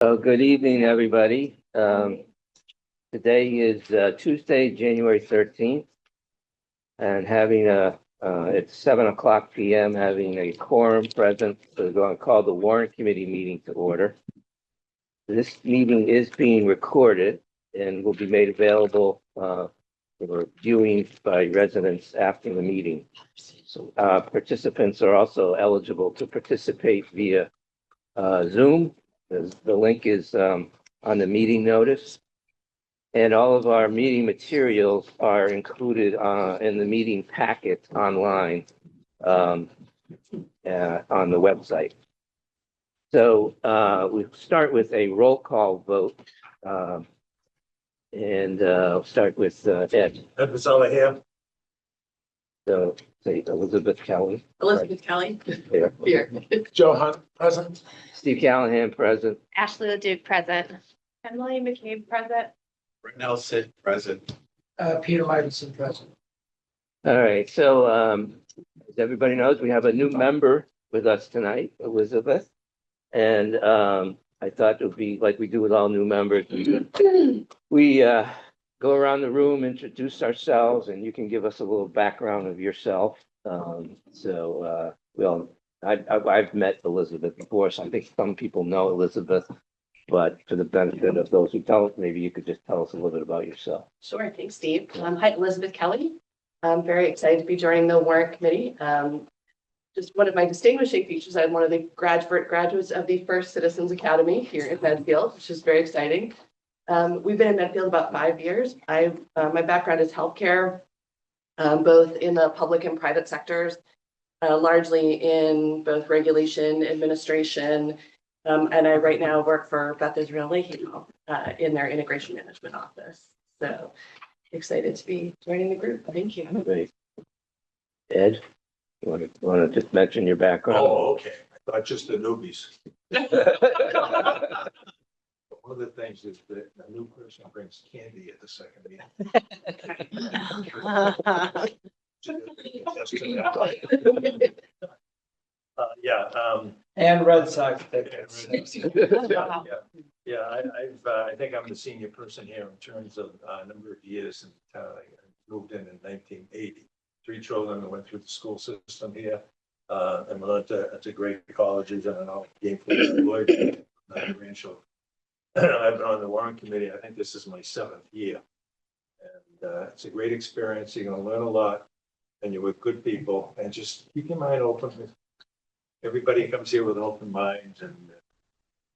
Oh, good evening, everybody. Today is Tuesday, January 13th, and it's 7:00 p.m., having a quorum present. So we're going to call the Warrant Committee meeting to order. This meeting is being recorded and will be made available for viewing by residents after the meeting. So participants are also eligible to participate via Zoom. The link is on the meeting notice. And all of our meeting materials are included in the meeting packet online on the website. So we start with a roll call vote. We'll start with Ed. Ed Mazzella here. So say Elizabeth Kelly. Elizabeth Kelly. Here. Here. Joe Hunt, present. Steve Callahan, present. Ashley LeDuc, present. Emily McCabe, present. Rick Nelson, present. Peter Michelson, present. All right, so as everybody knows, we have a new member with us tonight, Elizabeth. And I thought it would be like we do with all new members. We go around the room, introduce ourselves, and you can give us a little background of yourself. I've met Elizabeth before, so I think some people know Elizabeth. But for the benefit of those who don't, maybe you could just tell us a little bit about yourself. Sure, thanks, Steve. Hi, Elizabeth Kelly. I'm very excited to be joining the Warrant Committee. Just one of my distinguishing features, I'm one of the graduates of the first Citizens Academy here in Medfield, which is very exciting. We've been in Medfield about 5 years. My background is healthcare, both in the public and private sectors, largely in both regulation, administration, and I right now work for Beth Israel Leahy in their integration management office. So excited to be joining the group. Thank you. Great. Ed, you want to just mention your background? Oh, okay. I thought just the newbies. One of the things is that a new person brings candy at the second meeting. And Red Sox tickets. I think I'm the senior person here in terms of number of years. I moved in 1980. 3 children that went through the school system here and learned at a great colleges and all gainful employment. Grandchildren. I've been on the Warrant Committee. I think this is my 7th year, and it's a great experience. You're going to learn a lot, and you're with good people. And just keep your mind open. Everybody comes here with an open mind and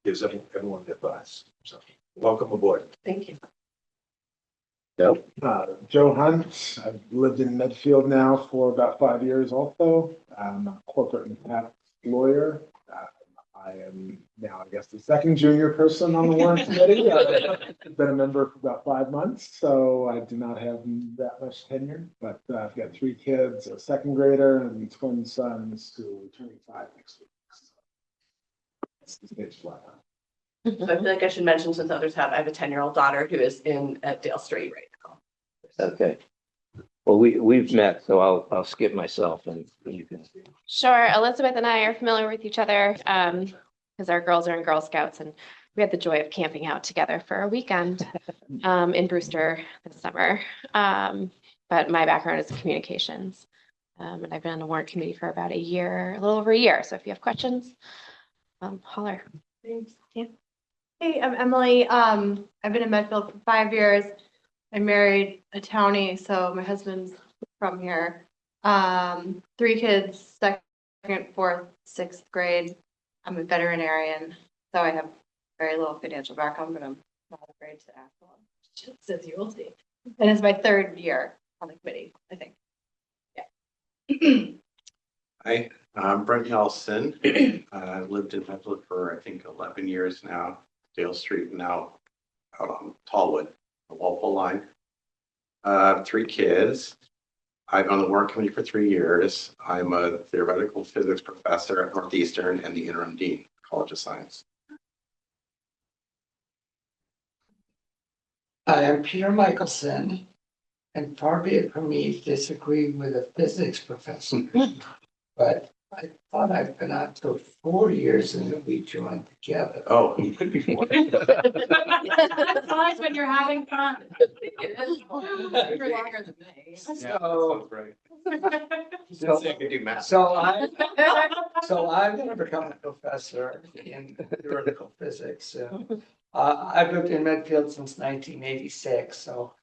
gives everyone their thoughts. So, welcome aboard. Thank you. Joe Hunt. I've lived in Medfield now for about 5 years also. I'm a corporate and tax lawyer. I am now, I guess, the second junior person on the Warrant Committee. I've been a member for about 5 months, so I do not have that much tenure. But I've got 3 kids, a second grader and twin sons who are turning 5 next week. So it's the stage flat. So I feel like I should mention, since others have, I have a 10-year-old daughter who is at Dale Street right now. Okay. Well, we've met, so I'll skip myself and you can. Sure. Elizabeth and I are familiar with each other because our girls are in Girl Scouts, and we had the joy of camping out together for a weekend in Brewster this summer. But my background is communications, and I've been on the Warrant Committee for about a little over a year. So if you have questions, holler. Thanks. Yeah. Hey, I'm Emily. I've been in Medfield for 5 years. I married a townie, so my husband's from here. 3 kids, 2nd, 4th, 6th grade. I'm a veterinarian, so I have very little financial background, but I'm not afraid to ask one. Just says you will see. And it's my 3rd year on the committee, I think. Yeah. Hi, I'm Brent Nelson. I've lived in Medfield for, I think, 11 years now. Dale Street, now out on Tallwood, the Walpole line. 3 kids. I've been on the Warrant Committee for 3 years. I'm a theoretical physics professor at Northeastern and the interim dean, College of Science. Hi, I'm Peter Michelson, and far be it from me to disagree with a physics professor, but I thought I've been on to 4 years and then we joined together. Oh, you could be more. That's nice when you're having fun. For longer than me. So, Right. so, I could do math. so I'm gonna become a professor in theoretical physics. I've lived in Medfield since 1986, so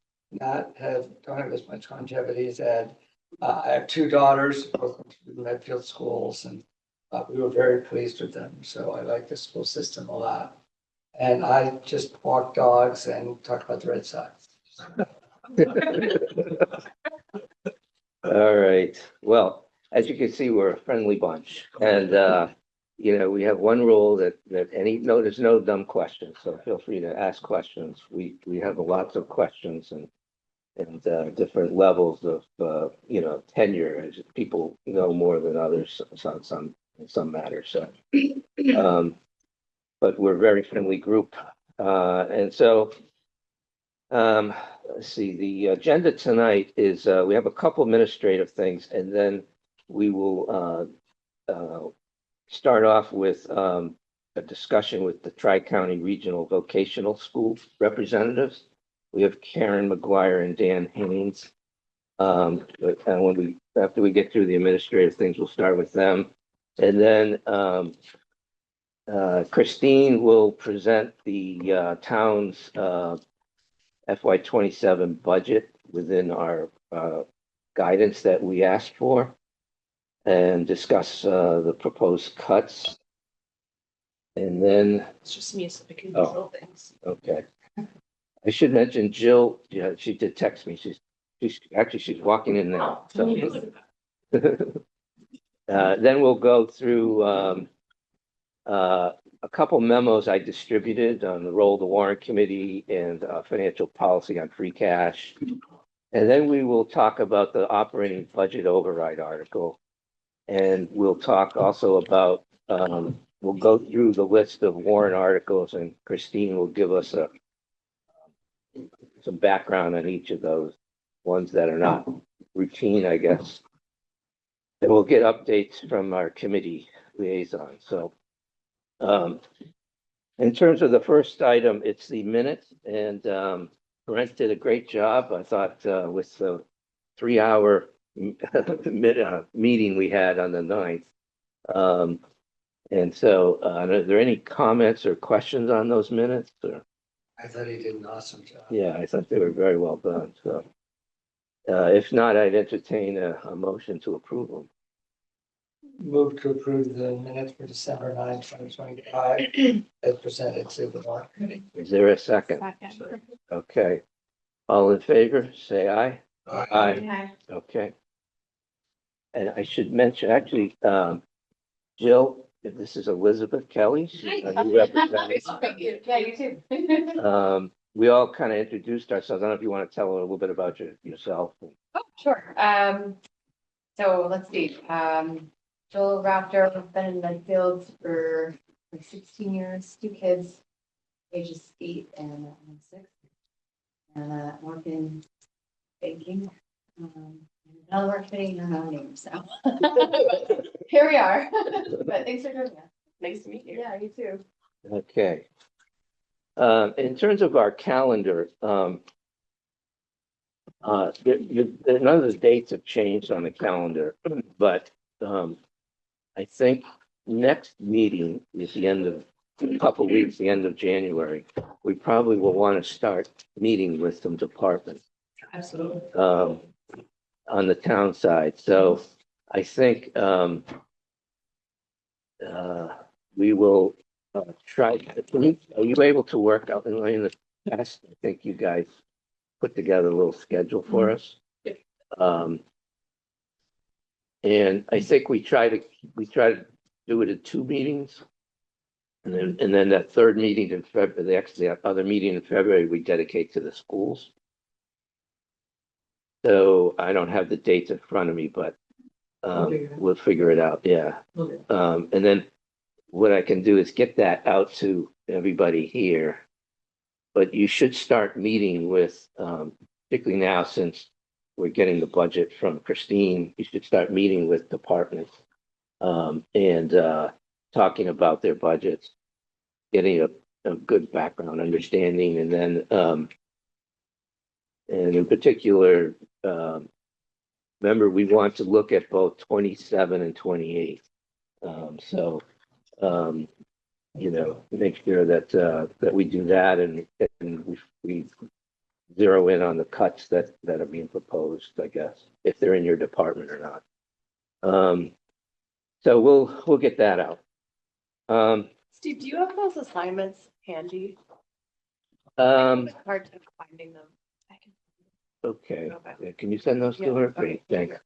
don't have as much longevity as Ed. I have two daughters, both went to the Medfield schools, and we were very pleased with them. So I like the school system a lot. And I just walk dogs and talk about the Red Sox. All right. Well, as you can see, we're a friendly bunch. And, we have one rule that there's no dumb questions. So feel free to ask questions. We have lots of questions and different levels of, tenure, as people know more than others in some matters. So, but we're a very friendly group. And so, let's see, the agenda tonight is, we have a couple administrative things, and then we will start off with a discussion with the Tri-County Regional Vocational School representatives. We have Karen McGuire and Dan Haynes. And after we get through the administrative things, we'll start with them. And then Christine will present the town's FY27 budget within our guidance that we asked for and discuss the proposed cuts. And then, It's just me, so I can Oh. control things. okay. I should mention Jill, she did text me. She's walking in now. So then we'll go through a couple memos I distributed on the role of the Warrant Committee and financial policy on free cash. And then we will talk about the operating budget override article. And we'll talk also about, we'll go through the list of warrant articles, and Christine will give us some background on each of those ones that are not routine, I guess. And we'll get updates from our committee liaison. So in terms of the first item, it's the minutes, and Brent did a great job, I thought, with the 3-hour meeting we had on the 9th. And so, are there any comments or questions on those minutes? Or? I thought he did an awesome job. Yeah, I thought they were very well done. So, if not, I'd entertain a motion to approve them. Move to approve the minutes for December 9, 2025, as presented to the Warrant Committee. Is there a second? Second. Okay. All in favor, say aye. Aye. Okay. Okay. And I should mention, actually, Jill, this is Elizabeth Kelly. She's a new representative. Yeah, you too. We all kind of introduced ourselves. I don't know if you want to tell a little bit about yourself. Oh, sure. So let's see. Joel Raptor, I've been in Medfield for like 16 years, 2 kids, ages 8 and 6. And work in banking. Another work committee, no name, so here we are. But thanks for joining us. Nice to meet you. Yeah, you too. Okay. In terms of our calendar, none of the dates have changed on the calendar, but I think next meeting is the end of a couple weeks, the end of January. We probably will want to start meeting with some departments. Absolutely. On the town side. So I think we will try. Are you able to work out in the past? I think you guys put together a little schedule for us. And I think we try to do it in 2 meetings. And then that third meeting in February, the other meeting in February, we dedicate to the schools. So I don't have the dates in front of me, but we'll figure it out. Yeah. And then what I can do is get that out to everybody here. But you should start meeting with, particularly now since we're getting the budget from Christine, you should start meeting with departments and talking about their budgets, getting a good background understanding, and then and in particular, remember, we want to look at both 27 and 28. So, you know, make sure that that we do that, and we zero in on the cuts that are being proposed, I guess, if they're in your department or not. So we'll get that out. Steve, do you have those assignments handy? Um, Hard time finding them. okay. Okay. Yeah, can you send those to Yeah, her? okay. Great, thanks.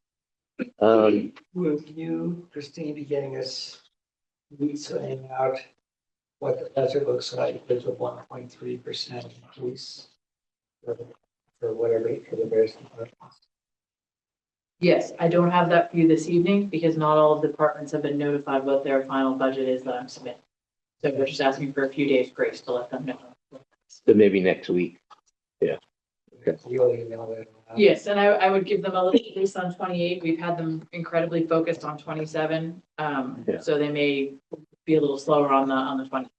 Will you, Christine, be getting us laying out what the budget looks like with a 1.3% increase for whatever, for the various departments? Yes, I don't have that for you this evening because not all of the departments have been notified what their final budget is that I'm submitting. So we're just asking for a few days grace to let them know. So maybe next week. You'll email that out. Yes, and I would give them a little grace on 28. We've had them incredibly focused on 27. Yeah. So they may be a little slower on the 20.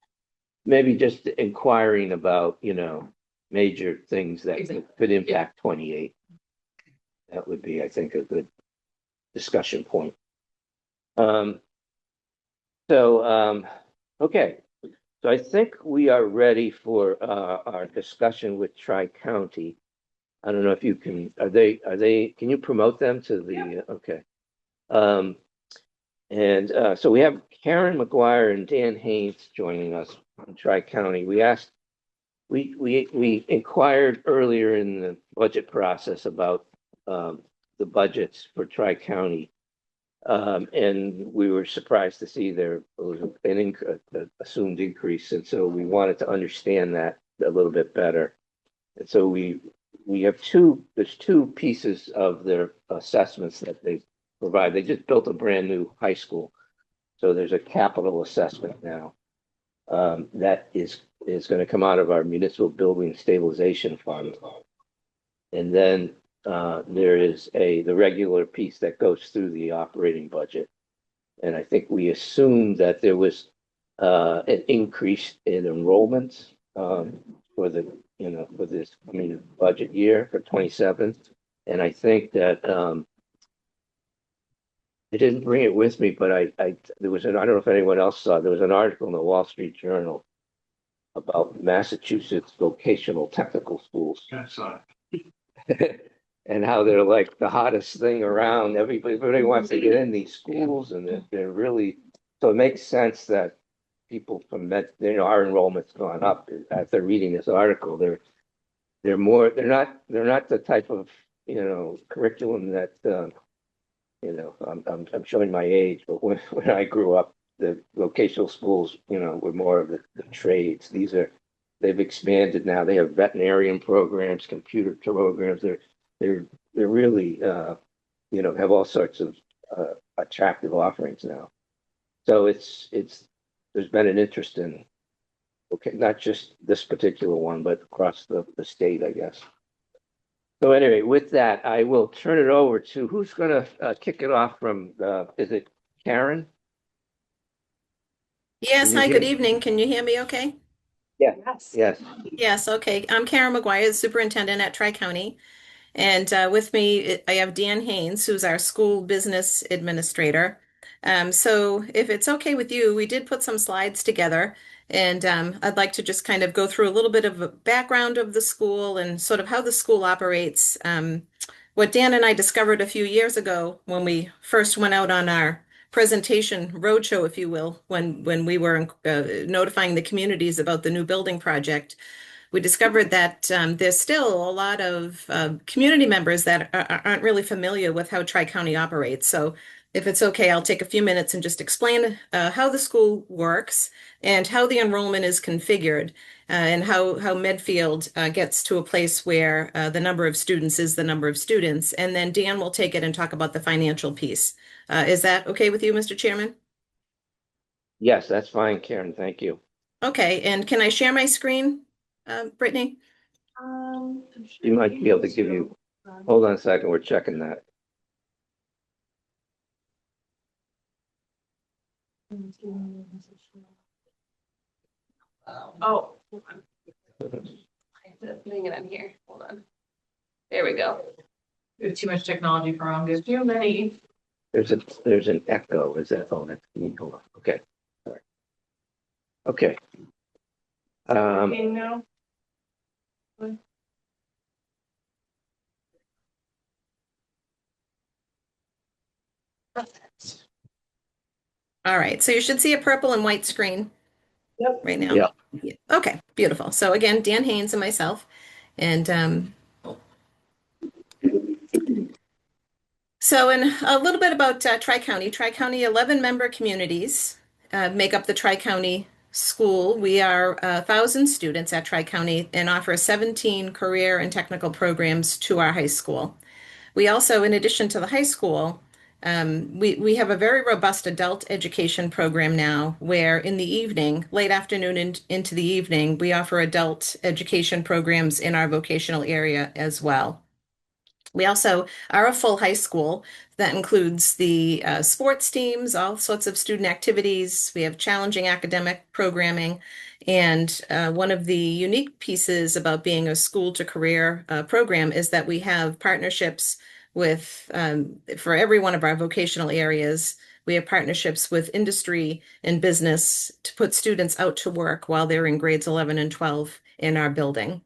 Maybe just inquiring about, you know, major things that Exactly. could impact 28. That would be, I think, a good discussion point. Okay. So I think we are ready for our discussion with Tri-County. I don't know if you can, can you promote them to the, okay. So we have Karen McGuire and Dan Haynes joining us from Tri-County. We inquired earlier in the budget process about the budgets for Tri-County. And we were surprised to see there was an assumed increase. And so we wanted to understand that a little bit better. And so we have there's two pieces of their assessments that they provide. They just built a brand new high school. So there's a capital assessment now that is going to come out of our municipal building stabilization fund. And then there is the regular piece that goes through the operating budget. And I think we assumed that there was an increase in enrollments for the, you know, for this coming budget year for 27. And I think that I didn't bring it with me, but there was I don't know if anyone else saw, there was an article in the Wall Street Journal about Massachusetts vocational technical schools. And how they're like the hottest thing around. Everybody wants to get in these schools, and they're really, so it makes sense that people from our enrollment's gone up after reading this article. They're not the type of, you know, curriculum that you know, I'm showing my age, but when I grew up, the vocational schools, you know, were more of the trades. They've expanded now. They have veterinarian programs, computer programs. They're really, you know, have all sorts of attractive offerings now. So there's been an interest in, okay, not just this particular one, but across the state, I guess. So anyway, with that, I will turn it over to who's going to kick it off from, is it Karen? Yes, hi, good evening. Can you hear me okay? Yeah. Yes. Yes. Yes, okay. I'm Karen McGuire, Superintendent at Tri-County. And with me, I have Dan Haynes, who's our school business administrator. So if it's okay with you, we did put some slides together. And I'd like to just kind of go through a little bit of a background of the school and sort of how the school operates. What Dan and I discovered a few years ago when we first went out on our presentation roadshow, if you will, when we were notifying the communities about the new building project, we discovered that there's still a lot of community members that aren't really familiar with how Tri-County operates. So if it's okay, I'll take a few minutes and just explain how the school works and how the enrollment is configured and how Medfield gets to a place where the number of students is the number of students. And then Dan will take it and talk about the financial piece. Is that okay with you, Mr. Chairman? Yes, that's fine, Karen. Thank you. Okay, and can I share my screen, Brittany? You might be able to give you, hold on a second, we're checking that. Oh. Hold on. I'm putting it on here. Hold on. There we go. We have too much technology for our own good. Too many. There's an echo. Is that, oh, that's me. Hold on. Okay. All right. Okay. Okay, no. All right, so you should see a purple and white screen Yep. right now. Yeah. Yeah. Okay, beautiful. So again, Dan Haynes and myself. And so, and a little bit about Tri-County. Tri-County 11 member communities make up the Tri-County school. We are 1,000 students at Tri-County and offer 17 career and technical programs to our high school. We also, in addition to the high school, we have a very robust adult education program now where in the evening, late afternoon and into the evening, we offer adult education programs in our vocational area as well. We also are a full high school that includes the sports teams, all sorts of student activities. We have challenging academic programming. And one of the unique pieces about being a school to career program is that we have partnerships with, for every one of our vocational areas, we have partnerships with industry and business to put students out to work while they're in grades 11 and 12 in our building.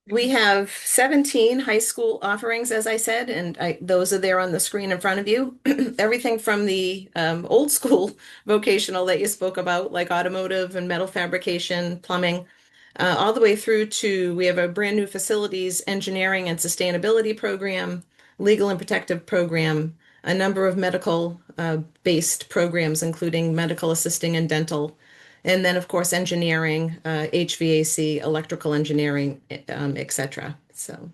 We have 17 high school offerings, as I said, and those are there on the screen in front of you. Everything from the old school vocational that you spoke about, like automotive and metal fabrication, plumbing, all the way through to we have a brand new facilities engineering and sustainability program, legal and protective program, a number of medical based programs, including medical assisting and dental. And then, of course, engineering, HVAC, electrical engineering, et cetera. So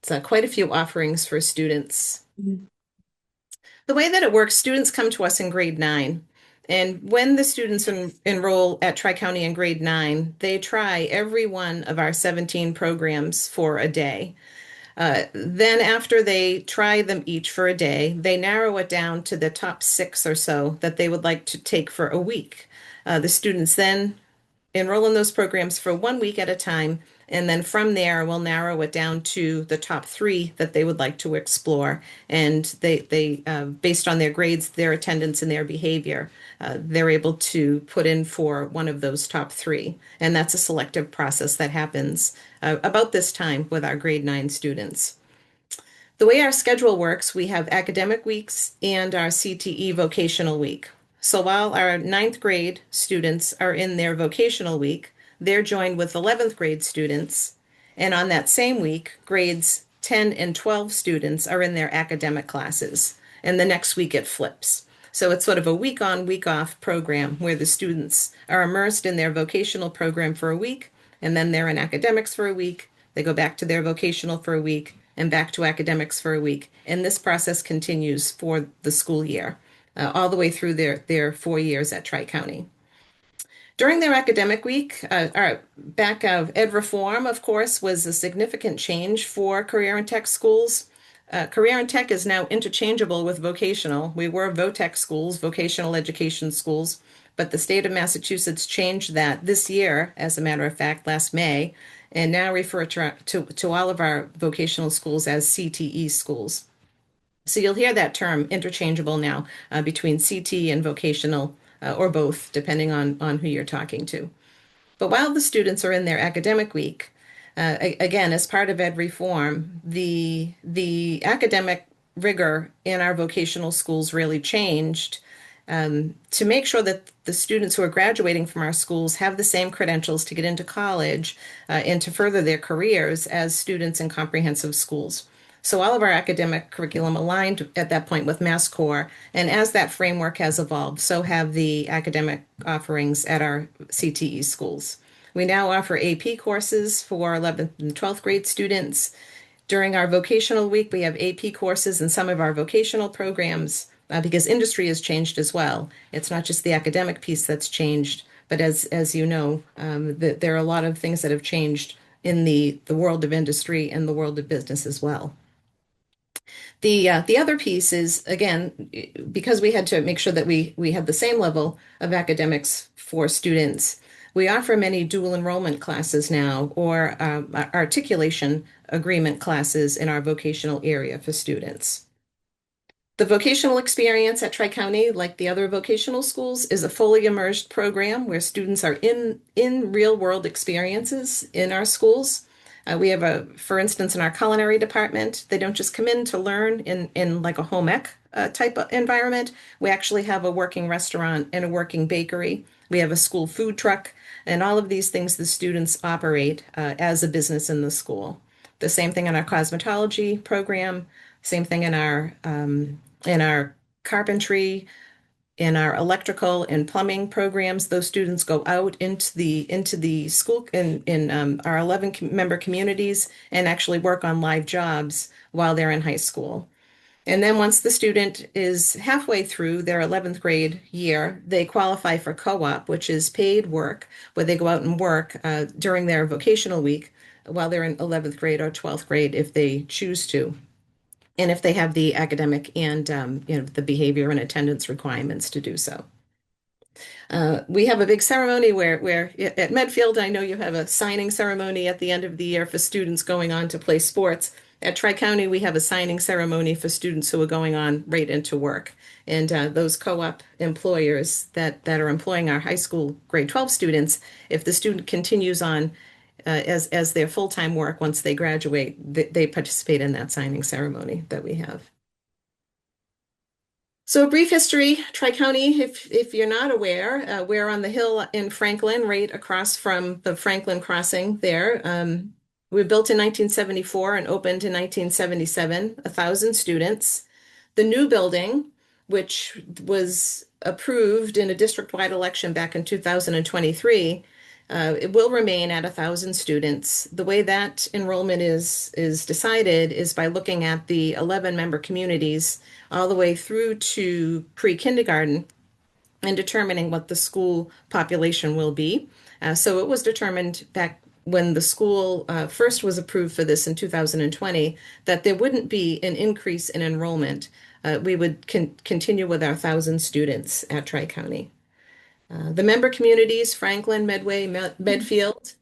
it's quite a few offerings for students. The way that it works, students come to us in grade 9. And when the students enroll at Tri-County in grade 9, they try every one of our 17 programs for a day. Then after they try them each for a day, they narrow it down to the top 6 or so that they would like to take for a week. The students then enroll in those programs for 1 week at a time. And then from there, we'll narrow it down to the top 3 that they would like to explore. And they based on their grades, their attendance, and their behavior, they're able to put in for one of those top 3. And that's a selective process that happens about this time with our grade 9 students. The way our schedule works, we have academic weeks and our CTE vocational week. So while our 9th grade students are in their vocational week, they're joined with 11th grade students. And on that same week, grades 10 and 12 students are in their academic classes. And the next week it flips. So it's sort of a week on, week off program where the students are immersed in their vocational program for a week, and then they're in academics for a week. They go back to their vocational for a week and back to academics for a week. And this process continues for the school year, all the way through their 4 years at Tri-County. During their academic week, back of ed reform, of course, was a significant change for career and tech schools. Career and tech is now interchangeable with vocational. We were VOTEC schools, vocational education schools, but the state of Massachusetts changed that this year, as a matter of fact, last May, and now refer to all of our vocational schools as CTE schools. So you'll hear that term interchangeable now between CT and vocational, or both, depending on who you're talking to. But while the students are in their academic week, again, as part of ed reform, the academic rigor in our vocational schools really changed to make sure that the students who are graduating from our schools have the same credentials to get into college and to further their careers as students in comprehensive schools. So all of our academic curriculum aligned at that point with MassCore, and as that framework has evolved, so have the academic offerings at our CTE schools. We now offer AP courses for 11th and 12th grade students. During our vocational week, we have AP courses in some of our vocational programs because industry has changed as well. It's not just the academic piece that's changed, but as you know, there are a lot of things that have changed in the world of industry and the world of business as well. The other piece is, again, because we had to make sure that we had the same level of academics for students, we offer many dual enrollment classes now, or articulation agreement classes in our vocational area for students. The vocational experience at Tri-County, like the other vocational schools, is a fully immersed program where students are in real world experiences in our schools. We have for instance, in our culinary department, they don't just come in to learn in like a home ec type of environment. We actually have a working restaurant and a working bakery. We have a school food truck, and all of these things the students operate as a business in the school. The same thing in our cosmetology program, same thing in our carpentry, in our electrical and plumbing programs. Those students go out into the school in our 11 member communities and actually work on live jobs while they're in high school. And then once the student is halfway through their 11th grade year, they qualify for co-op, which is paid work, where they go out and work during their vocational week while they're in 11th grade or 12th grade if they choose to, and if they have the academic and the behavior and attendance requirements to do so. We have a big ceremony where at Medfield, I know you have a signing ceremony at the end of the year for students going on to play sports. At Tri-County, we have a signing ceremony for students who are going on right into work. And those co-op employers that are employing our high school grade 12 students, if the student continues on as their full-time work once they graduate, they participate in that signing ceremony that we have. So a brief history, Tri-County, if you're not aware, we're on the hill in Franklin, right across from the Franklin crossing there. We were built in 1974 and opened in 1977, 1,000 students. The new building, which was approved in a district-wide election back in 2023, it will remain at 1,000 students. The way that enrollment is decided is by looking at the 11 member communities all the way through to pre-kindergarten and determining what the school population will be. So it was determined back when the school first was approved for this in 2020 that there wouldn't be an increase in enrollment. We would continue with our 1,000 students at Tri-County. The member communities, Franklin, Medway, Medfield,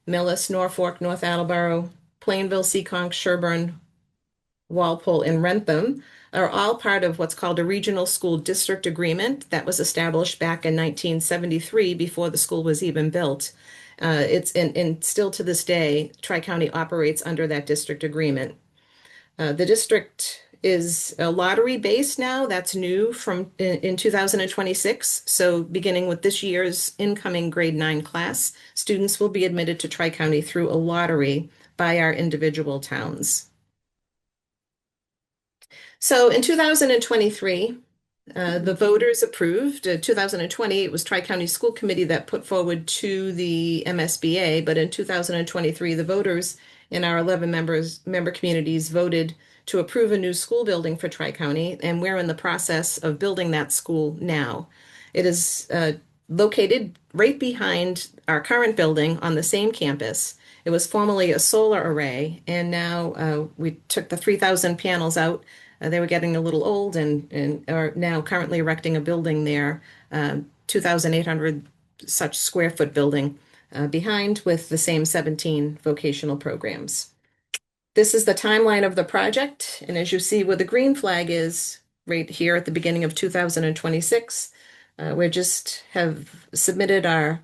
Millis, Norfolk, North Attleboro, Plainville, Seekonk, Sherburne, Walpole, and Rentham, are all part of what's called a regional school district agreement that was established back in 1973 before the school was even built. And still to this day, Tri-County operates under that district agreement. The district is a lottery based now. That's new from in 2026. So beginning with this year's incoming grade 9 class, students will be admitted to Tri-County through a lottery by our individual towns. So in 2023, the voters approved. 2020, it was Tri-County School Committee that put forward to the MSBA, but in 2023, the voters in our 11 member communities voted to approve a new school building for Tri-County, and we're in the process of building that school now. It is located right behind our current building on the same campus. It was formerly a solar array, and now we took the 3,000 panels out. They were getting a little old and are now currently erecting a building there, 2,800 such square foot building behind with the same 17 vocational programs. This is the timeline of the project, and as you see where the green flag is right here at the beginning of 2026, we just have submitted our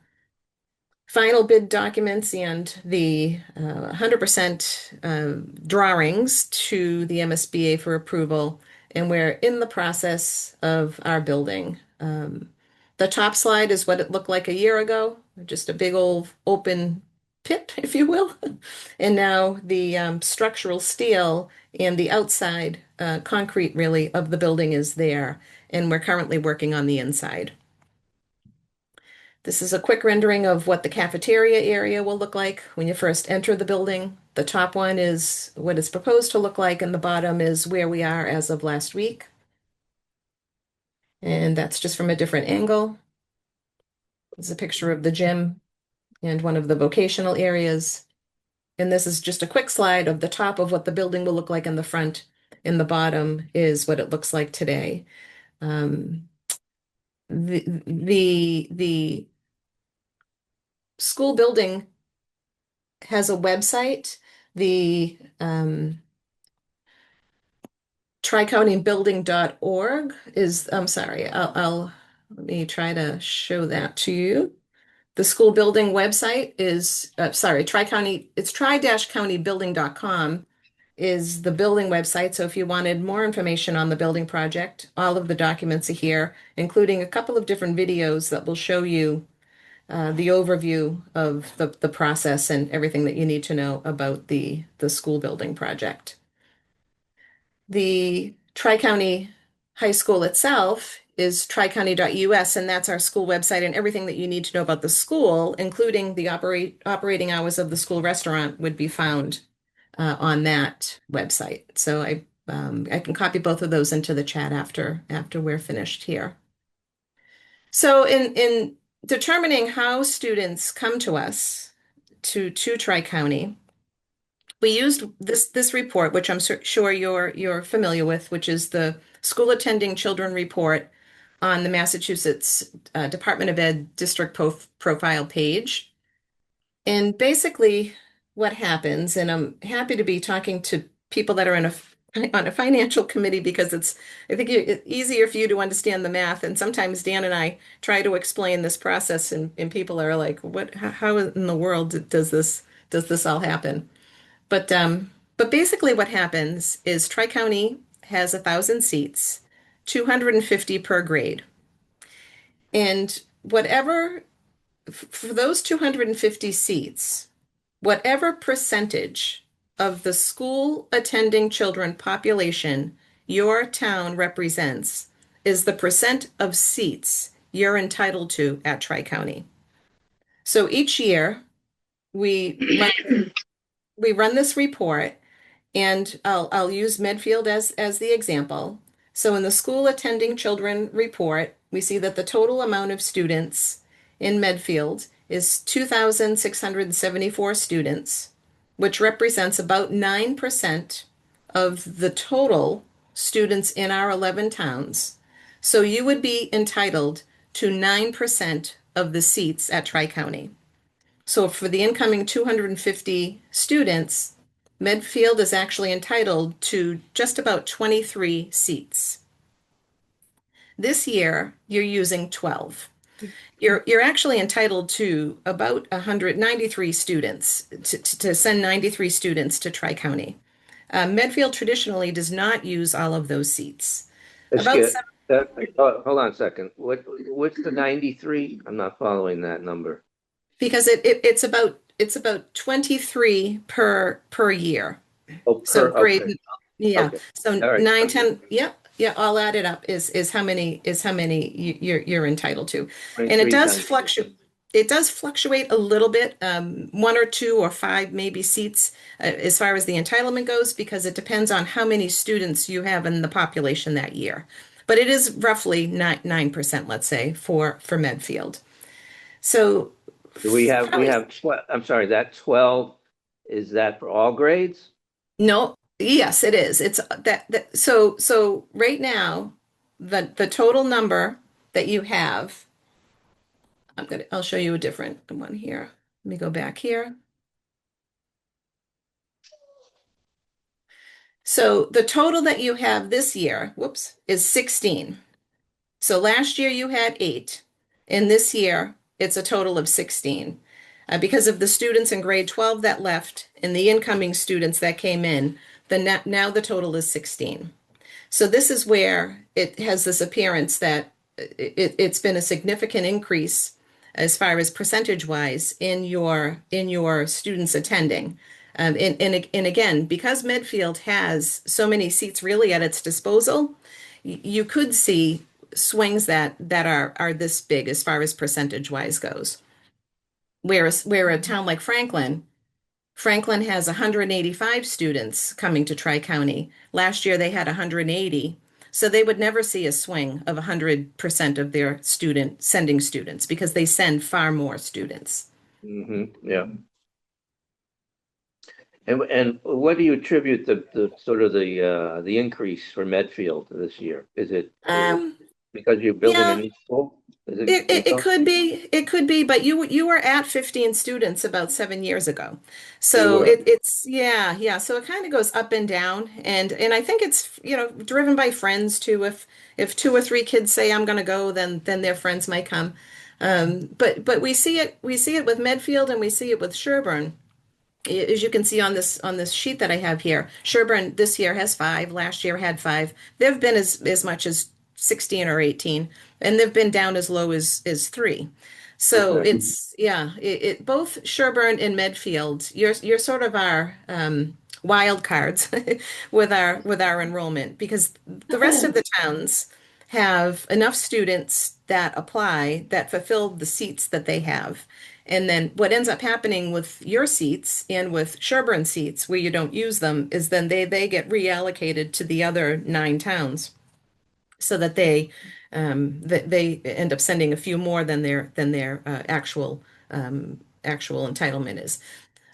final bid documents and the 100% drawings to the MSBA for approval, and we're in the process of our building. The top slide is what it looked like a year ago, just a big old open pit, if you will. And now the structural steel and the outside concrete really of the building is there, and we're currently working on the inside. This is a quick rendering of what the cafeteria area will look like when you first enter the building. The top one is what it's proposed to look like, and the bottom is where we are as of last week. And that's just from a different angle. It's a picture of the gym and one of the vocational areas. And this is just a quick slide of the top of what the building will look like in the front in the bottom is what it looks like today. Um, the school building has a website. The tricountybuilding.org is, I'm sorry, let me try to show that to you. The school building website is, sorry, Tri-County, it's tri-countybuilding.com is the building website. So if you wanted more information on the building project, all of the documents are here, including a couple of different videos that will show you the overview of the process and everything that you need to know about the school building project. The Tri-County High School itself is tricounty.us, and that's our school website, and everything that you need to know about the school, including the operating hours of the school restaurant, would be found on that website. So I can copy both of those into the chat after we're finished here. So in determining how students come to us to Tri-County, we used this report, which I'm sure you're familiar with, which is the School Attending Children Report on the Massachusetts Department of Ed District Profile page. And basically what happens, and I'm happy to be talking to people that are on a financial committee because I think it's easier for you to understand the math. And sometimes Dan and I try to explain this process and people are like, how in the world does this all happen? But basically what happens is Tri-County has 1,000 seats, 250 per grade. And for those 250 seats, whatever percentage of the school attending children population your town represents is the percent of seats you're entitled to at Tri-County. So each year we run this report, and I'll use Medfield as the example. So in the school attending children report, we see that the total amount of students in Medfield is 2,674 students, which represents about 9% of the total students in our 11 towns. So you would be entitled to 9% of the seats at Tri-County. So for the incoming 250 students, Medfield is actually entitled to just about 23 seats. This year, you're using 12. You're actually entitled to about 193 students, to send 93 students to Tri-County. Medfield traditionally does not use all of those seats. Hold on a second. What's the 93? I'm not following that number. Because it's about 23 per year. Oh, So grade, okay. yeah. Okay. So All right. 9, 10, yeah, all added up is how many you're entitled to. And it 23 does times. fluctuate. It does fluctuate a little bit, 1 or 2 or 5 maybe seats as far as the entitlement goes, because it depends on how many students you have in the population that year. But it is roughly 9%, let's say, for Medfield. So We have 12. I'm sorry, that 12, is that for all grades? no, yes, it is. It's that so right now, the total number that you have, I'll show you a different one here. Let me go back here. So the total that you have this year, is 16. So last year you had 8, and this year it's a total of 16. Because of the students in grade 12 that left and the incoming students that came in, now the total is 16. So this is where it has this appearance that it's been a significant increase as far as percentage wise in your students attending. And again, because Medfield has so many seats really at its disposal, you could see swings that are this big as far as percentage wise goes. Where a town like Franklin has 185 students coming to Tri-County. Last year they had 180. So they would never see a swing of 100% of their sending students because they send far more students. Mm-hmm. Yeah. And what do you attribute the sort of the increase for Medfield this year? Is it because you're building a Yeah, new school? Is it it? it could be, but you were at 15 students about 7 years ago. We So were. it's yeah. So it kind of goes up and down. And I think it's, driven by friends too. If two or three kids say I'm gonna go, then their friends might come. But we see it with Medfield and we see it with Sherburne. As you can see on this sheet that I have here, Sherburne this year has five. Last year had five. They've been as much as 16 or 18, and they've been down as low as three. So Okay. it's yeah, both Sherburne and Medfield. You're sort of our wild cards with our enrollment, because the rest of the towns have enough students that apply that fulfill the seats that they have. And then what ends up happening with your seats and with Sherburne seats where you don't use them is then they get reallocated to the other nine towns, so that they end up sending a few more than their actual entitlement is.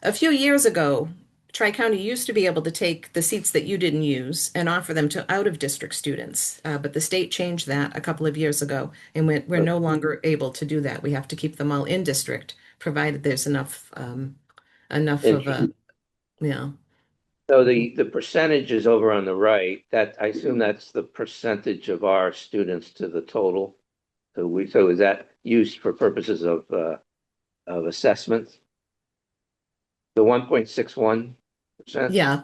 A few years ago, Tri-County used to be able to take the seats that you didn't use and offer them to out-of-district students, but the state changed that a couple of years ago, and we're no longer able to do that. We have to keep them all in district, provided there's enough of a, Interesting. yeah. So the percentage is over on the right. That I assume that's the percentage of our students to the total. So is that used for purposes of assessments? The 1.61%? Yeah.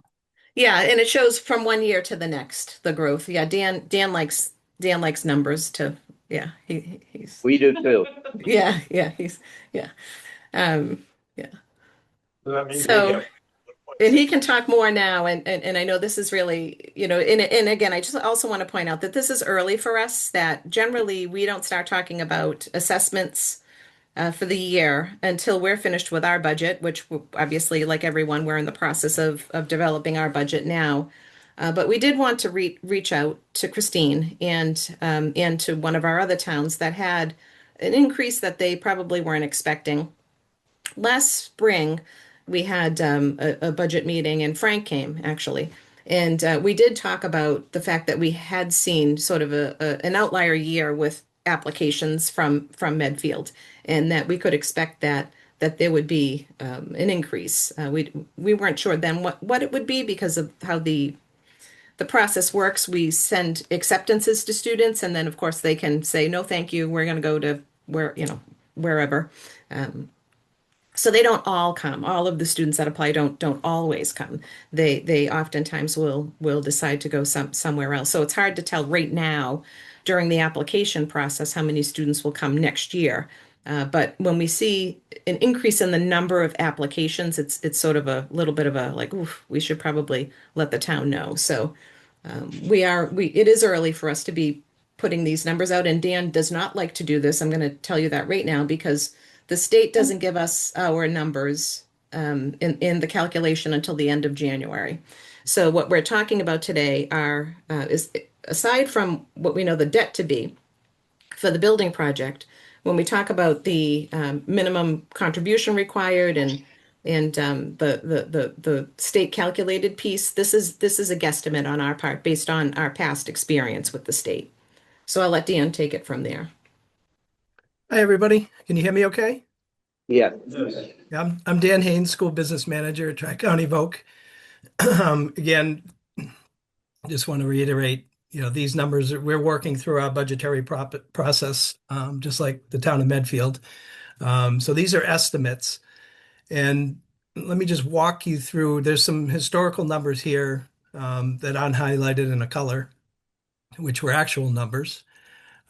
Yeah, and it shows from one year to the next, the growth. Yeah, Dan likes numbers to, yeah, he's We do too. yeah, yeah. Yeah. So that means we So, get and he can talk more now, and I know this is really, and again, I just also want to point out that this is early for us, that generally we don't start talking about assessments for the year until we're finished with our budget, which obviously, like everyone, we're in the process of developing our budget now. But we did want to reach out to Christine and to one of our other towns that had an increase that they probably weren't expecting. Last spring, we had a budget meeting, and Frank came actually. And we did talk about the fact that we had seen sort of an outlier year with applications from Medfield, and that we could expect that there would be an increase. We weren't sure then what it would be because of how the process works. We send acceptances to students, and then of course they can say no, thank you. We're going to go to wherever. Um, so they don't all come. All of the students that apply don't always come. They oftentimes will decide to go somewhere else. So it's hard to tell right now during the application process how many students will come next year. But when we see an increase in the number of applications, it's sort of a little bit of a like, oof, we should probably let the town know. So it is early for us to be putting these numbers out, and Dan does not like to do this. I'm going to tell you that right now, because the state doesn't give us our numbers in the calculation until the end of January. So what we're talking about today is, aside from what we know the debt to be for the building project, when we talk about the minimum contribution required and the state calculated piece, this is a guesstimate on our part based on our past experience with the state. So I'll let Dan take it from there. Hi, everybody. Can you hear me okay? Yeah. this. Yeah, I'm Dan Haynes, School Business Manager at Tri-County Voc. Again, just want to reiterate, these numbers, we're working through our budgetary process, just like the town of Medfield. So these are estimates. And let me just walk you through, there's some historical numbers here that aren't highlighted in a color, which were actual numbers.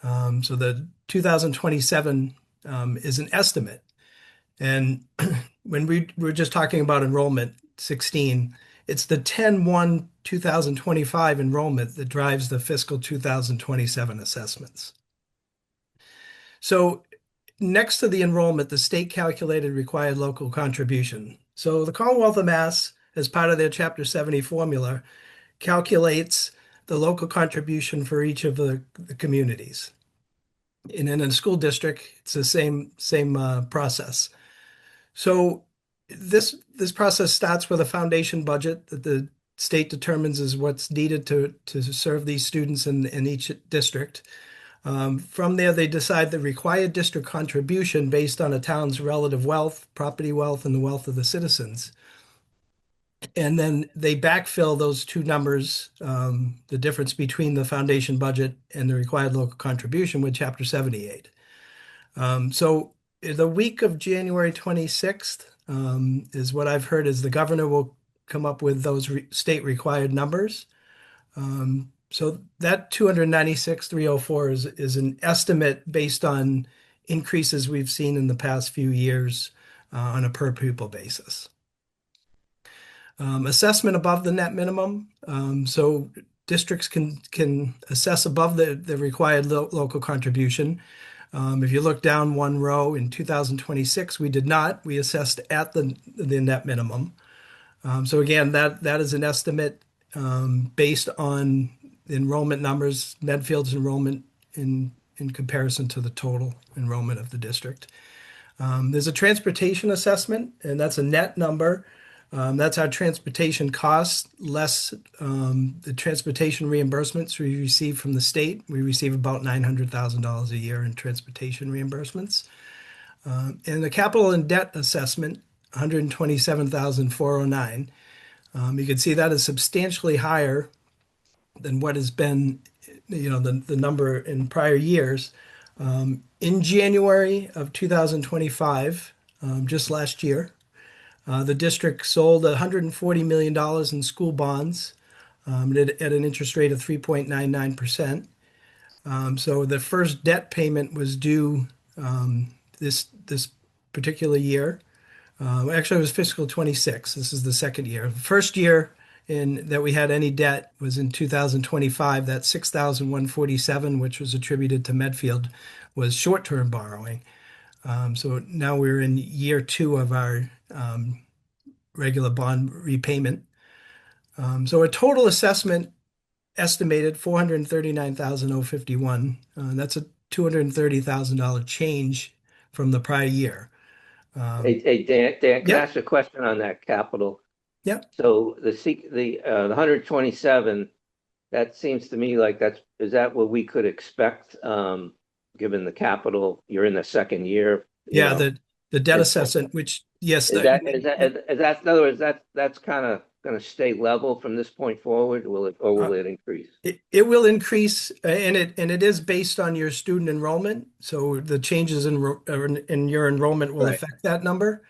So the 2027 is an estimate. And when we were just talking about enrollment 16, it's the 10/1/2025 enrollment that drives the fiscal 2027 assessments. So next to the enrollment, the state calculated required local contribution. So the Commonwealth of Mass, as part of their Chapter 70 formula, calculates the local contribution for each of the communities. And in a school district, it's the same process. So this process starts with a foundation budget that the state determines is what's needed to serve these students in each district. From there, they decide the required district contribution based on a town's relative wealth, property wealth, and the wealth of the citizens. And then they backfill those two numbers, the difference between the foundation budget and the required local contribution with Chapter 78. So the week of January 26th is what I've heard is the governor will come up with those state required numbers. So that 296,304 is an estimate based on increases we've seen in the past few years on a per pupil basis. Assessment above the net minimum. So districts can assess above the required local contribution. If you look down one row in 2026, we did not. We assessed at the net minimum. So again, that is an estimate based on enrollment numbers, Medfield's enrollment in comparison to the total enrollment of the district. There's a transportation assessment, and that's a net number. That's our transportation costs less the transportation reimbursements we receive from the state. We receive about $900,000 a year in transportation reimbursements. And the capital and debt assessment, $127,409. You can see that is substantially higher than what has been, the number in prior years. In January of 2025, just last year, the district sold $140 million in school bonds at an interest rate of 3.99%. So the first debt payment was due this particular year. Actually, it was fiscal 26. This is the second year. The first year that we had any debt was in 2025. That 6,147, which was attributed to Medfield, was short-term borrowing. So now we're in year 2 of our regular bond repayment. So a total assessment estimated $439,051. That's a $230,000 change from the prior year. Hey, Dan, can I Yeah. ask a question on that capital? Yeah. So the 127, that seems to me like is that what we could expect, given the capital, you're in the second year? Yeah, the debt Is- assessment, which, yes. in other words, that's kind of going to stay level from this point forward, will it increase? It will increase, and it is based on your student enrollment. So the changes in your enrollment will Right. affect that number.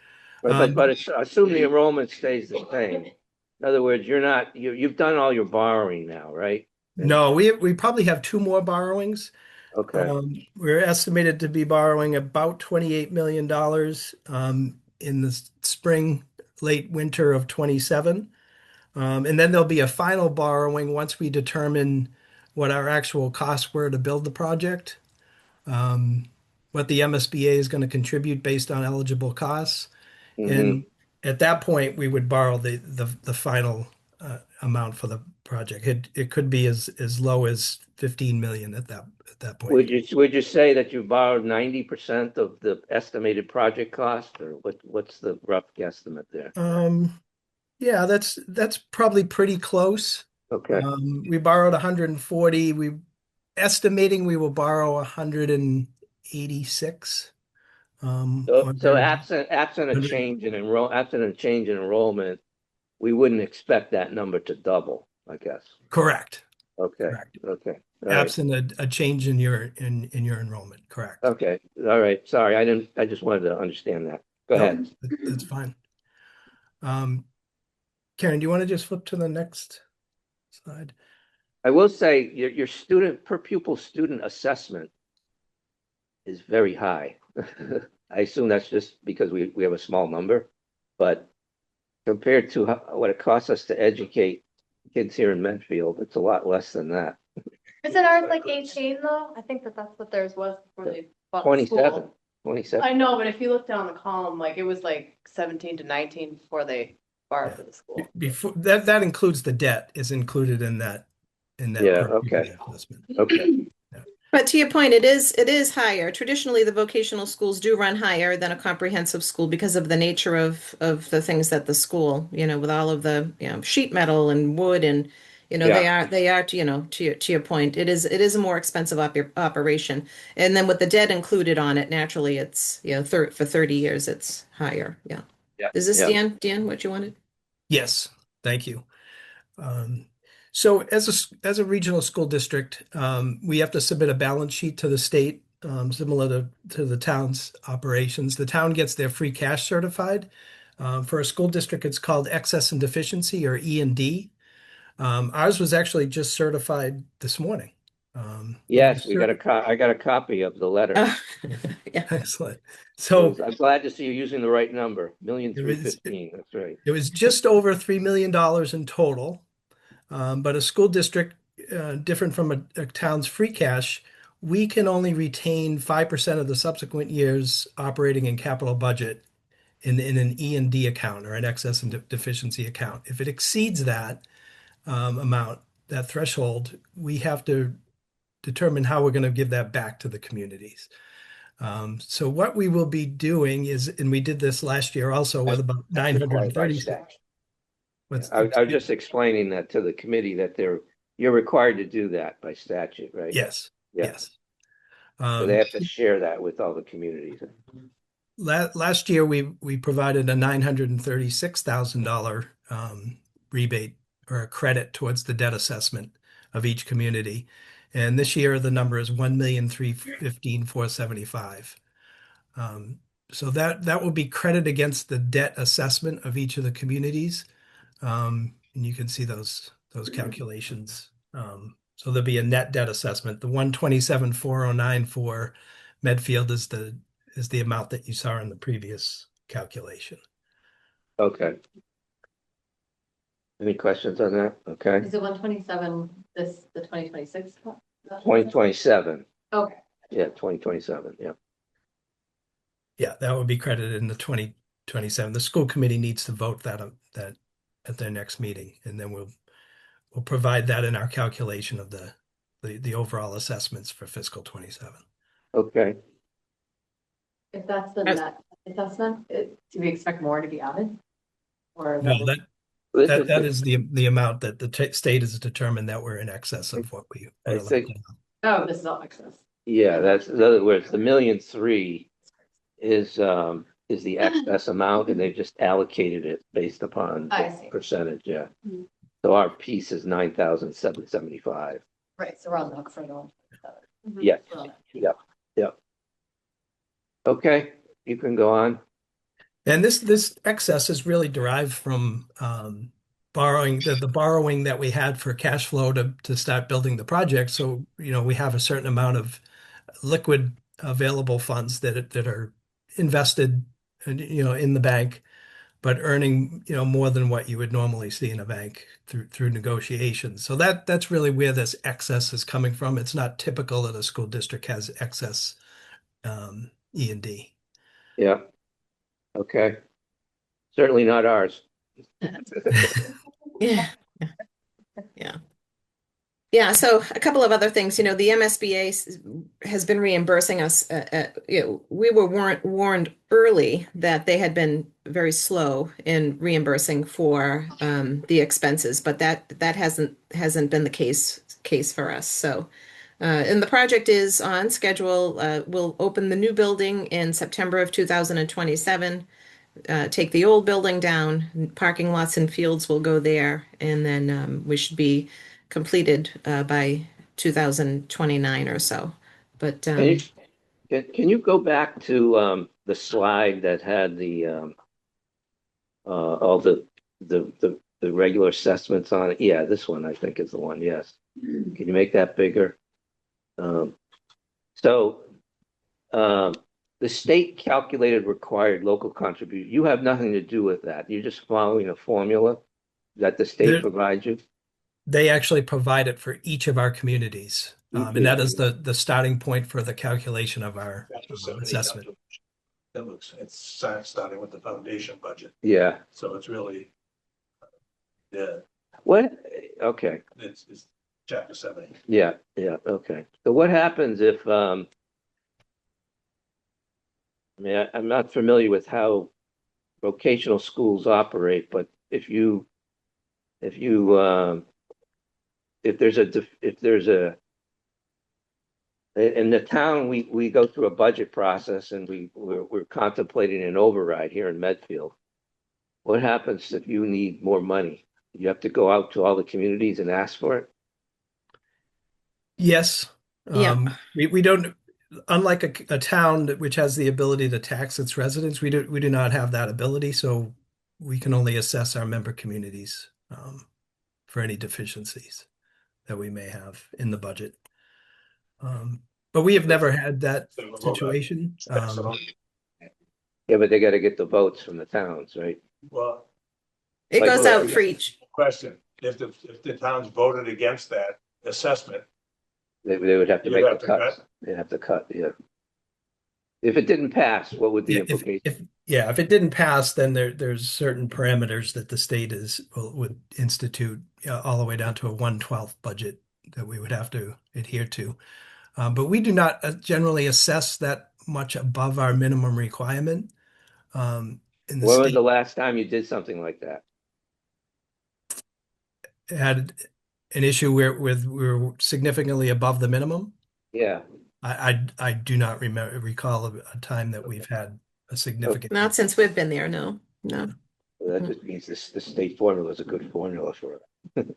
But assume the enrollment stays the same. In other words, you've done all your borrowing now, right? No, we probably have 2 more borrowings. Okay. We're estimated to be borrowing about $28 million in the spring, late winter of 27. And then there'll be a final borrowing once we determine what our actual costs were to build the project, what the MSBA is going to contribute based on eligible costs. And at that point, we would borrow the final amount for the project. It could be as low as 15 million at that point. Would you say that you borrowed 90% of the estimated project cost, or what's the rough guesstimate there? Yeah, that's probably pretty close. Okay. We borrowed 140. We estimating we will borrow 186. So absent a change in enrollment, we wouldn't expect that number to double, I guess. Correct. Okay. Correct. Okay. All right. Absent a change in your enrollment. Correct. Okay. All right. Sorry, I just wanted to understand that. Go No, ahead. That's fine. Karen, do you want to just flip to the next slide? I will say your per pupil student assessment is very high. I assume that's just because we have a small number, but compared to what it costs us to educate kids here in Medfield, it's a lot less than that. Isn't ours like 18 though? I think that's what theirs was before they bought the 27. school. 27. I know, but if you look down the column, like it was like 17 to 19 before they borrowed for the school. Before that includes the debt is included in that Yeah, per okay. pupil assessment. Okay. But to your point, it is higher. Traditionally, the vocational schools do run higher than a comprehensive school because of the nature of the things that the school, with all of the, sheet metal and wood and, Yeah, they are, to your point, it is a more expensive operation. And then with the debt included on it, naturally, it's, for 30 years, it's higher. Yeah. yeah, Is this yeah. Dan, what you wanted? Yes, thank you. Um, so as a regional school district, we have to submit a balance sheet to the state, similar to the town's operations. The town gets their free cash certified. For a school district, it's called excess and deficiency, or E&D. Ours was actually just certified this morning. But Yes, I got a copy of the letter. Uh, yeah. excellent. So I'm glad to see you using the right number, million it three was fifteen. That's right. it was just over $3 million in total. But a school district, different from a town's free cash, we can only retain 5% of the subsequent year's operating and capital budget in an E&D account, or an excess and deficiency account. If it exceeds that amount, that threshold, we have to determine how we're going to give that back to the communities. So what we will be doing is, and we did this last year also with about That's required by 936. statute. What's, I was just explaining that to the committee that you're required to do that by statute, right? yes, Yeah. yes. So they have to share that with all the communities. Last year, we provided a $936,000 rebate, or a credit towards the debt assessment of each community. And this year, the number is 1,315,475. So that will be credit against the debt assessment of each of the communities. And you can see those calculations. So there'll be a net debt assessment. The 127,409 for Medfield is the amount that you saw in the previous calculation. Okay. Any questions on that? Okay. Is it 127, the 2026? 2027. Okay. Yeah, 2027. Yeah. Yeah, that would be credited in the 2027. The school committee needs to vote that at their next meeting, and then we'll provide that in our calculation of the overall assessments for fiscal 27. Okay. If that's the net assessment, do we expect more to be added? Or No, This that is, is the amount that the state has determined that we're in excess of what we I are think, Oh, this is all excess. yeah, that's, in other words, the 1,000,003 is the excess amount, and they've just allocated it based upon I the see. percentage, yeah. Mhm. So our piece is 9,775. Right, so we're on the hook for it all. Yes, We're on it. yep, yep. Okay, you can go on. And this excess is really derived from borrowing the borrowing that we had for cash flow to start building the project. So, we have a certain amount of liquid available funds that are invested, in the bank, but earning, more than what you would normally see in a bank through negotiations. So that's really where this excess is coming from. It's not typical that a school district has excess E&D. Yeah. Okay. Certainly not ours. Yeah. Yeah. Yeah, so a couple of other things, the MSBA has been reimbursing us. We were warned early that they had been very slow in reimbursing for the expenses, but that hasn't been the case for us. So, and the project is on schedule. We'll open the new building in September of 2027. Take the old building down, parking lots and fields will go there, and then we should be completed by 2029 or so. But Can you go back to the slide that had all the regular assessments on it? Yeah, this one I think is the one. Yes. Can you make that bigger? So the state calculated required local contribution. You have nothing to do with that. You're just following a formula that the state provides you. They actually provide it for each of our communities. And that is the starting point for the calculation of our assessment. It's starting with the foundation budget. Yeah. So it's really, yeah, What? Okay. it's chapter 70. Yeah, okay. So what happens if, I mean, I'm not familiar with how vocational schools operate, but if there's a, in the town, we go through a budget process and we're contemplating an override here in Medfield. What happens if you need more money? You have to go out to all the communities and ask for it? Yes. Yeah. We don't, unlike a town which has the ability to tax its residents, we do not have that ability. So we can only assess our member communities for any deficiencies that we may have in the budget. But we have never had that situation. Yeah, but they gotta get the votes from the towns, right? Well, It Like, goes well, out for each. question, if the towns voted against that assessment, They would have to You'd make have the to cuts. They'd have to cut, yeah. If it didn't pass, what would the Yeah, implication? if it didn't pass, then there's certain parameters that the state would institute all the way down to a 1/12 budget that we would have to adhere to. But we do not generally assess that much above our minimum requirement. In the When was state the last time you did something like that? had an issue where we're significantly above the minimum. Yeah, I do not recall a time that we've had a significant. Not since we've been there, no. that just means the state formula is a good formula for it.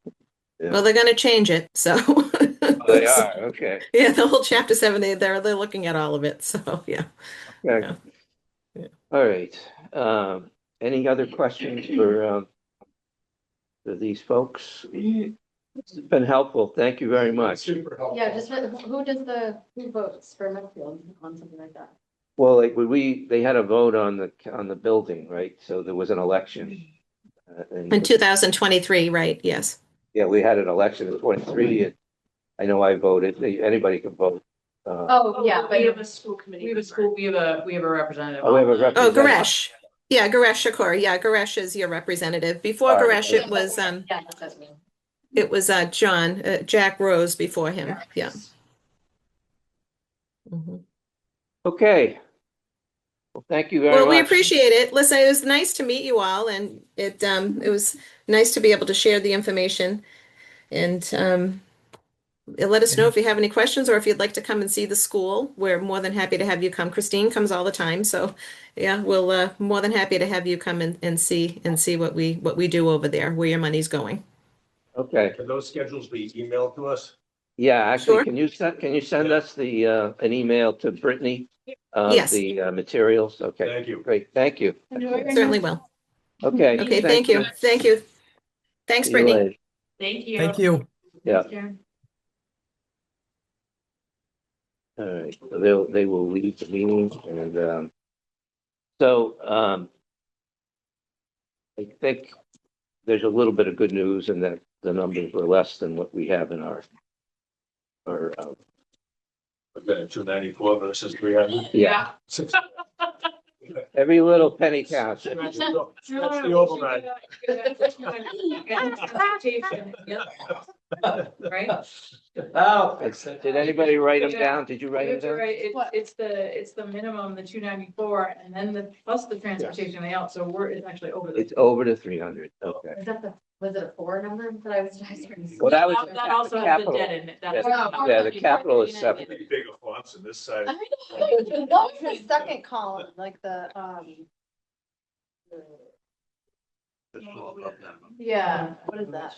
Yeah. Well, they're gonna change it, so. Oh, they are, okay. Yeah, the whole chapter 70, they're looking at all of it, so, yeah. Okay. Yeah. All right. Any other questions for these folks? It's been helpful. Thank you very much. super helpful. Yeah, just who votes for Medfield on something like that? Well, like, they had a vote on the building, right? So there was an election. In 2023, right, yes. Yeah, we had an election in 23. And I know I voted. Anybody can vote. Oh, yeah, We have but a school committee. We have a school, we have a representative. Oh, we have a on the- Oh, representative. Goresh. Yeah, Goresh Shakur. Yeah, Goresh is your representative. Before All right. Goresh, it was yeah, that's me. Jack Rose before him. Yeah. Mhm. Okay. Well, thank you very Well, much. we appreciate it. Listen, it was nice to meet you all, and it was nice to be able to share the information. And let us know if you have any questions or if you'd like to come and see the school. We're more than happy to have you come. Christine comes all the time, so yeah, we'll more than happy to have you come and see what we do over there, where your money's going. Okay. Can those schedules be emailed to us? Yeah, actually, Sure. can you send us the an email to Brittany of Yes. the materials? Okay, Thank you. great. Thank you. Certainly will. Okay. Okay, thank you. Thank you. Thanks, See you Brittany. later. Thank you. Thank you. Yeah. Karen. All right. So they will leave the meeting and I think there's a little bit of good news in that the numbers were less than what we have in our Okay, 294 versus 300. yeah. Every little penny counts. That's the override. Right? Oh, Did anybody write them down? Did you write them That's down? right, it's the minimum, the 294, and then plus the transportation else, so it's actually over the. It's over to 300. Okay. Is that was it a 4 number that I was trying? Well, that was That also the has capital. the debt in it. Yeah, That's- yeah, the capital is separate. Bigger fonts on this side. What was the second column, like yeah, what is that?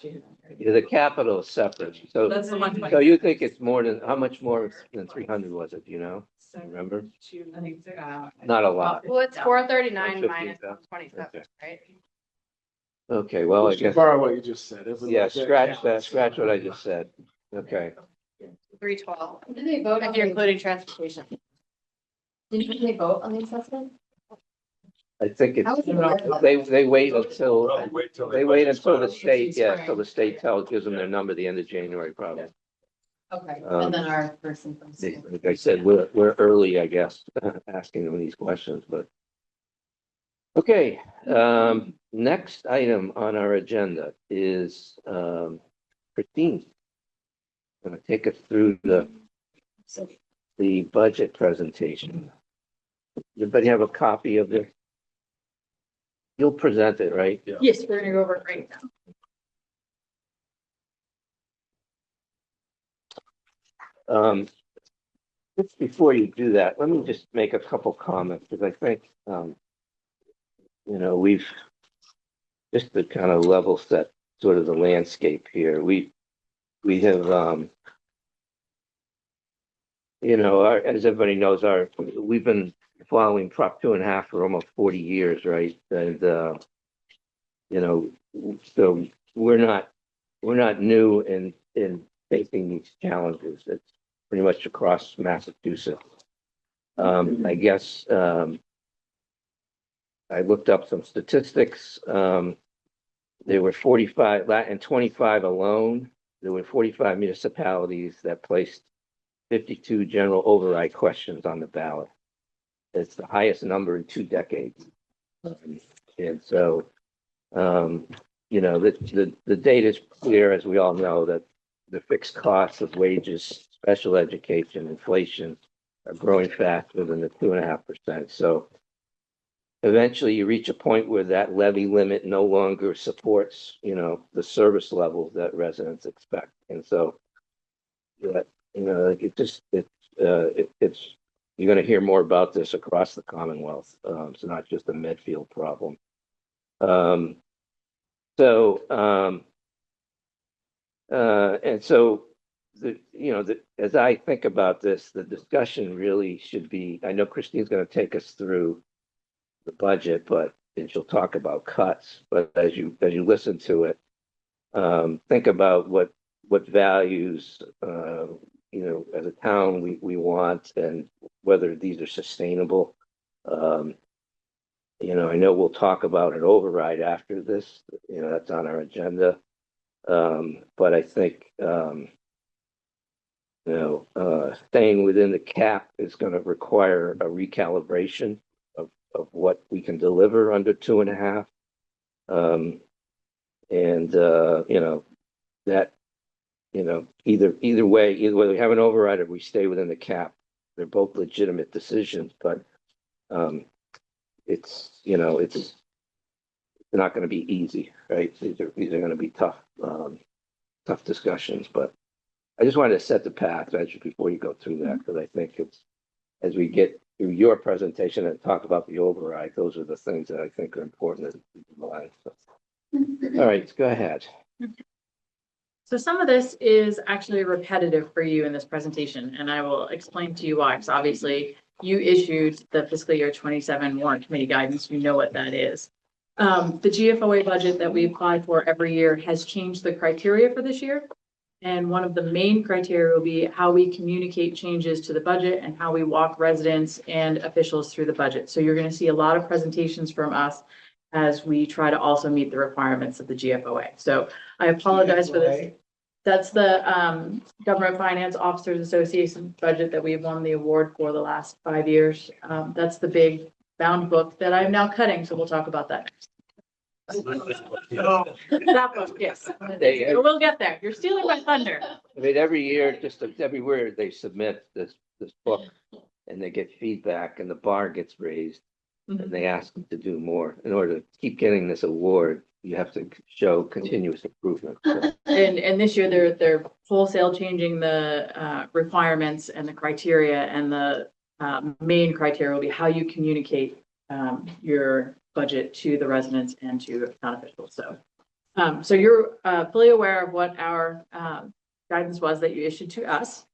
Yeah, the capital is separate. So That's the 120. so you think it's more than, how much more than 300 was it, do you know? Remember? I think, Not a lot. Well, it's 439 150, minus yeah. 127, Okay. right? Okay, well, I Just guess, borrow what you just said. Every yeah, little bit scratch counts. that, scratch what I just said. Okay. 312, Did they vote on if you're the, including transportation. did they vote on the assessment? I think How it's, was it awarded? they wait until, Probably wait till they wait until the file. state, yeah, till the state gives them their number the end of January, probably. Okay, Um, and then our person from school. Like I said, we're early, I guess, asking them these questions, but. Okay, next item on our agenda is Christine. going to take us through the budget presentation. Everybody have a copy of this? You'll present it, right? Yeah. Yes, we're gonna go over it right now. Just before you do that, let me just make a couple comments, because I think, we've just to kind of level set sort of the landscape here. We have, as everybody knows, we've been following Prop 2.5 for almost 40 years, right? And, so we're not new in facing these challenges. It's pretty much across Massachusetts. I guess I looked up some statistics. There were 45, in 25 alone, there were 45 municipalities that placed 52 general override questions on the ballot. It's the highest number in 2 decades. And so, the data is clear, as we all know, that the fixed costs of wages, special education, inflation are growing faster than the 2.5%. So eventually you reach a point where that levy limit no longer supports, the service levels that residents expect. And so, it's you're going to hear more about this across the Commonwealth. It's not just a Medfield problem. As I think about this, the discussion really should be, I know Christine's going to take us through the budget, and she'll talk about cuts, but as you listen to it, think about what values, as a town we want, and whether these are sustainable. I know we'll talk about an override after this, that's on our agenda. But I think, staying within the cap is going to require a recalibration of what we can deliver under 2.5. That, either way, either whether we have an override or we stay within the cap, they're both legitimate decisions, but it's not going to be easy, right? These are going to be tough discussions, but I just wanted to set the path before you go through that, because I think as we get through your presentation and talk about the override, those are the things that I think are important to keep in mind. So. All right, go ahead. So some of this is actually repetitive for you in this presentation, and I will explain to you why. Because obviously you issued the fiscal year 27 warrant committee guidance. You know what that is. The GFOA budget that we apply for every year has changed the criteria for this year. And one of the main criteria will be how we communicate changes to the budget and how we walk residents and officials through the budget. So you're going to see a lot of presentations from us as we try to also meet the requirements of the GFOA. So I apologize for this. That's the Government Finance Officers Association budget that we've won the award for the last 5 years. That's the big bound book that I'm now cutting. So we'll talk about that. That book, yes. We'll get there. You're stealing my thunder. I mean, every year, just everywhere they submit this book, and they get feedback, and the bar gets raised, and they ask them to do more. In order to keep getting this award, you have to show continuous improvement. So. And this year they're wholesale changing the requirements and the criteria, and the main criteria will be how you communicate your budget to the residents and to town officials. So you're fully aware of what our guidance was that you issued to us.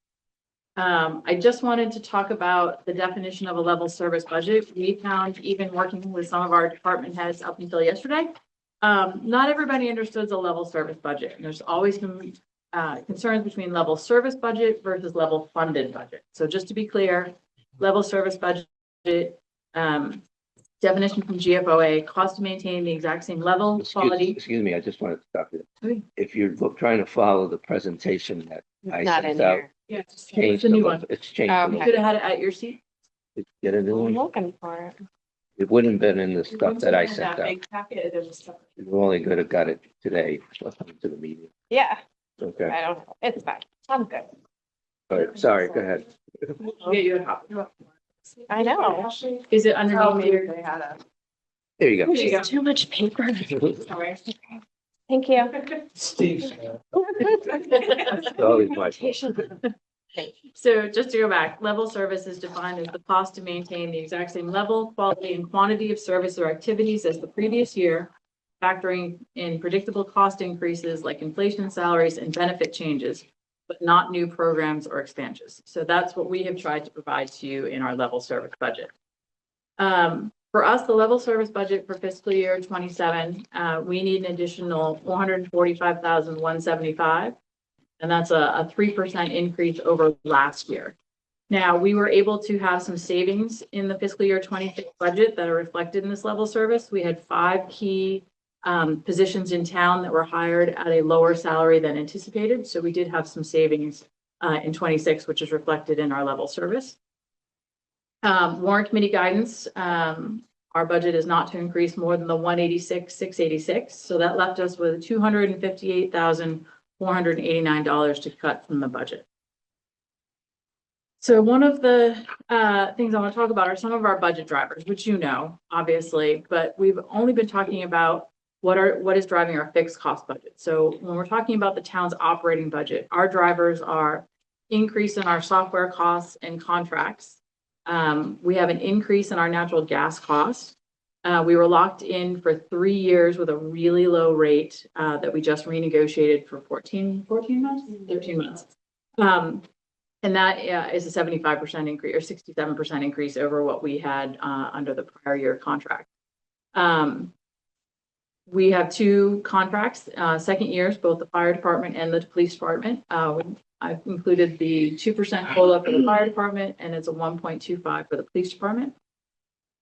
I just wanted to talk about the definition of a level service budget. We found, even working with some of our department heads up until yesterday, not everybody understood the level service budget. And there's always some concerns between level service budget versus level funded budget. So just to be clear, level service budget, definition from GFOA, cost to maintain the exact same level, quality. Excuse me, I just want to stop you. Okay. If you're trying to follow the presentation that I Not sent in out, here. Yeah, changed it's a new one. It's changed. Oh, a okay. You little. could have had it at your seat. Get a new I'm one. looking for it. It wouldn't have been in the stuff that I sent out. Big packet, there was stuff. We only could have got it today to the meeting. Yeah, Okay. I don't know. It's fine. I'm good. All right, sorry, go ahead. I'll get you a copy. I know. Is it Oh, underneath maybe your? they had a. There you go. There you go. Just too much paper. Sorry. Thank you. Steve. It's always my fault. So just to go back, level service is defined as the cost to maintain the exact same level, quality, and quantity of service or activities as the previous year, factoring in predictable cost increases like inflation, salaries, and benefit changes, but not new programs or expansions. So that's what we have tried to provide to you in our level service budget. For us, the level service budget for fiscal year 27, we need an additional 445,175. And that's a 3% increase over last year. Now, we were able to have some savings in the fiscal year 26 budget that are reflected in this level service. We had 5 key positions in town that were hired at a lower salary than anticipated. So we did have some savings in 26, which is reflected in our level service. Warrant committee guidance, our budget is not to increase more than the 186,686. So that left us with $258,489 to cut from the budget. So one of the things I want to talk about are some of our budget drivers, which you know, obviously, but we've only been talking about what is driving our fixed cost budget. So when we're talking about the town's operating budget, our drivers are increase in our software costs and contracts. We have an increase in our natural gas costs. We were locked in for 3 years with a really low rate that we just renegotiated for 13 months. And that is a 75% increase or 67% increase over what we had under the prior year contract. We have 2 contracts, second years, both the fire department and the police department. I've included the 2% COLA for the fire department, and it's a 1.25 for the police department.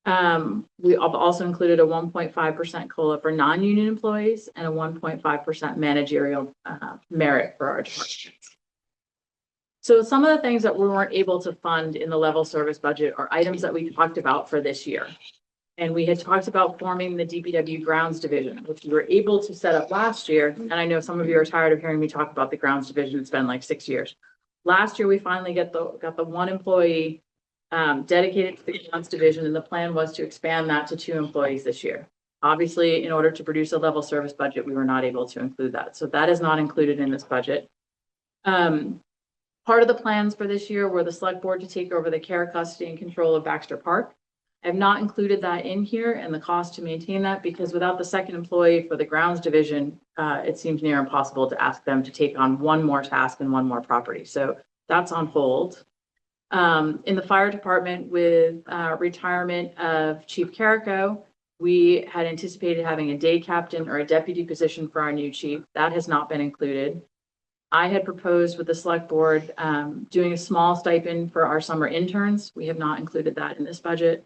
We have also included a 1.5% COLA for non-union employees and a 1.5% managerial merit for our departments. So some of the things that we weren't able to fund in the level service budget are items that we talked about for this year. And we had talked about forming the DPW grounds division, which we were able to set up last year. And I know some of you are tired of hearing me talk about the grounds division. It's been like 6 years. Last year, we finally got the 1 employee dedicated to the grounds division, and the plan was to expand that to 2 employees this year. Obviously, in order to produce a level service budget, we were not able to include that. So that is not included in this budget. Part of the plans for this year were the select board to take over the care, custody, and control of Baxter Park. I have not included that in here and the cost to maintain that, because without the second employee for the grounds division, it seems near impossible to ask them to take on 1 more task and 1 more property. So that's on hold. In the fire department, with retirement of Chief Carrico, we had anticipated having a day captain or a deputy position for our new chief. That has not been included. I had proposed with the select board doing a small stipend for our summer interns. We have not included that in this budget.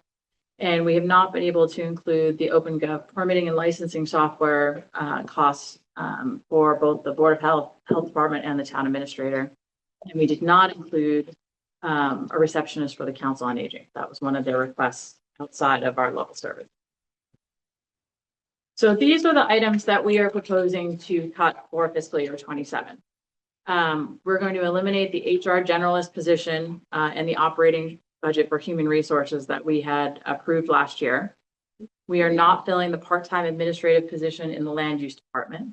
And we have not been able to include the OpenGov permitting and licensing software costs for both the Board of Health Department and the town administrator. And we did not include a receptionist for the Council on Aging. That was one of their requests outside of our level service. So these are the items that we are proposing to cut for fiscal year 27. We're going to eliminate the HR generalist position and the operating budget for human resources that we had approved last year. We are not filling the part-time administrative position in the land use department.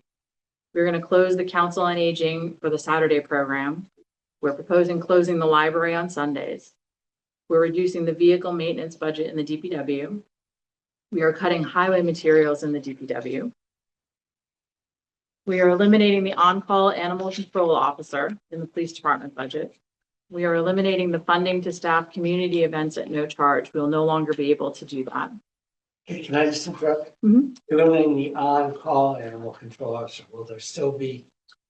We're going to close the Council on Aging for the Saturday program. We're proposing closing the library on Sundays. We're reducing the vehicle maintenance budget in the DPW. We are cutting highway materials in the DPW. We are eliminating the on-call animal control officer in the police department budget. We are eliminating the funding to staff community events at no charge. We'll no longer be able to do that. Can I just interrupt? Mhm. Eliminating the on-call animal control officer, will there still be?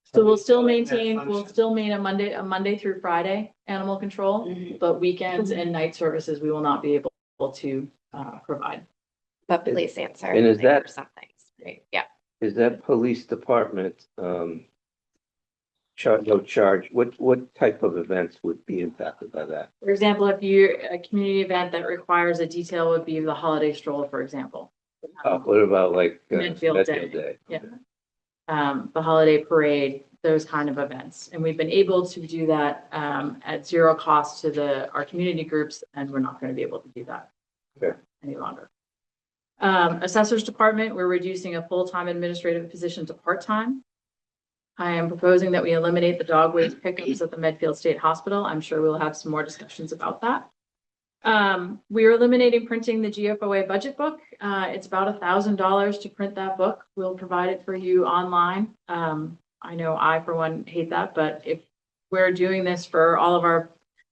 So we'll still maintain a Monday through Friday animal control, but weekends and night services, we will not be able to provide. But police answer. And is that- for some things, right? Yeah. Is that police department, no charge, what type of events would be impacted by that? For example, if a community event that requires a detail would be the holiday stroll, for example. What about like Medfield Day. Day? Yeah. the holiday parade, those kind of events. And we've been able to do that at zero cost to our community groups, and we're not going to be able to do that any longer. Assessors Department, we're reducing a full-time administrative position to part-time. I am proposing that we eliminate the dog waste pickups at the Medfield State Hospital. I'm sure we'll have some more discussions about that. We are eliminating printing the GFOA budget book. It's about $1,000 to print that book. We'll provide it for you online. I know I, for one, hate that, but if we're doing this for all of our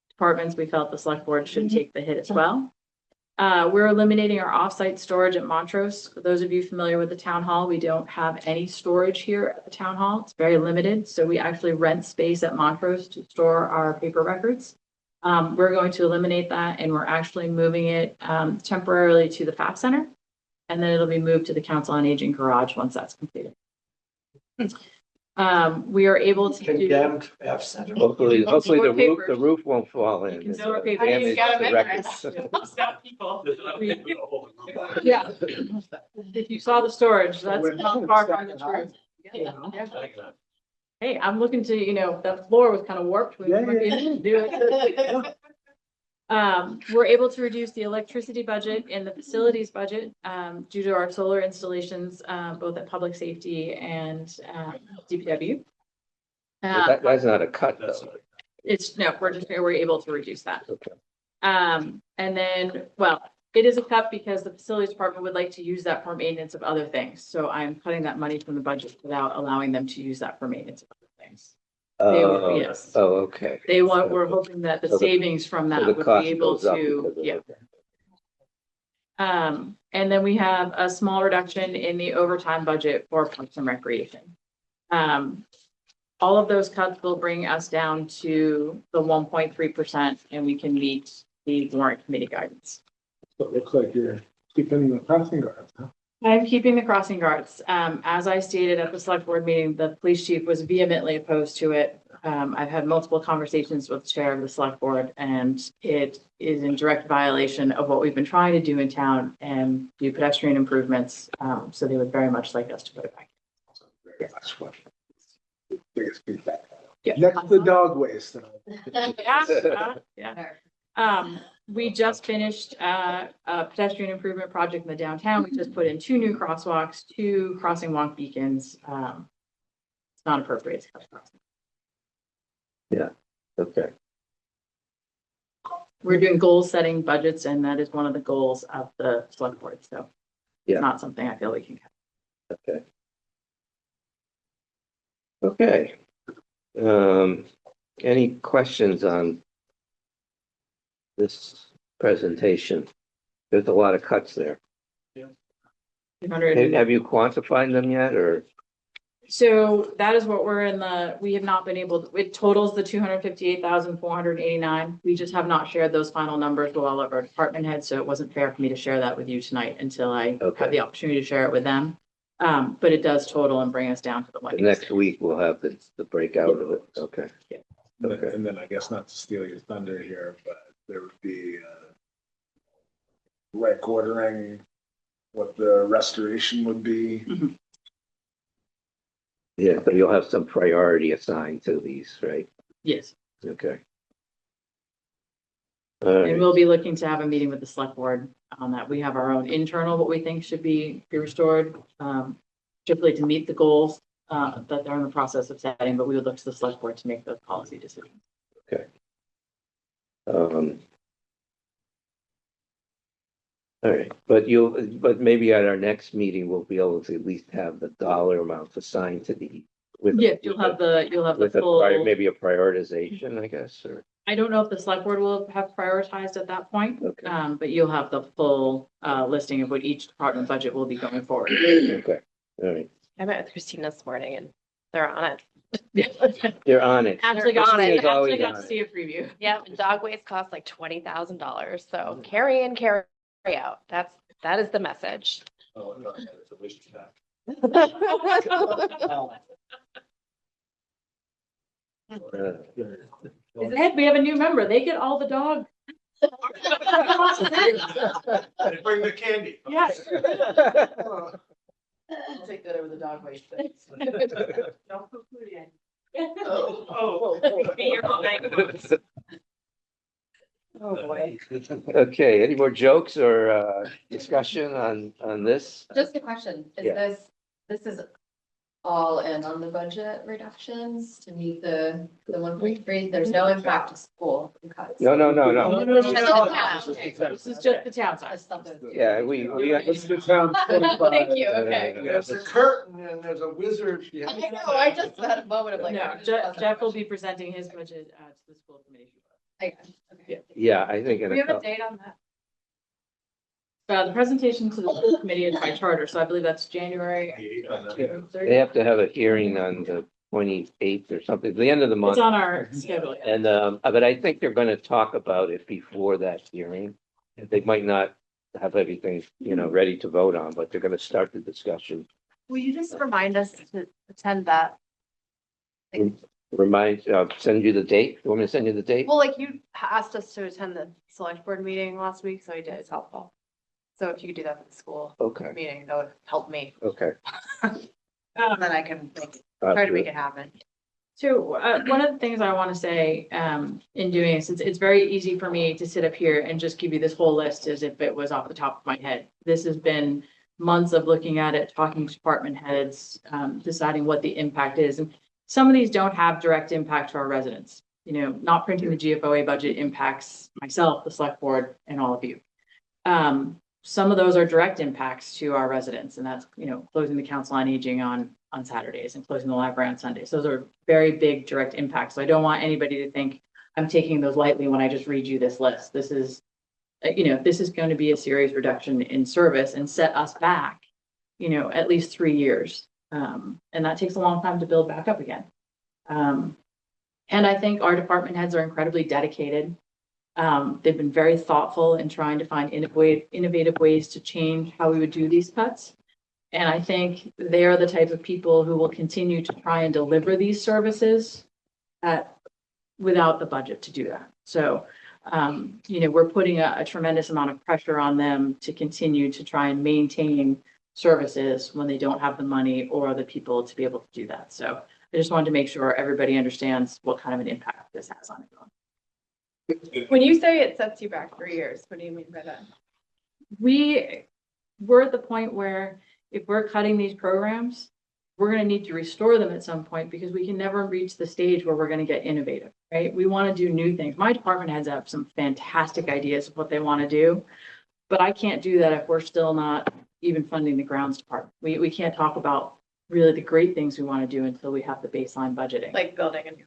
departments, we felt the select board should take the hit as well. We're eliminating our offsite storage at Montrose. For those of you familiar with the town hall, we don't have any storage here at the town hall. It's very limited. So we actually rent space at Montrose to store our paper records. We're going to eliminate that, and we're actually moving it temporarily to the FAP Center, and then it'll be moved to the Council on Aging garage once that's completed. We are able to Condemned F Center. Hopefully More the roof won't fall in. You can still and pay- damage the records. Yeah. If you saw the storage, that's not far from the truth. Hey, I'm looking to, that floor was kind of warped. We might be able to do it. We're able to reduce the electricity budget and the facilities budget due to our solar installations, both at public safety and DPW. That's not a cut though. We're able to reduce that. Okay. And then, it is a cut because the facilities department would like to use that for maintenance of other things. So I'm cutting that money from the budget without allowing them to use that for maintenance of other things. Yes. Oh, okay. We're hoping that the So the- savings from So that the would cost be able goes up to, because of yeah. that. And then we have a small reduction in the overtime budget for Parks and Recreation. All of those cuts will bring us down to the 1.3%, and we can meet the warrant committee guidance. So it looks like you're keeping the crossing guards, huh? I'm keeping the crossing guards. As I stated at the select board meeting, the police chief was vehemently opposed to it. I've had multiple conversations with the chair of the select board, and it is in direct violation of what we've been trying to do in town and do pedestrian improvements. So they would very much like us to put it back. Very last question. Biggest feedback. Yeah. Next to the dog waste. Yeah. We just finished a pedestrian improvement project in the downtown. We just put in 2 new crosswalks, 2 crossing walk beacons. It's not appropriate to cut crossing. Yeah, okay. We're doing goal setting budgets, and that is one of the goals of the select board. So Yeah. it's not something I feel we can cut. Okay. Okay. Any questions on this presentation? There's a lot of cuts there. 200. Have you quantified them yet, or? So that is what we have not been able to, it totals the 258,489. We just have not shared those final numbers with all of our department heads. So it wasn't fair for me to share that with you tonight until I have the opportunity to share it with them. But it does total and bring us down to the one. Next week we'll have the breakout of it. Okay. Yeah. Okay. And then I guess not to steal your thunder here, but there would be rank ordering what the restoration would be. Mm-hmm. Yeah, so you'll have some priority assigned to these, right? Yes. Okay. And we'll be looking to have a meeting with the select board on that. We have our own internal, what we think should be restored, particularly to meet the goals that they're in the process of setting, but we would look to the select board to make those policy decisions. Okay. All right, but maybe at our next meeting, we'll be able to at least have the dollar amounts assigned to the. You'll have the full. Maybe a prioritization, I guess, or. I don't know if the select board will have prioritized at that point, Okay. But you'll have the full listing of what each department budget will be going forward. Okay, all right. I met with Christina this morning and they're on it. You're on it. Actually got Christina's to always on it. see a preview. Yeah, and dog waste costs like $20,000. So carry in, carry out. That is the message. Oh, no, it's a waste of time. Ed, we have a new member. They get all the dog. Bring the candy. Yes. I'll take that over the dog waste. thing. Don't put food in. Oh. Oh, boy. Okay, any more jokes or discussion on this? Just a question, is Yeah. this is all in on the budget reductions to meet the 1.3, there's no impact to school cuts? No. This is just the town side. Just something. Yeah, It's the town. Thank you, okay. There's a curtain and there's a wizard behind. I know, I just had a moment of like. No, Jeff will be presenting his budget to the school committee. Okay. Yeah, I think. in We have a couple- date on that. The presentation to the school committee is by charter, so I believe that's January. They have to have a hearing on the 28th or something, the end of the It's month. on our schedule. Yeah. And, but I think they're gonna talk about it before that hearing. They might not have everything, ready to vote on, but they're gonna start the discussion. Will you just remind us to attend that? Send you the date. You want me to send you the date? Well, like you asked us to attend the select board meeting last week, so I did. It's helpful. So if you could do that for the school Okay, meeting, that would help me. okay. Then I can try to make it happen. So one of the things I want to say in doing this, it's very easy for me to sit up here and just give you this whole list as if it was off the top of my head. This has been months of looking at it, talking to department heads, deciding what the impact is. And some of these don't have direct impact to our residents. Not printing the GFOA budget impacts myself, the select board, and all of you. Some of those are direct impacts to our residents, and that's, closing the Council on Aging on Saturdays and closing the library on Sundays. Those are very big direct impacts. So I don't want anybody to think I'm taking those lightly when I just read you this list. This is, this is going to be a serious reduction in service and set us back, at least 3 years. And that takes a long time to build back up again. And I think our department heads are incredibly dedicated. They've been very thoughtful in trying to find innovative ways to change how we would do these cuts. And I think they are the type of people who will continue to try and deliver these services without the budget to do that. So, we're putting a tremendous amount of pressure on them to continue to try and maintain services when they don't have the money or the people to be able to do that. So I just wanted to make sure everybody understands what kind of an impact this has on everyone. When you say it sets you back 3 years, what do you mean by that? We're at the point where if we're cutting these programs, we're going to need to restore them at some point because we can never reach the stage where we're going to get innovative, right? We want to do new things. My department heads have some fantastic ideas of what they want to do, but I can't do that if we're still not even funding the grounds department. We can't talk about really the great things we want to do until we have the baseline budgeting. Like building a new.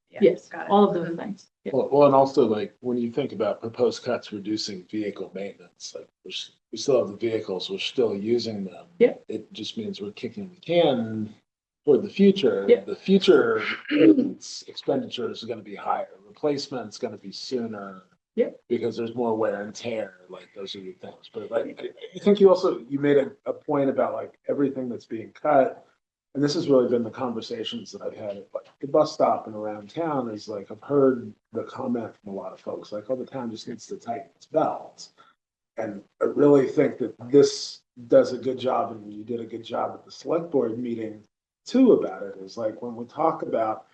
Yeah, Yes, got it. all of those things. Yeah. Well, and also like when you think about proposed cuts reducing vehicle maintenance, like we still have the vehicles, we're still using them. Yeah. It just means we're kicking the can toward the future. Yeah. The future expenditure is going to be higher. Replacement's going to be sooner. Yeah. Because there's more wear and tear, like those are the things. But like, I think you made a point about like everything that's being cut. And this has really been the conversations that I've had at like the bus stop and around town is like, I've heard the comment from a lot of folks, like, oh, the town just needs to tighten its belts. And I really think that this does a good job, and you did a good job at the select board meeting too about it, is like when we talk about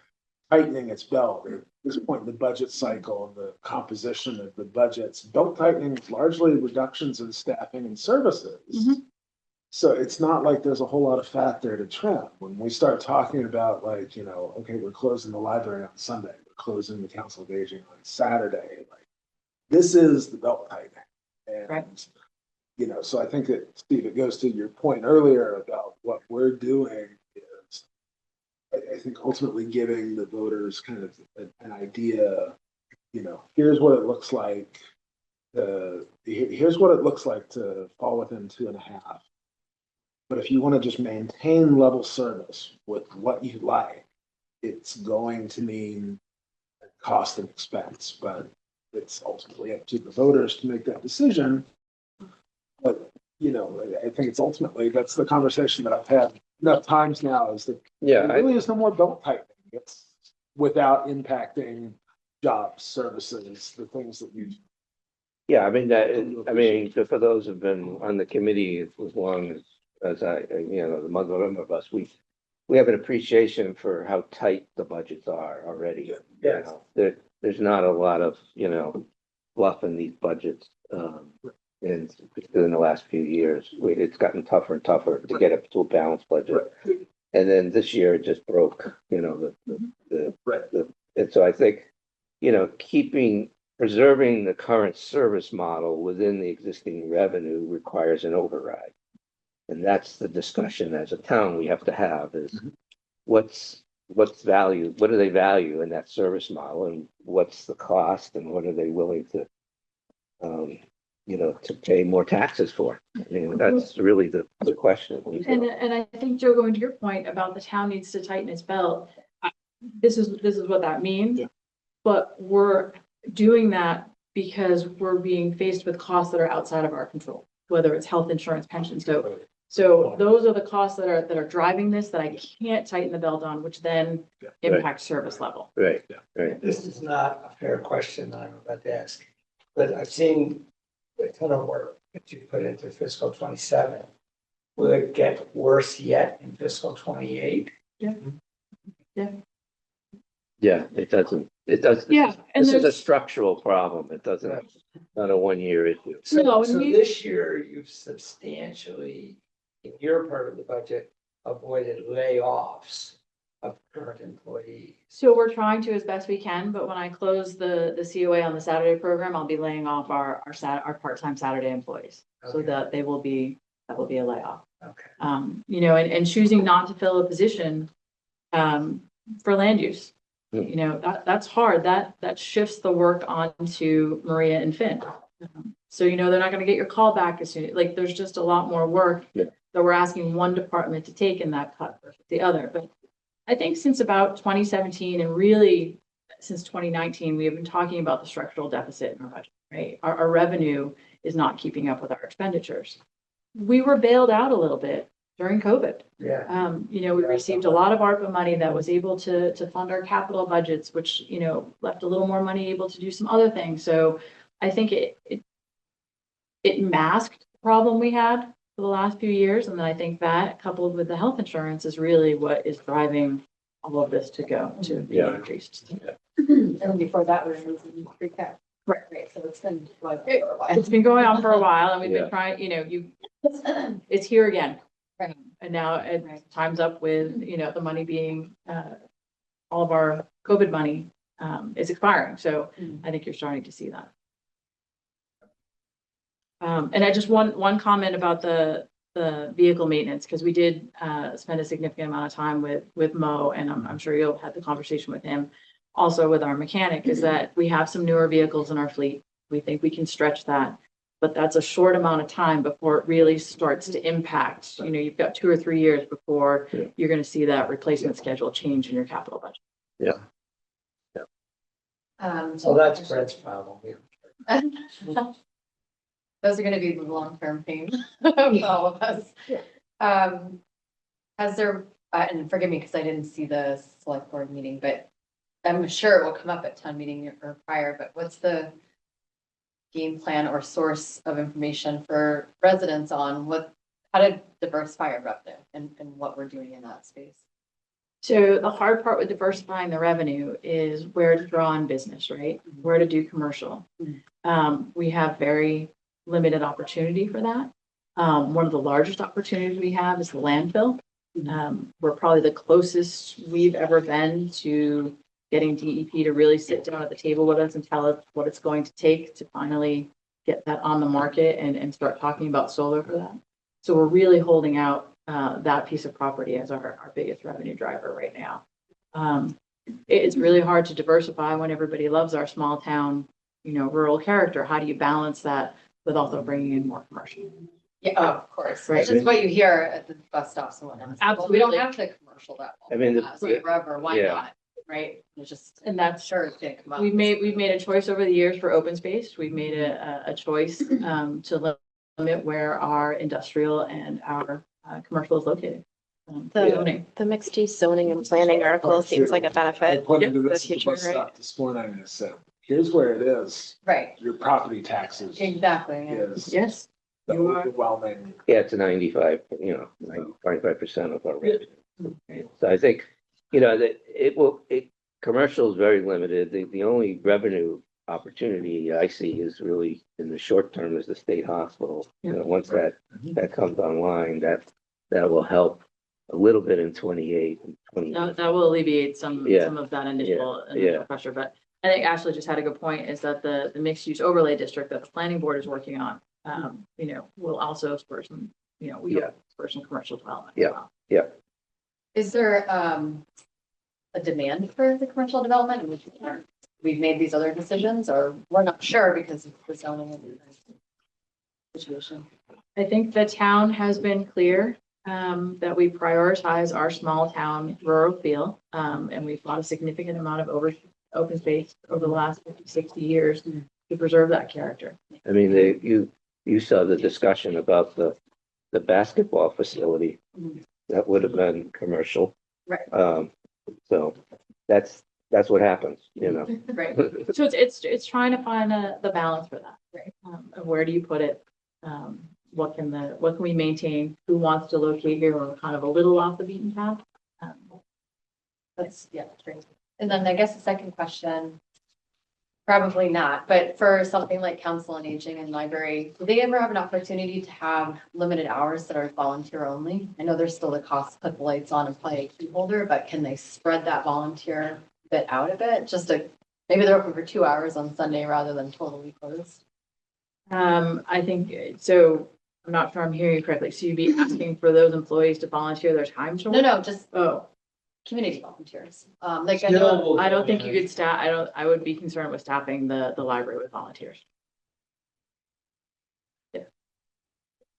tightening its belt at this point in the budget cycle, the composition of the budgets, belt tightening is largely reductions in staffing and services. Mhm. So it's not like there's a whole lot of fat there to trim. When we start talking about like, okay, we're closing the library on Sunday, we're closing the Council of Aging on Saturday, like this is the belt tightening. And, Right. So I think that, Steve, it goes to your point earlier about what we're doing is, I think ultimately giving the voters kind of an idea, here's what it looks like. Here's what it looks like to fall within 2.5. But if you want to just maintain level service with what you like, it's going to mean cost and expense, but it's ultimately up to the voters to make that decision. But, I think it's ultimately, that's the conversation that I've had enough times now is that there really is no more belt tightening. It's without impacting jobs, services, the things that you. Yeah, for those who've been on the committee as long as the mother of us, we have an appreciation for how tight the budgets are already. You Yes. know, there's not a lot of, fluff in these budgets. In the last few years, it's gotten tougher and tougher to get up to a balanced budget. And then this year it just broke, and so I think, preserving the current service model within the existing revenue requires an override. And that's the discussion as a town we have to have is what's value, what do they value in that service model, and what's the cost, and what are they willing to to pay more taxes for? I mean, that's really the question. And I think, Joe, going to your point about the town needs to tighten its belt, this is what that means. Yeah. But we're doing that because we're being faced with costs that are outside of our control, whether it's health insurance, pensions. So those are the costs that are driving this that I can't tighten the belt on, which then impact service level. Right. This is not a fair question that I'm about to ask, but I've seen a ton of work that you put into fiscal 27. Will it get worse yet in fiscal 28? Yeah, it doesn't. It does. Yeah, and This is a there's, structural problem. It doesn't, not a 1 year issue. So, No, so we- this year you've substantially, in your part of the budget, avoided layoffs of current employees. so we're trying to as best we can, but when I close the COA on the Saturday program, I'll be laying off our part-time Saturday employees. So Okay. that will be a layoff. Okay. And choosing not to fill a position for land use. That's hard. That shifts the work onto Maria and Finn. So, they're not gonna get your call back as soon, like, there's just a lot more work that we're asking one department to take in that cut versus the other. But I think since about 2017 and really since 2019, we have been talking about the structural deficit in our budget, right? Our revenue is not keeping up with our expenditures. We were bailed out a little bit during COVID. Yeah. We received a lot of ARPA money that was able to fund our capital budgets, which, left a little more money able to do some other things. So I think it masked the problem we had for the last few years. And then I think that coupled with the health insurance is really what is driving all of this to be increased. And before that, we were using free cash. Right, so it's been like for a while. It's been going on for a while and we've Yeah. been trying, it's here again. Right. And now Right. time's up with, the money being, all of our COVID money, is expiring. So I think you're starting to see that. And I just one comment about the vehicle maintenance, because we did, spend a significant amount of time with Mo, and I'm sure you'll have the conversation with him. Also with our mechanic, is that we have some newer vehicles in our fleet. We think we can stretch that, but that's a short amount of time before it really starts to impact. You've got 2 or 3 years before you're going to see that replacement schedule change in your capital budget. So that's Brett's problem. Those are gonna be the long-term pain of all of us. Has there, and forgive me, because I didn't see the select board meeting, but I'm sure it will come up at town meeting or prior, but what's the game plan or source of information for residents on how to diversify our revenue and what we're doing in that space? So the hard part with diversifying the revenue is where to draw on business, right? Where to do commercial. We have very limited opportunity for that. One of the largest opportunities we have is the landfill. We're probably the closest we've ever been to getting DEP to really sit down at the table with us and tell us what it's going to take to finally get that on the market and start talking about solar for that. So we're really holding out that piece of property as our biggest revenue driver right now. It's really hard to diversify when everybody loves our small town, rural character. How do you balance that with also bringing in more commercial? Yeah, of course. Right. It's just what you hear at the bus stops and whatnot. Well, we don't have the commercial that well. I mean, Forever, why yeah. not? Right? It's just, And that's sure it's gonna come up. we've made a choice over the years for open space. We've made a choice to limit where our industrial and our commercial is located. Zoning. The mixed use zoning and planning article seems like a I benefit pointed to for the this at the future, bus right? stop this morning and said, here's where it is. Right, Your property taxes exactly. Yeah. is. Yes. the You are- overwhelming. Yeah, it's 95, 95% of our Good. revenue. So I think, that commercial is very limited. The only revenue opportunity I see is really in the short term is the state hospital. Once that comes online, that will help a little bit in 28 and 20. That will alleviate some Yeah. of that initial Yeah. pressure, but I think Ashley just had a good point, is that the mixed use overlay district that the planning board is working on, will also spur some, we hope spur some commercial development. as well. Is there a demand for the commercial development? And we've made these other decisions, or we're not sure because of the zoning and the situation. I think the town has been clear that we prioritize our small town rural feel. And we've bought a significant amount of open space over the last 50, 60 years to preserve that character. I mean, you saw the discussion about the basketball facility. That would have been commercial. Right. So that's what happens, Right. So it's trying to find the balance for that. Right. Of where do you put it? What can we maintain? Who wants to locate here? Or kind of a little off the beaten path? That's great. And then I guess the second question, probably not, but for something like council on aging and library, do they ever have an opportunity to have limited hours that are volunteer only? I know there's still the cost to put the lights on and play a key holder, but can they spread that volunteer bit out a bit? Maybe they're open for 2 hours on Sunday rather than totally closed. I think so. I'm not sure I'm hearing you correctly. So you'd be asking for those employees to volunteer their time to work? No, just Oh, community volunteers. Like I know, I don't think you could I would be concerned with staffing the library with volunteers.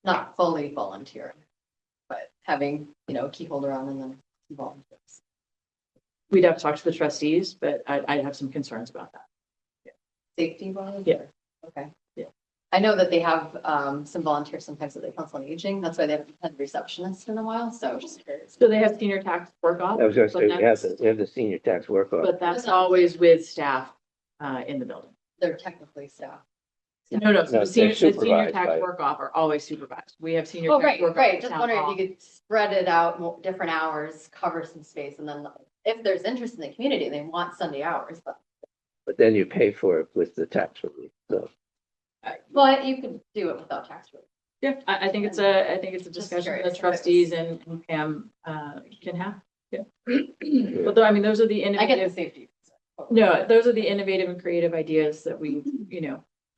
not fully volunteer, but having, a key holder on and then volunteers. We'd have to talk to the trustees, but I'd have some concerns about that. Safety volunteer? Okay. Yeah. I know that they have some volunteers sometimes at the council on aging. That's why they haven't had a receptionist in a while. So just curious. So they have senior tax work off. I was gonna say, but we have the senior tax work off. But that's always with staff in the building. They're technically staff. No, so No, the senior supervised tax by- work off are always supervised. We have senior Oh, tax right, work off. right. at Just town wondering if hall. you could spread it out more different hours, cover some space, and then if there's interest in the community, they want Sunday hours, But then you pay for it with the tax relief, so. but you could do it without tax relief. Yeah, I think it's a discussion curious that if trustees and Pam can have. Yeah. But though, I mean, those are the I get the innovative, safety. no, those are the innovative and creative ideas that we,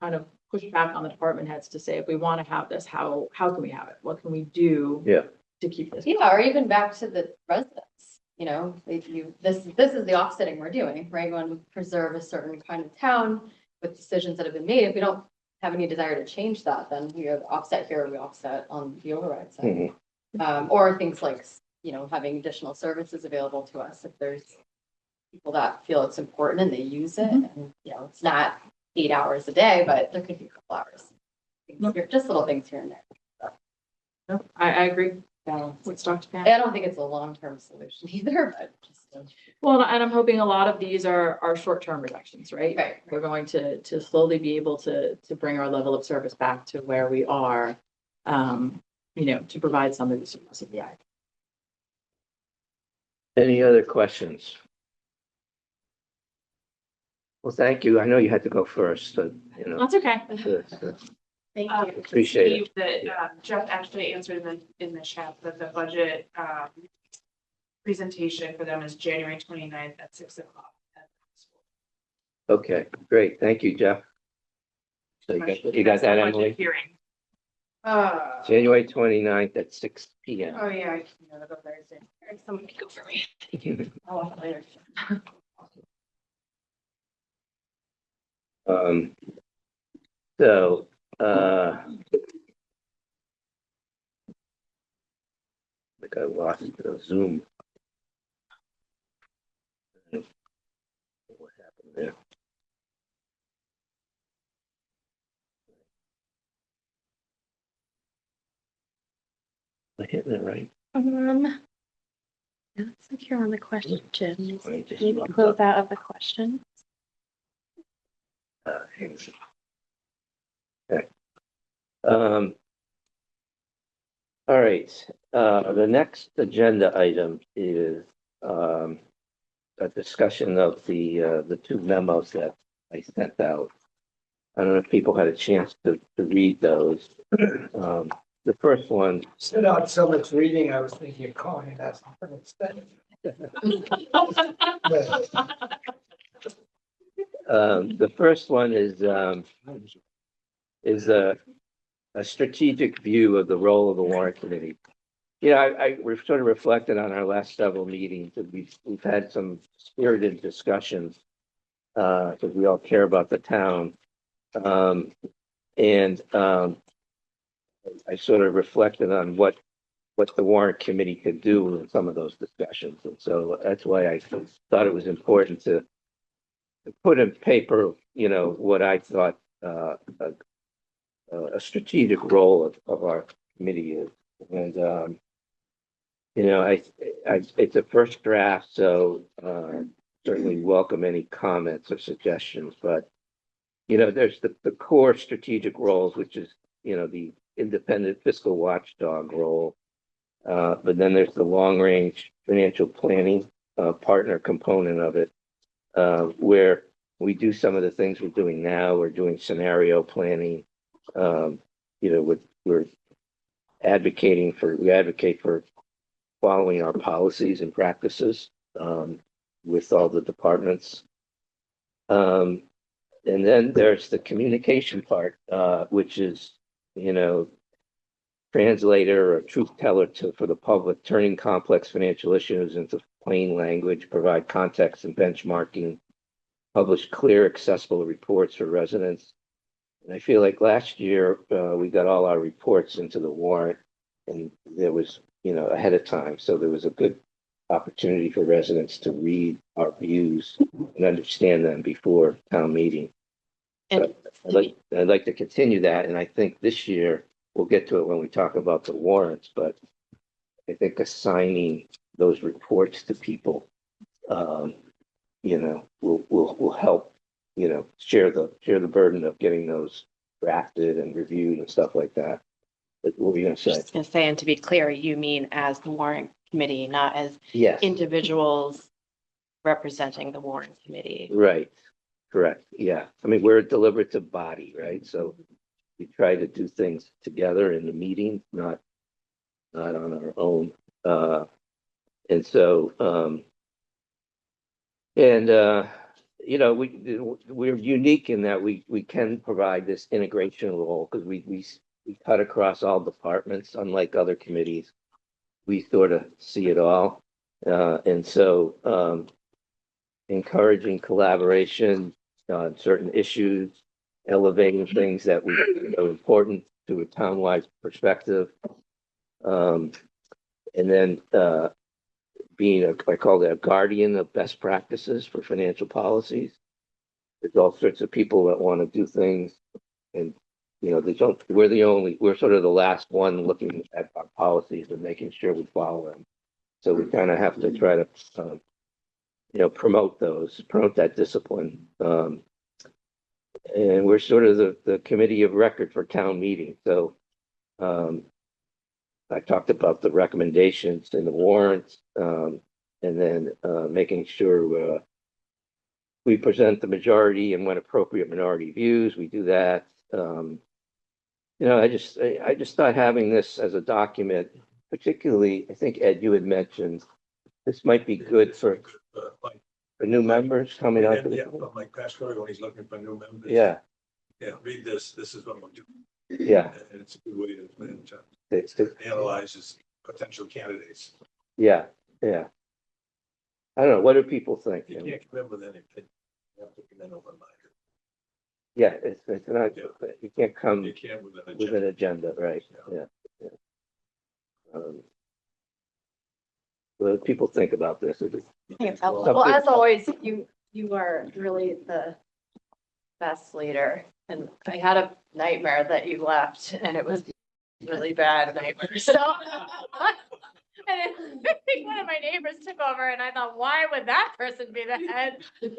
kind of push back on the department heads to say, if we want to have this, how can we have it? What can we do Yeah. to keep this? Yeah, or even back to the residents, this is the offsetting we're doing, right? We want to preserve a certain kind of town with decisions that have been made. If we don't have any desire to change that, then we have offset here, we offset on the override side. Or things like, having additional services available to us if there's people that feel it's important and they use it. And, it's not 8 hours a day, but there could be a couple hours. Just little things here and there. No, I agree. Yeah. Let's talk to Pam. I don't think it's a long-term solution either, but just. Well, and I'm hoping a lot of these are short-term reductions, right? Right. We're going to slowly be able to bring our level of service back to where we are, to provide some of the services. Yeah. Any other questions? Well, thank you. I know you had to go first, but, That's okay. Thank you. Appreciate it. That Jeff actually answered in the chat that the budget presentation for them is January 29th at 6 o'clock. Okay, great. Thank you, Jeff. So you got that, Emily? Hearing. January 29th at 6 PM. Oh, yeah, I can go Thursday. Someone can go for me. I'll walk later. So, I think I lost the Zoom. What happened there? Am I hitting it right? It looks like you're on the question. Let me just Maybe look close up. out of the question. Okay. All right, the next agenda item is a discussion of the two memos that I sent out. I don't know if people had a chance to read those. The first one, Sit out so much reading, I was thinking of calling, that's not expensive. the first one is a strategic view of the role of the warrant committee. You know, we've sort of reflected on our last several meetings, and we've had some spirited discussions because we all care about the town. And I sort of reflected on what the warrant committee could do in some of those discussions. And so that's why I thought it was important to put in paper, you know, what I thought a strategic role of our committee is. And, you know, it's a first draft, so certainly welcome any comments or suggestions. But, you know, there's the core strategic roles, which is, you know, the independent fiscal watchdog role. But then there's the long range financial planning partner component of it, where we do some of the things we're doing now. We're doing scenario planning. You know, we advocate for following our policies and practices with all the departments. And then there's the communication part, which is, you know, translator or truth teller for the public, turning complex financial issues into plain language, provide context and benchmarking, publish clear, accessible reports for residents. And I feel like last year we got all our reports into the warrant, and there was, you know, ahead of time, so there was a good opportunity for residents to read our views and understand them before town meeting. And I'd like to continue that, and I think this year we'll get to it when we talk about the warrants, but I think assigning those reports to people, you know, will help, you know, share the burden of getting those drafted and reviewed and stuff like that. But what were you going to say? Just gonna say, and to be clear, you mean as the warrant committee, not as Yes. individuals representing the warrant committee. Right. Correct. Yeah. I mean, we're a deliberative body, right? So we try to do things together in the meeting, not on our own. And so, you know, we're unique in that we can provide this integration role because we cut across all departments, unlike other committees. We sort of see it all. And so, encouraging collaboration on certain issues, elevating things that we are important to a townwide perspective. And then being I call it a guardian of best practices for financial policies. There's all sorts of people that want to do things, and you know, we're sort of the last one looking at our policies and making sure we follow them. So we kind of have to try to you know, promote that discipline. And we're sort of the committee of record for town meeting. So I talked about the recommendations in the warrants, and then making sure we present the majority and when appropriate minority views, we do that. You know, I just thought having this as a document, particularly, I think Ed, you had mentioned, this might be good for new members coming out. Yeah, but Mike Pasquale, when he's looking for new members. Yeah. Yeah, read this. This is what we're doing. Yeah. And it's a good way to analyze his potential candidates. Yeah. Yeah. I don't know. What do people think? You can't come in with anything. You have to come in open-minded. Yeah, it's not. Yeah. You can't come You can't with with an agenda, right? Yeah. What do people think about this? Is it I think it's helpful. Something- Well, as always, you are really the best leader. And I had a nightmare that you left and it was really bad nightmare. So and I think one of my neighbors took over and I thought, why would that person be the head? And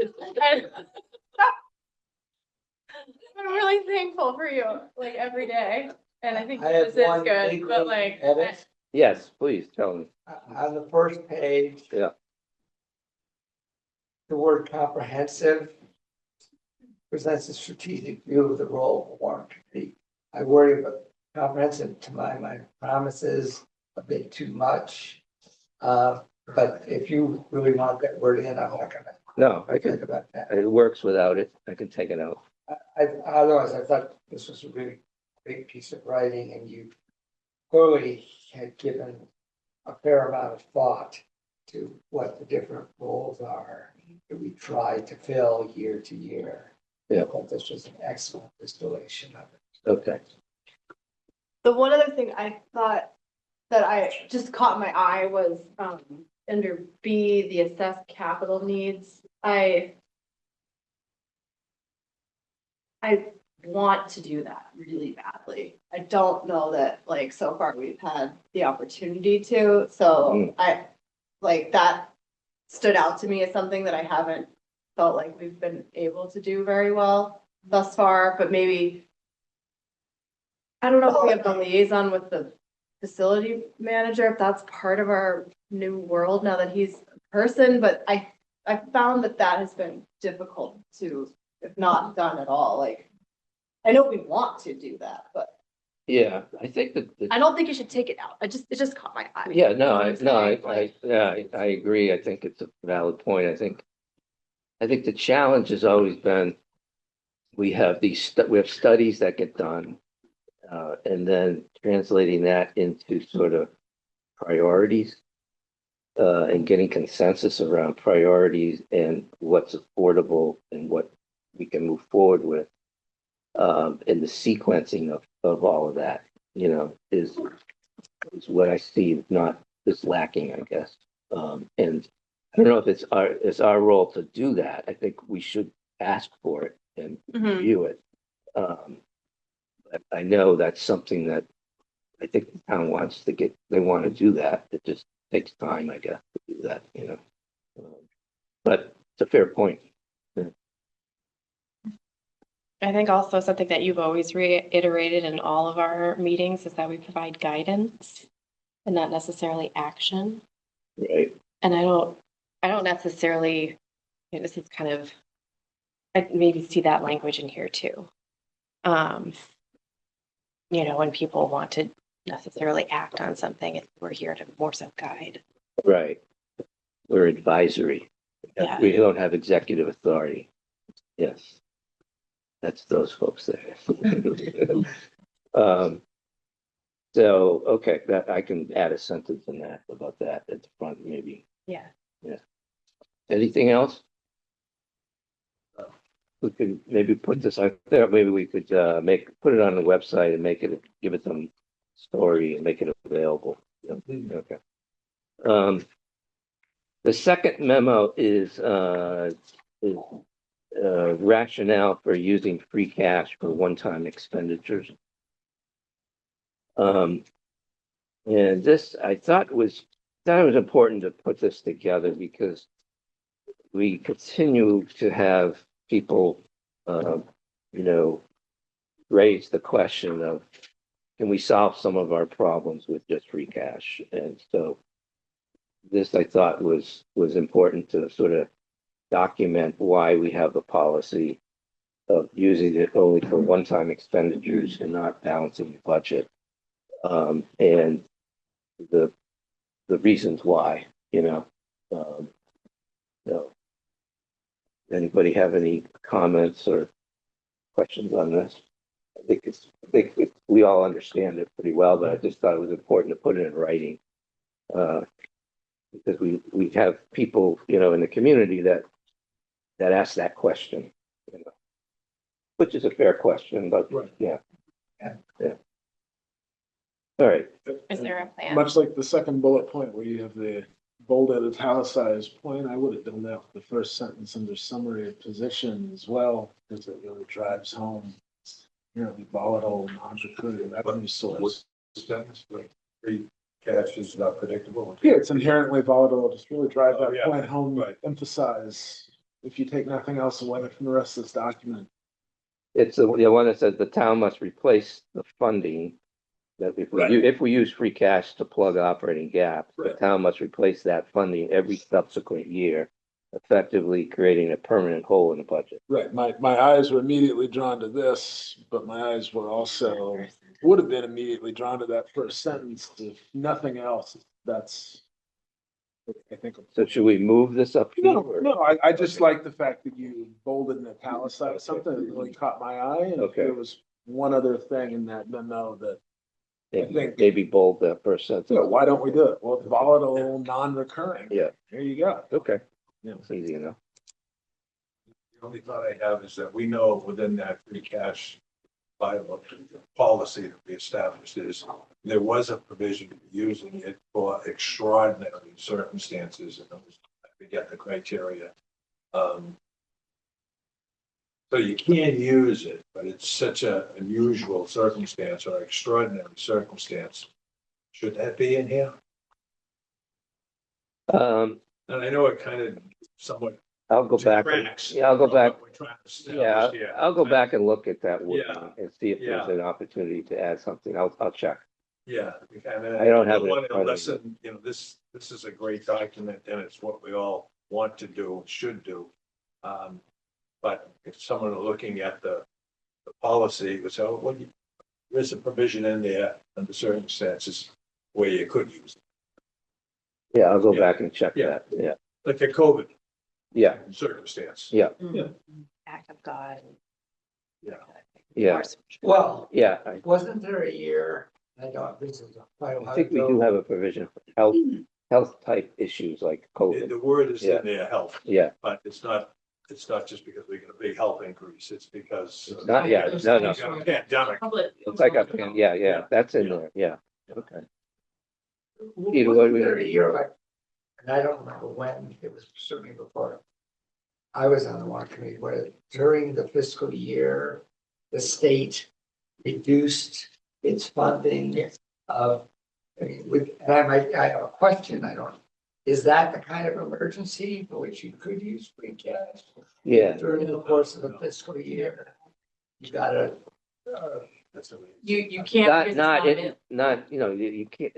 I'm really thankful for you, like every day. And I think I have this is one good, big but like, edit. Yes, please tell me. On the first page. Yeah. The word comprehensive presents a strategic view of the role of a warrant committee. I worry about comprehensive to my promises a bit too much. But if you really want that word in, I'm not gonna No, I think could, about that. it works without it. I can take it out. Otherwise, I thought this was a really big piece of writing and you clearly had given a fair amount of thought to what the different roles are that we try to fill year to year. Yeah. I thought this was an excellent distillation of it. Okay. The one other thing I thought that I just caught my eye was, under B, the assessed capital needs. I want to do that really badly. I don't know that, like, so far we've had the opportunity to, so I, like, that stood out to me as something that I haven't felt like we've been able to do very well thus far, but maybe, I don't know if we have the liaison with the facility manager, if that's part of our new world now that he's a person, but I found that that has been difficult to, if not done at all, like, I know we want to do that, but Yeah, I think that. I don't think you should take it out. It just caught my eye. Yeah, You know what I'm saying? I agree. I think it's a valid point. I think the challenge has always been, we have we have studies that get done, and then translating that into sort of priorities, and getting consensus around priorities and what's affordable and what we can move forward with, and the sequencing of all of that, is what I see is lacking, I guess. And I don't know if it's our role to do that. I think we should ask for it and review it. I know that's something that I think the town wants to get. They want to do that. It just takes time, I guess, to do that. But it's a fair point. I think also something that you've always reiterated in all of our meetings is that we provide guidance and not necessarily action. Right. And I don't necessarily, this is kind of, I maybe see that language in here too. When people want to necessarily act on something, we're here to more so guide. Right. We're advisory. Yeah. We don't have executive authority. Yes. That's those folks there. So, okay, that I can add a sentence in that about that at the front, maybe. Yeah. Yeah. Anything else? We could maybe put this out there. Maybe we could put it on the website and give it some story and make it available. Okay. The second memo is rationale for using free cash for one-time expenditures. And this, I thought it was important to put this together because we continue to have people, raise the question of, can we solve some of our problems with just free cash? And so this, I thought, was important to sort of document why we have the policy of using it only for one-time expenditures and not balancing the budget, and the reasons why. So, anybody have any comments or questions on this? I think we all understand it pretty well, but I just thought it was important to put it in writing, because we have people, in the community that ask that question, which is a fair question, but Right. Yeah. All right. Is there a plan? Much like the second bullet point where you have the bolded italicized point, I would have done that with the first sentence under summary of position as well, because it really drives home, volatile, non-recurring revenue source. Sentence, like, free cash is not predictable. Yeah, it's inherently volatile. Just really drive that Yeah, point home, right. emphasize, if you take nothing else away from the rest of this document. It's the one that says the town must replace the funding That Right. if we use free cash to plug operating gaps, the Right. town must replace that funding every subsequent year, effectively creating a permanent hole in the budget. Right, my eyes were immediately drawn to this, but my eyes were also, would have been immediately drawn to that first sentence, if nothing else, that's. I think. So should we move this up? No, here, or- no, I just like the fact that you bolded and italicized something that really caught my eye, and if Okay. there was one other thing in that memo that, Maybe bold that first sentence. why don't we do it? Well, it's volatile, non-recurring. Yeah. There you go. Okay. Yeah. It's easy enough. The only thought I have is that we know within that free cash bylaw policy that we established is there was a provision for using it for extraordinary circumstances, and I forget the criteria. So you can use it, but it's such an unusual circumstance or extraordinary circumstance. Should that be in here? Um, And I know it kind of somewhat I'll go back. detracts Yeah, I'll go from back. what we're trying to Yeah, establish here. I'll go back and look at that wording Yeah. and see if there's Yeah. an opportunity to add something. I'll check. Yeah. I don't have it in want to front of me. listen, this is a great document and it's what we all want to do, should do. But if someone are looking at the policy, it would say, well, there's a provision in there under circumstances where you could use it, Yeah, I'll go Yeah. back and check Yeah. that. Yeah, like a COVID yeah, circumstance. yeah, Act of God. Yeah. yeah, Well, yeah. wasn't there a year, I know this is quite a I while think we ago. do have a provision for health type issues like COVID. The word is Yeah. in there, health, Yeah, but it's not just because we get a big health increase, it's because. it's not, yeah, no, no. We got a pandemic. Public. It's like a, yeah, Yeah. that's in Yeah. there. Yeah, okay. Wasn't Peter, what do we- there a year like, and I don't remember when, it was certainly before I was on the warrant committee, where during the fiscal year, the state reduced its funding of, I mean, and I have a question, is that the kind of emergency for which you could use free cash? Yeah, During the course of the fiscal year? You gotta, That's the way. You can't. because it's not, in- not, you can't,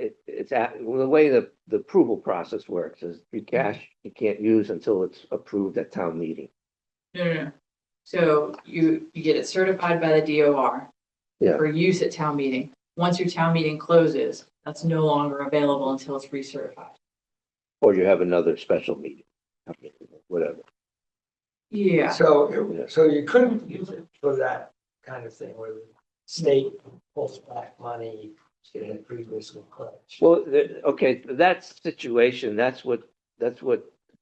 well, the way the approval process works is free cash, you can't use until it's approved at town meeting. No. So you get it certified by the DOR. Yeah. For use at town meeting. Once your town meeting closes, that's no longer available until it's recertified. Or you have another special meeting, whatever. Yeah. so you couldn't use it for that kind of thing where the state pulls back money to a previous pledge. Well, okay, that situation, that's what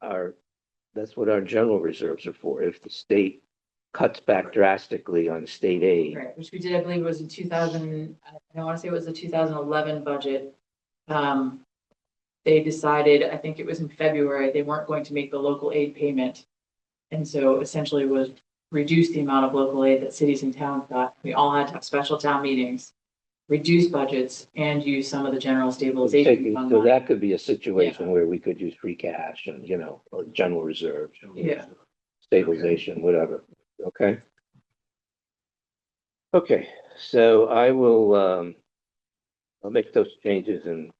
our general reserves are for. If the state cuts back drastically on state aid. Right, which we did, I believe, was in 2000, I want to say it was the 2011 budget. They decided, I think it was in February, they weren't going to make the local aid payment. And so essentially was reduce the amount of local aid that cities and towns got. We all had to have special town meetings, reduce budgets, and use some of the general stabilization fund So money. that could be a situation where we could use free cash and, or general reserves, Yeah. stabilization, whatever. Okay. Okay, so I will, I'll make those changes and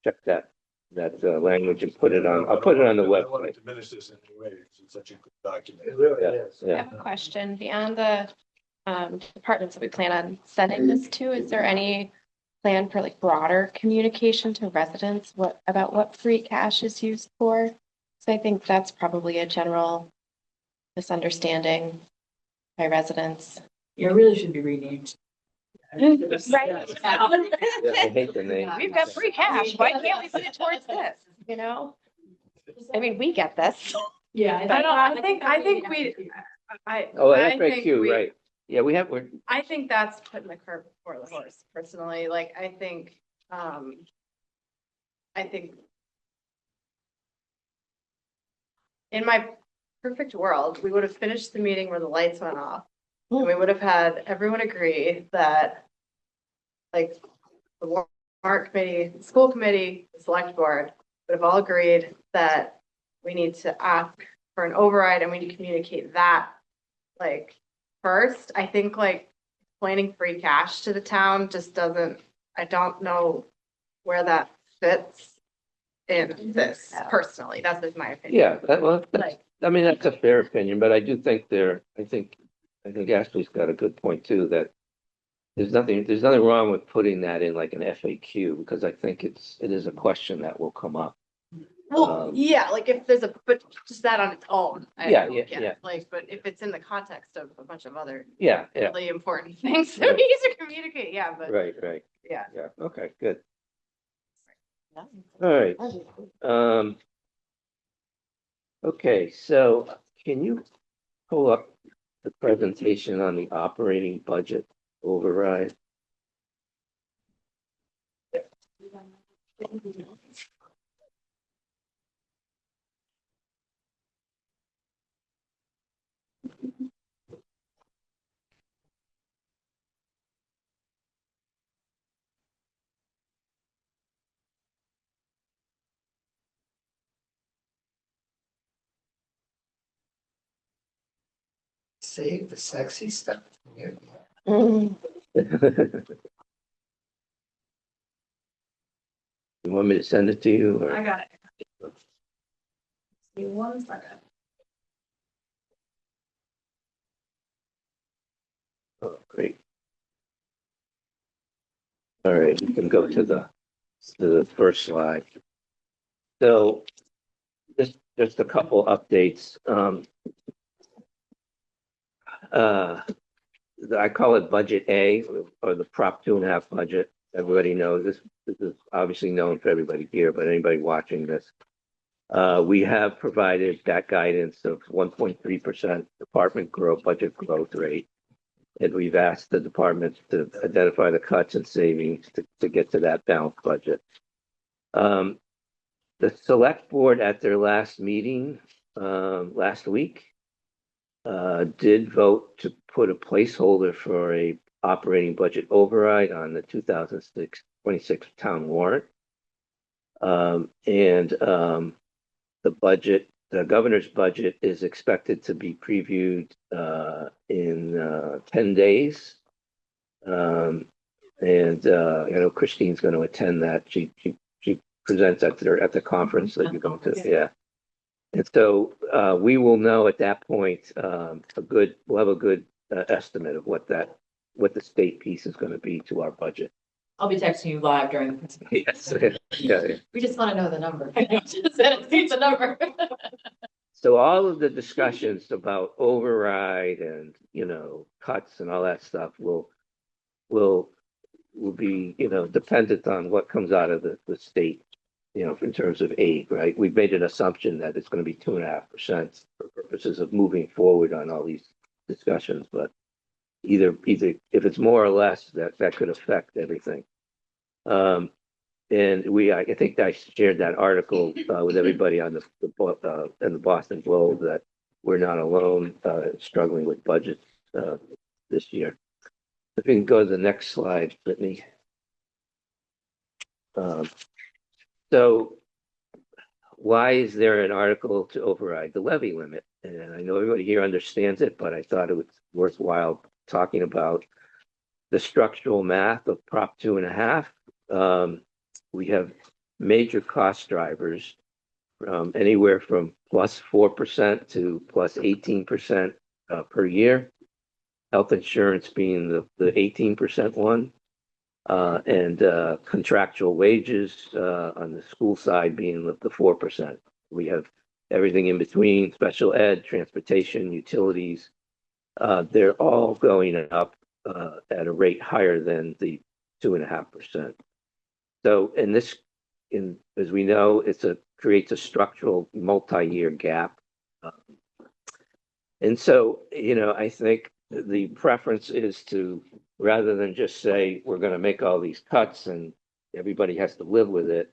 check that language and put it on, I'll put it on the I don't want website. to diminish this in any way, because it's such a good document. It really Yeah, is. I yeah. have a question. Beyond the departments that we plan on sending this to, is there any plan for like broader communication to residents about what free cash is used for? So I think that's probably a general misunderstanding by residents. Yeah, it really should be renamed. Right. Yeah, I hate the name. We've got free cash. Why can't we put it towards this? I mean, we get this. Yeah. I think we, Oh, I FAQ, think right. Yeah, we're, I think that's putting the cart before the horse, personally. Like, I think in my perfect world, we would have finished the meeting where the lights went off. And we would have had everyone agree that, like, the warrant committee, the school committee, the select board would have all agreed that we need to ask for an override and we need to communicate that, like, first. I think, like, explaining free cash to the town just doesn't I don't know where that fits in this personally. That's just my opinion. Yeah, well, Like, I mean, that's a fair opinion, but I do think I think Ashley's got a good point too, that there's nothing wrong with putting that in like an FAQ, because I think it is a question that will come up. well, yeah, like if there's but just that on its own. I Yeah, don't yeah, get yeah. it. Like, but if it's in the context of a bunch of other Yeah, really important things Right. that we need to communicate, yeah, but right, yeah. yeah, okay, good. All right, okay, so can you pull up the presentation on the operating budget override? Save the sexy stuff. Here. You want me to send it to you, or? I got it. Give me 1 second. Oh, great. All right, you can go to the first slide. So just a couple updates. I call it Budget A, or the Prop 2.5 budget. Everybody knows this. This is obviously known for everybody here, but anybody watching this. We have provided that guidance of 1.3% department budget growth rate. And we've asked the departments to identify the cuts and savings to get to that balanced budget. The select board at their last meeting last week did vote to put a placeholder for a operating budget override on the 2026 town warrant. The governor's budget is expected to be previewed in 10 days. I know Christine's going to attend that. She presents at the conference that you're going to, yeah. And so we will know at that point we'll have a good estimate of what the state piece is going to be to our budget. I'll be texting you live during the presentation. Yes. Yeah. We just want to know the number. Just see the number. So all of the discussions about override and, cuts and all that stuff will be, dependent on what comes out of the state, in terms of aid, right? We've made an assumption that it's going to be 2.5% for purposes of moving forward on all these discussions, but either if it's more or less, that could affect everything. And I think I shared that article with everybody on in the Boston Globe, that we're not alone struggling with budgets this year. If we can go to the next slide, Brittany. So why is there an article to override the levy limit? And I know everybody here understands it, but I thought it was worthwhile talking about the structural math of Prop 2.5. We have major cost drivers from anywhere from plus 4% to plus 18% per year. Health insurance being the 18% one, and contractual wages on the school side being the 4%. We have everything in between: special ed, transportation, utilities. They're all going up at a rate higher than the 2.5%. So, as we know, creates a structural multi-year gap. And so, I think the preference is to, rather than just say, we're going to make all these cuts and everybody has to live with it,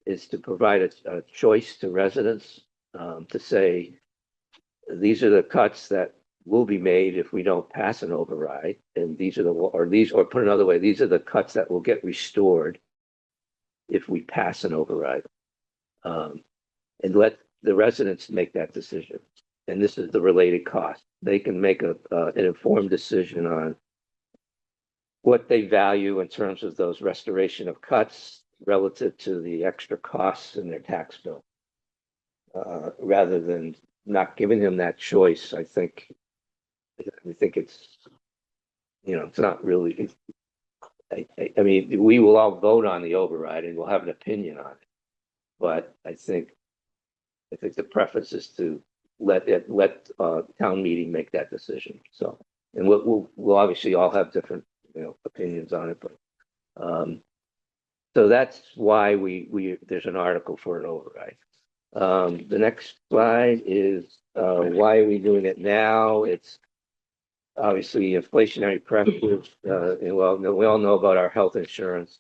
is to provide a choice to residents to say, these are the cuts that will be made if we don't pass an override. And or put another way, these are the cuts that will get restored if we pass an override. And let the residents make that decision. And this is the related cost. They can make an informed decision on what they value in terms of those restoration of cuts relative to the extra costs in their tax bill. Rather than not giving them that choice, I think it's, it's not really, I mean, we will all vote on the override and we'll have an opinion on it. But I think the preference is to let town meeting make that decision. So, and we'll obviously all have different, opinions on it, but, so that's why there's an article for an override. The next slide is, why are we doing it now? It's obviously inflationary pressures, and well, we all know about our health insurance,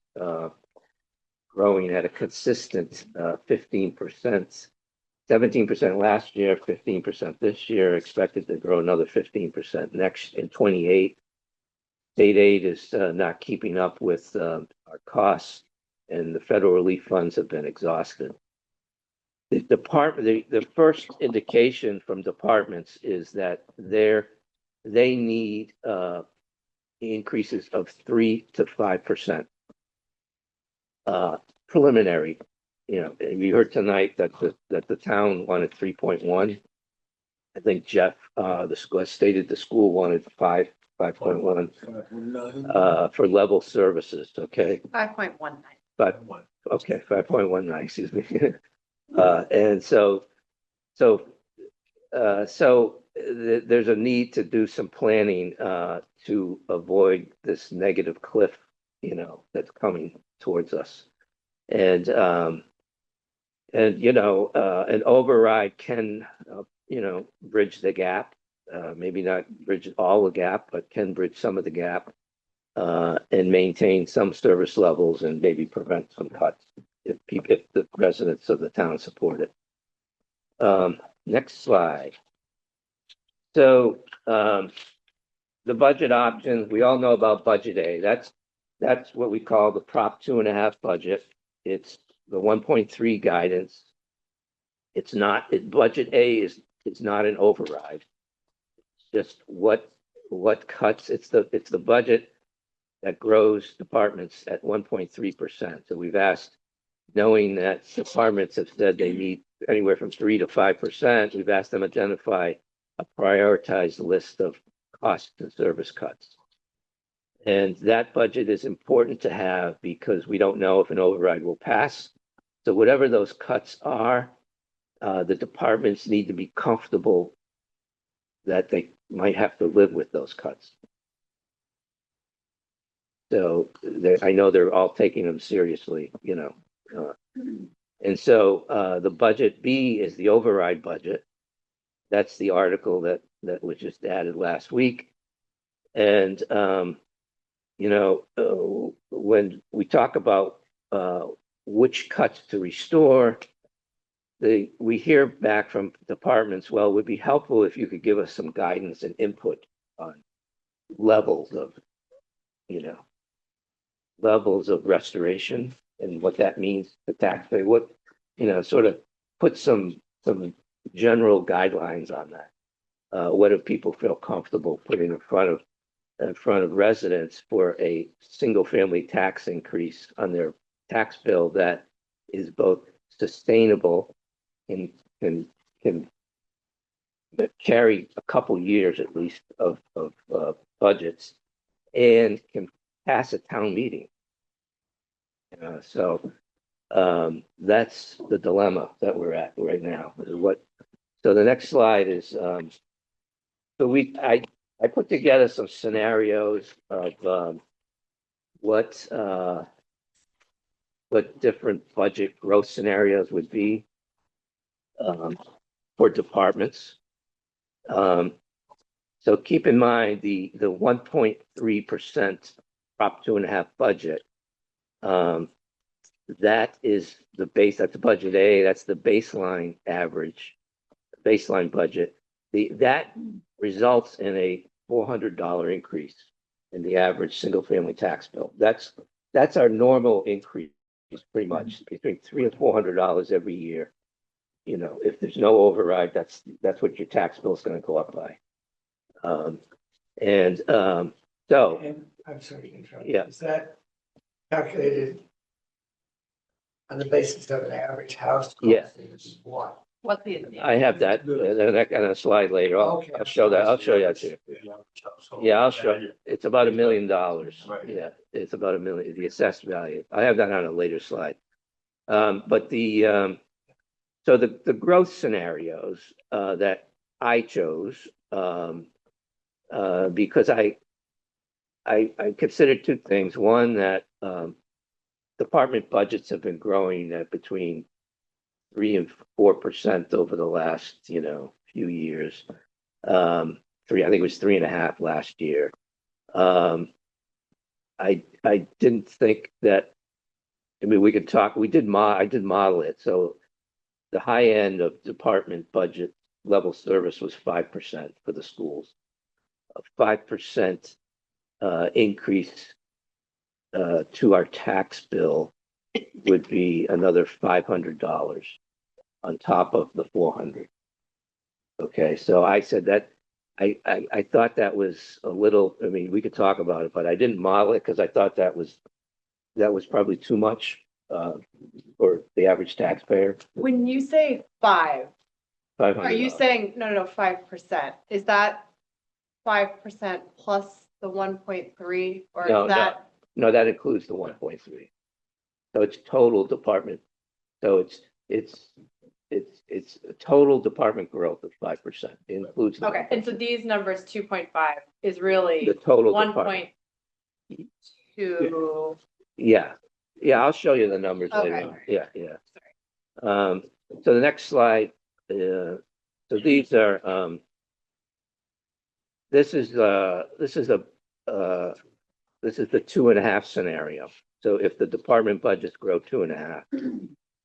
growing at a consistent, 15%. 17% last year, 15% this year, expected to grow another 15% next in 28. State aid is not keeping up with our costs, and the federal relief funds have been exhausted. The first indication from departments is that they need increases of 3 to 5%. Preliminary. We heard tonight that the town wanted 3.1. I think Jeff, stated the school wanted 5.1 for level services. Okay. 5.19. But okay, 5.19. Excuse me. And so there's a need to do some planning to avoid this negative cliff, that's coming towards us. And an override can, bridge the gap, maybe not bridge all the gap, but can bridge some of the gap, and maintain some service levels and maybe prevent some cuts if the residents of the town support it. Next slide. So, the budget options, we all know about budget A. That's what we call the Prop 2.5 budget. It's the 1.3 guidance. Budget A is not an override. It's just what cuts. It's the budget that grows departments at 1.3%. So we've asked, knowing that departments have said they need anywhere from 3 to 5%, we've asked them to identify a prioritized list of cost and service cuts. And that budget is important to have because we don't know if an override will pass. So whatever those cuts are, the departments need to be comfortable that they might have to live with those cuts. So I know they're all taking them seriously, and so the budget B is the override budget. That's the article that was just added last week. And, when we talk about which cuts to restore, we hear back from departments, well, it would be helpful if you could give us some guidance and input on levels of restoration and what that means to taxpayer. What, sort of put some general guidelines on that. What do people feel comfortable putting in front of residents for a single family tax increase on their tax bill that is both sustainable and can carry a couple years at least of budgets and can pass a town meeting. So that's the dilemma that we're at right now. So the next slide is, I put together some scenarios of what different budget growth scenarios would be for departments. So keep in mind the 1.3% Prop 2.5 budget. That is the base. That's the budget A. That's the baseline average, baseline budget. That results in a $400 increase in the average single family tax bill. That's our normal increase, pretty much between $300 and $400 every year. If there's no override, that's what your tax bill is going to go up by. So I'm sorry to interrupt. Yeah. Is that calculated on the basis of an average house? Yeah. What? What's the? I have that on a slide later. Okay. I'll show that. I'll show you that too. Yeah, I'll show. It's about $1 million. Right. Yeah, it's about $1 million, the assessed value. I have that on a later slide. But so the growth scenarios that I chose because I considered two things. One, that department budgets have been growing at between 3% and 4% over the last, few years. I think it was 3.5% last year. I didn't think that. I mean, we could talk. I did model it. So the high end of department budget level service was 5% for the schools. A 5% increase to our tax bill would be another $500 on top of the 400. Okay, so I said that I thought that was a little. I mean, we could talk about it, but I didn't model it because I thought that was probably too much for the average taxpayer. When you say 5, $500. are you saying, no, 5%? Is that 5% plus the 1.3 or No, is that? No, that includes the 1.3. So it's total department. So it's a total department growth of 5%. It includes. Okay, and so these numbers 2.5 is really The total 1.2. Yeah, I'll show you the numbers later Okay. on. Yeah. So the next slide, so these are, this is the 2.5 scenario. So if the department budgets grow 2.5.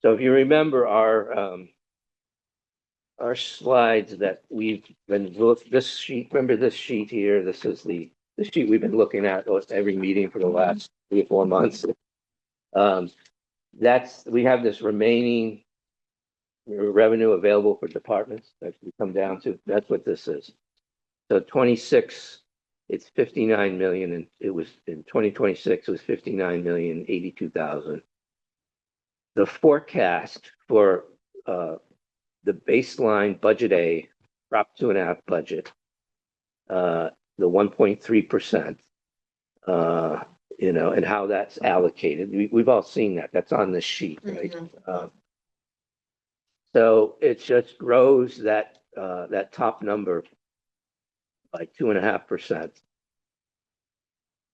So if you remember our slides that we've been this sheet, remember this sheet here? This is the sheet we've been looking at every meeting for the last 3 or 4 months. We have this remaining revenue available for departments that we come down to. That's what this is. So 26, it's 59 million, and it was in 2026, it was 59,082,000. The forecast for the baseline budget A, Prop 2.5 budget, the 1.3%, and how that's allocated. We've all seen that. That's on the sheet, right? Mhm. So it just grows that top number by 2.5%.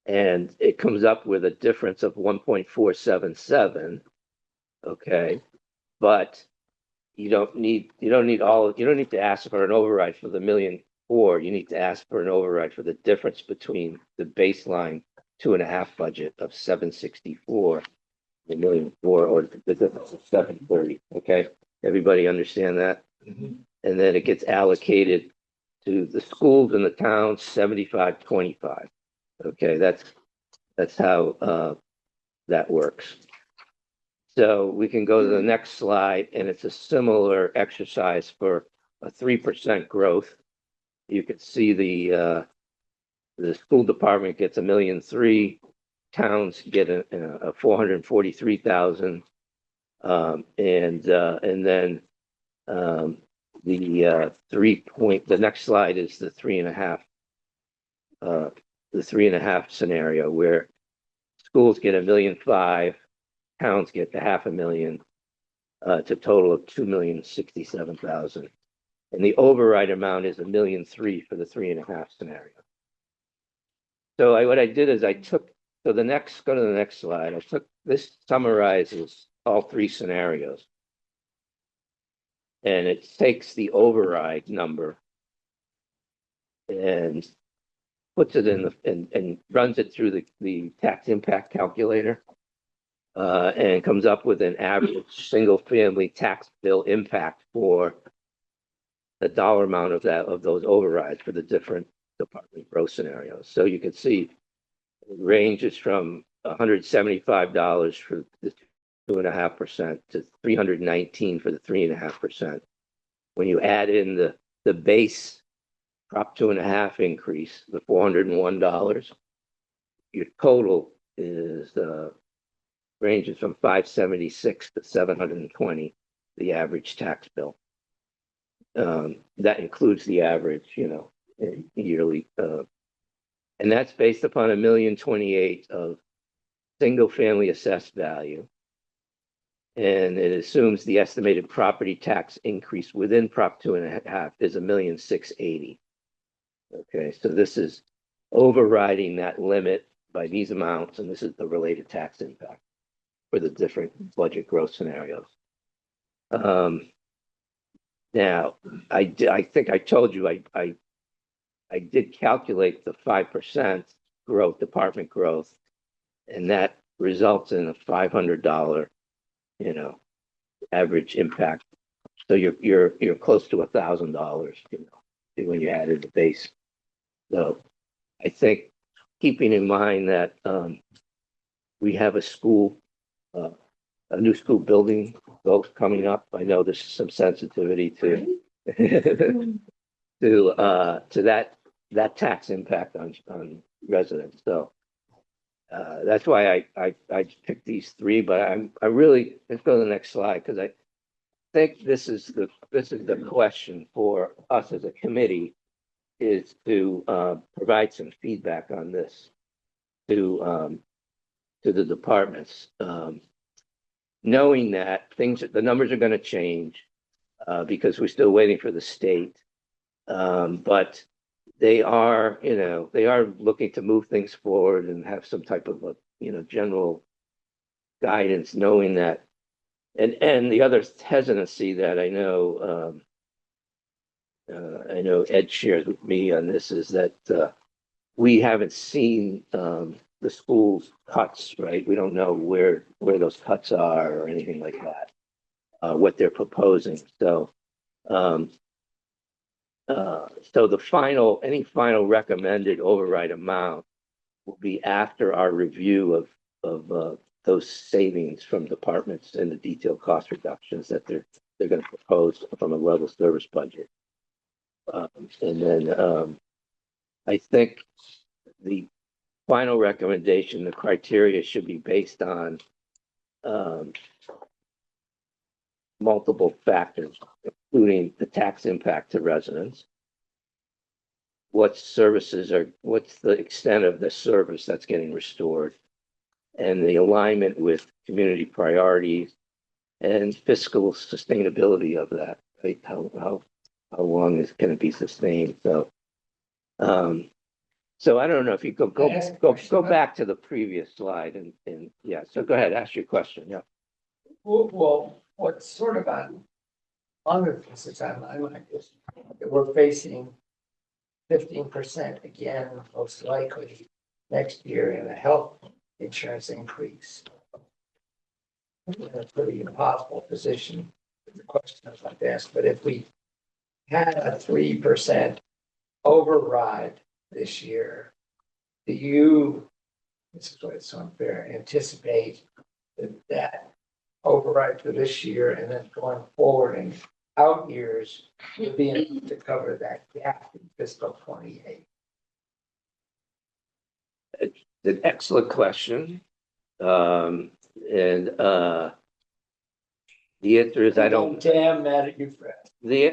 And it comes up with a difference of 1.477. Okay. But you don't need to ask for an override for the $1.4 million. You need to ask for an override for the difference between the baseline 2.5 budget of 764, the $1.4 million, or the difference of 730. Okay. Everybody understand that? Mhm. And then it gets allocated to the schools and the towns 75-25. Okay, that's how that works. So we can go to the next slide, and it's a similar exercise for a 3% growth. You can see the school department gets $1.3 million, towns get a 443,000, and then the next slide is the 3.5 scenario, where schools get $1.5 million, towns get $500,000, to a total of $2,067,000. And the override amount is $1.3 million for the 3.5 scenario. So what I did is go to the next slide. This summarizes all 3 scenarios. And it takes the override number and puts it in and runs it through the tax impact calculator, and comes up with an average single family tax bill impact for the dollar amount of those overrides for the different department growth scenarios. So you can see it ranges from $175 for the 2.5% to $319 for the 3.5%. When you add in the base Prop 2.5 increase, the $401, your total is, ranges from 576 to 720, the average tax bill. That includes the average, yearly, and that's based upon 1,028,000 of single-family assessed value. And it assumes the estimated property tax increase within Prop 2.5 is 1,680,000. Okay, so this is overriding that limit by these amounts, and this is the related tax impact for the different budget growth scenarios. Now, I think I told you I did calculate the 5% growth, department growth, and that results in a $500, average impact. So you're close to $1,000, when you added the base. So I think keeping in mind that we have a new school building vote coming up. I know there's some sensitivity to that tax impact on residents. So that's why I picked these three. But I really, let's go to the next slide, because I think this is the question for us as a committee, is to provide some feedback on this to the departments, knowing that the numbers are going to change because we're still waiting for the state, but they are looking to move things forward and have some type of general guidance, knowing that, and the other hesitancy that I know Ed shares with me on this is that we haven't seen the school's cuts, right? We don't know where those cuts are or anything like that, what they're proposing. So, any final recommended override amount will be after our review of those savings from departments and the detailed cost reductions that they're going to propose from a level service budget. And then I think the final recommendation, the criteria should be based on multiple factors, including the tax impact to residents, what's the extent of the service that's getting restored, and the alignment with community priorities and fiscal sustainability of that, right? How long is going to be sustained? So, so I don't know if you go back to the previous slide and yeah. So go ahead, ask your question. Yeah. Well, what's sort of on emphasis on my mind is that we're facing 15% again, most likely next year in a health insurance increase. We're in a pretty impossible position with the question I was like to ask, but if we had a 3% override this year, do you, this is why it's so unfair, anticipate that override for this year and then going forward in out years to be able to cover that gap in fiscal 28? It's an excellent question. And the answer is I don't. Damn mad at you, Fred.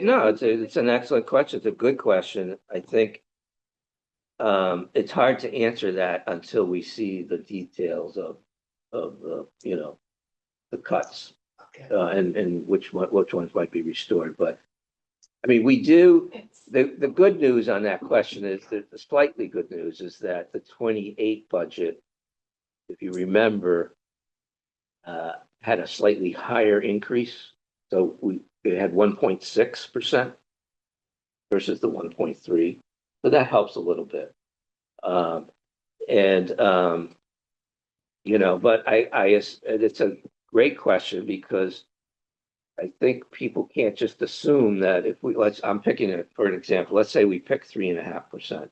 No, it's an excellent question. It's a good question. I think it's hard to answer that until we see the details of the cuts, Okay. and which ones might be restored. But I mean, we do. The good news on that question is that the slightly good news is that the 28 budget, if you remember, had a slightly higher increase. So it had 1.6% versus the 1.3. So that helps a little bit. But it's a great question, because I think people can't just assume that if I'm picking it for an example. Let's say we pick 3.5%,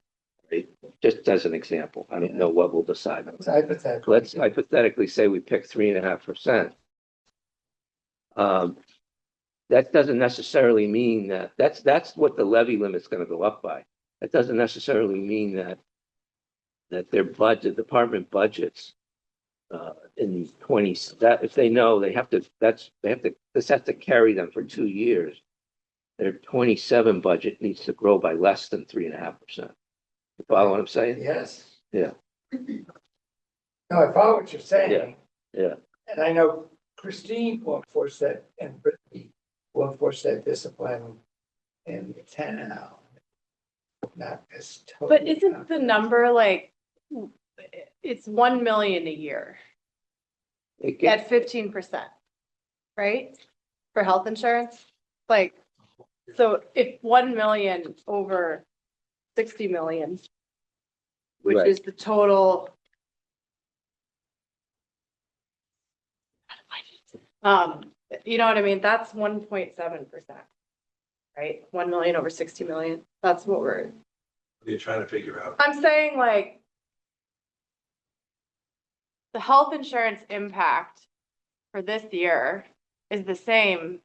right? Just as an example. I don't know what we'll decide. Let's hypothetically say we pick 3.5%. That doesn't necessarily mean that's what the levy limit's going to go up by. That doesn't necessarily mean that that their budget, department budgets, in 20, that if they know they have to, this has to carry them for 2 years. Their 27 budget needs to grow by less than 3.5%. You follow what I'm saying? Yes. Yeah. No, I follow what you're saying. Yeah. And I know Christine will enforce that, and Brittany will enforce that discipline in the town. Not as totally. But isn't the number like, it's 1 million a year It gets, at 15%, right? For health insurance, like, so if 1 million over 60 million, which Right. is the total. You know what I mean? That's 1.7%, right? 1 million over 60 million. That's what we're, What are you trying to figure out? I'm saying, like, the health insurance impact for this year is the same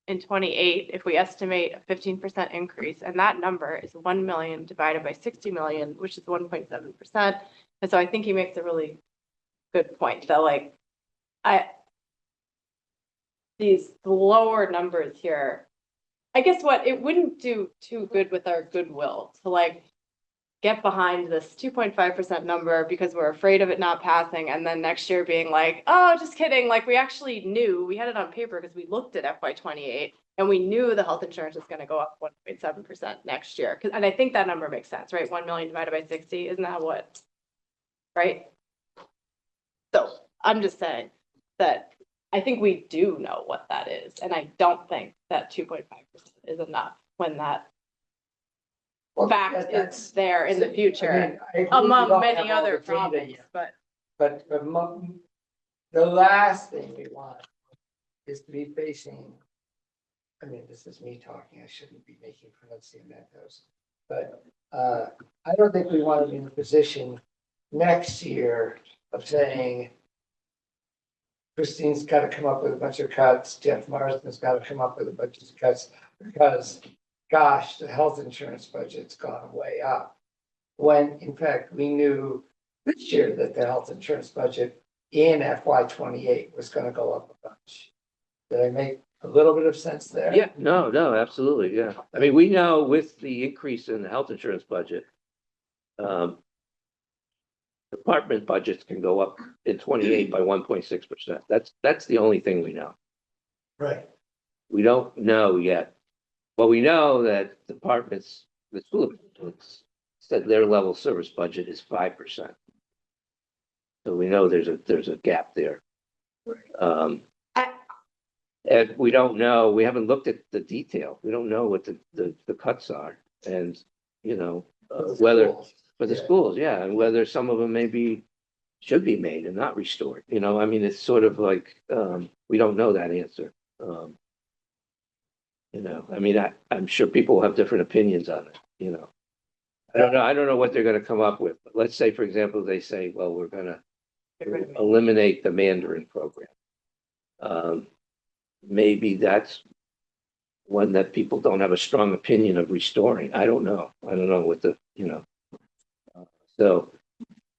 in 28 if we estimate a 15% increase, and that number is 1 million divided by 60 million, which is 1.7%. And so I think he makes a really good point that, like, these lower numbers here, I guess what, it wouldn't do too good with our goodwill to, like, get behind this 2.5% number because we're afraid of it not passing, and then next year being like, oh, just kidding. Like, we actually knew, we had it on paper because we looked at FY28 and we knew the health insurance is going to go up 1.7% next year. And I think that number makes sense, right? 1 million divided by 60, isn't that what, right? So I'm just saying that I think we do know what that is. And I don't think that 2.5% is enough when that fact is there in the future, among many other problems, but. But the last thing we want is to be facing, I mean, this is me talking, I shouldn't be making pronunciamentos. But I don't think we want to be in a position next year of saying, Christine's got to come up with a bunch of cuts, Jeff Marsden's got to come up with a bunch of cuts, because gosh, the health insurance budget's gone way up. When in fact, we knew this year that the health insurance budget in FY28 was going to go up a bunch. Did I make a little bit of sense there? Yeah, no, absolutely, yeah. I mean, we know with the increase in the health insurance budget, department budgets can go up in 28 by 1.6%. That's the only thing we know. Right. We don't know yet. Well, we know that departments, the school departments said their level service budget is 5%. So we know there's a gap there. And we don't know, we haven't looked at the detail. We don't know what the cuts are. And, you know, whether for the schools, yeah, and whether some of them should be made and not restored. You know, I mean, it's sort of like, we don't know that answer. You know, I mean, I'm sure people will have different opinions on it, you know. I don't know what they're going to come up with. But let's say, for example, they say, well, we're going to eliminate the Mandarin program. Maybe that's one that people don't have a strong opinion of restoring. I don't know what you know. So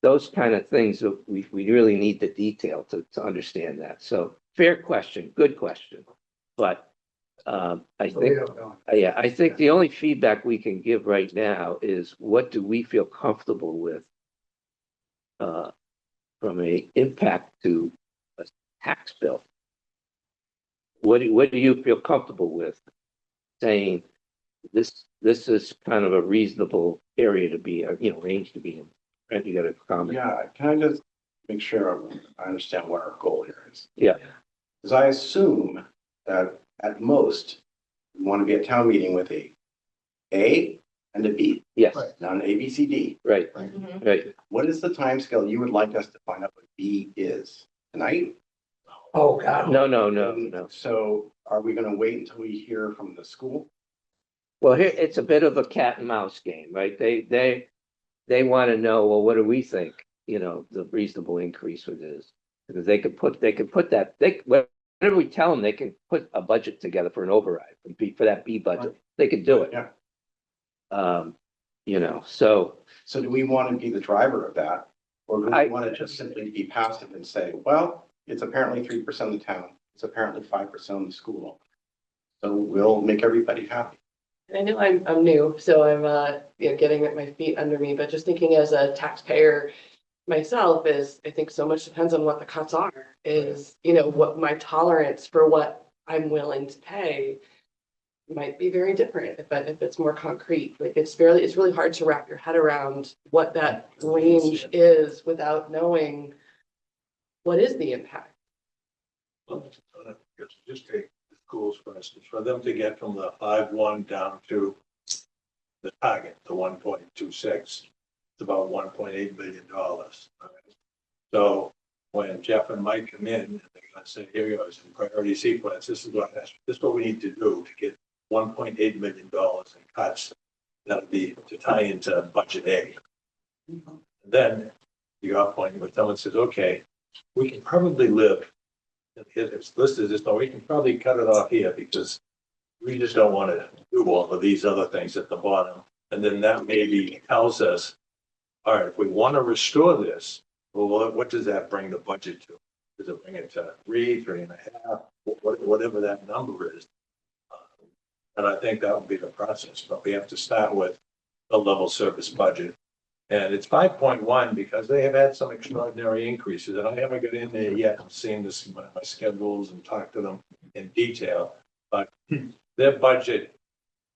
those kind of things that we really need the detail to understand that. So fair question, good question. But I think, I think the only feedback we can give right now is what do we feel comfortable with from a impact to a tax bill? What do you feel comfortable with saying this is kind of a reasonable area to be, range to be in? Right, you got a comment? Yeah, can I just make sure I understand what our goal here is? Yeah. Because I assume that at most, we want to be at town meeting with a and a B. Yes. Not an A, B, C, D. Right. Right. What is the timescale you would like us to find out what B is? Tonight? Oh, God. No. So are we going to wait until we hear from the school? Well, here, it's a bit of a cat and mouse game, right? They want to know, well, what do we think, the reasonable increase with is? Because they could put that, whatever we tell them, they can put a budget together for an override, for that B budget. They could do it. Yeah. So So do we want to be the driver of that? Or do I- we want to just simply be passive and say, well, it's apparently 3% of the town, it's apparently 5% of the school. So we'll make everybody happy. And I know I'm new, so I'm, getting my feet under me, but just thinking as a taxpayer myself is, I think so much depends on what the cuts are, is, what my tolerance for what I'm willing to pay might be very different, but if it's more concrete, like it's really hard to wrap your head around what that range is without knowing what is the impact. Just take the schools, for instance, for them to get from the 5.1 down to the target, the 1.26, it's about $1.8 billion. So when Jeff and Mike come in, and they're gonna say, here you go, it's in priority sequence, this is what we need to do to get $1.8 million in cuts. That'll be to tie into budget A. And then to your point, when someone says, okay, we can probably live, it's listed as though we can probably cut it off here because we just don't want to do all of these other things at the bottom. And then that maybe tells us, all right, if we want to restore this, well, what does that bring the budget to? Does it bring it to 3.5, whatever that number is? And I think that would be the process, but we have to start with a level service budget. And it's 5.1 because they have had some extraordinary increases, and I haven't got in there yet and seen this in my schedules and talked to them in detail. But their budget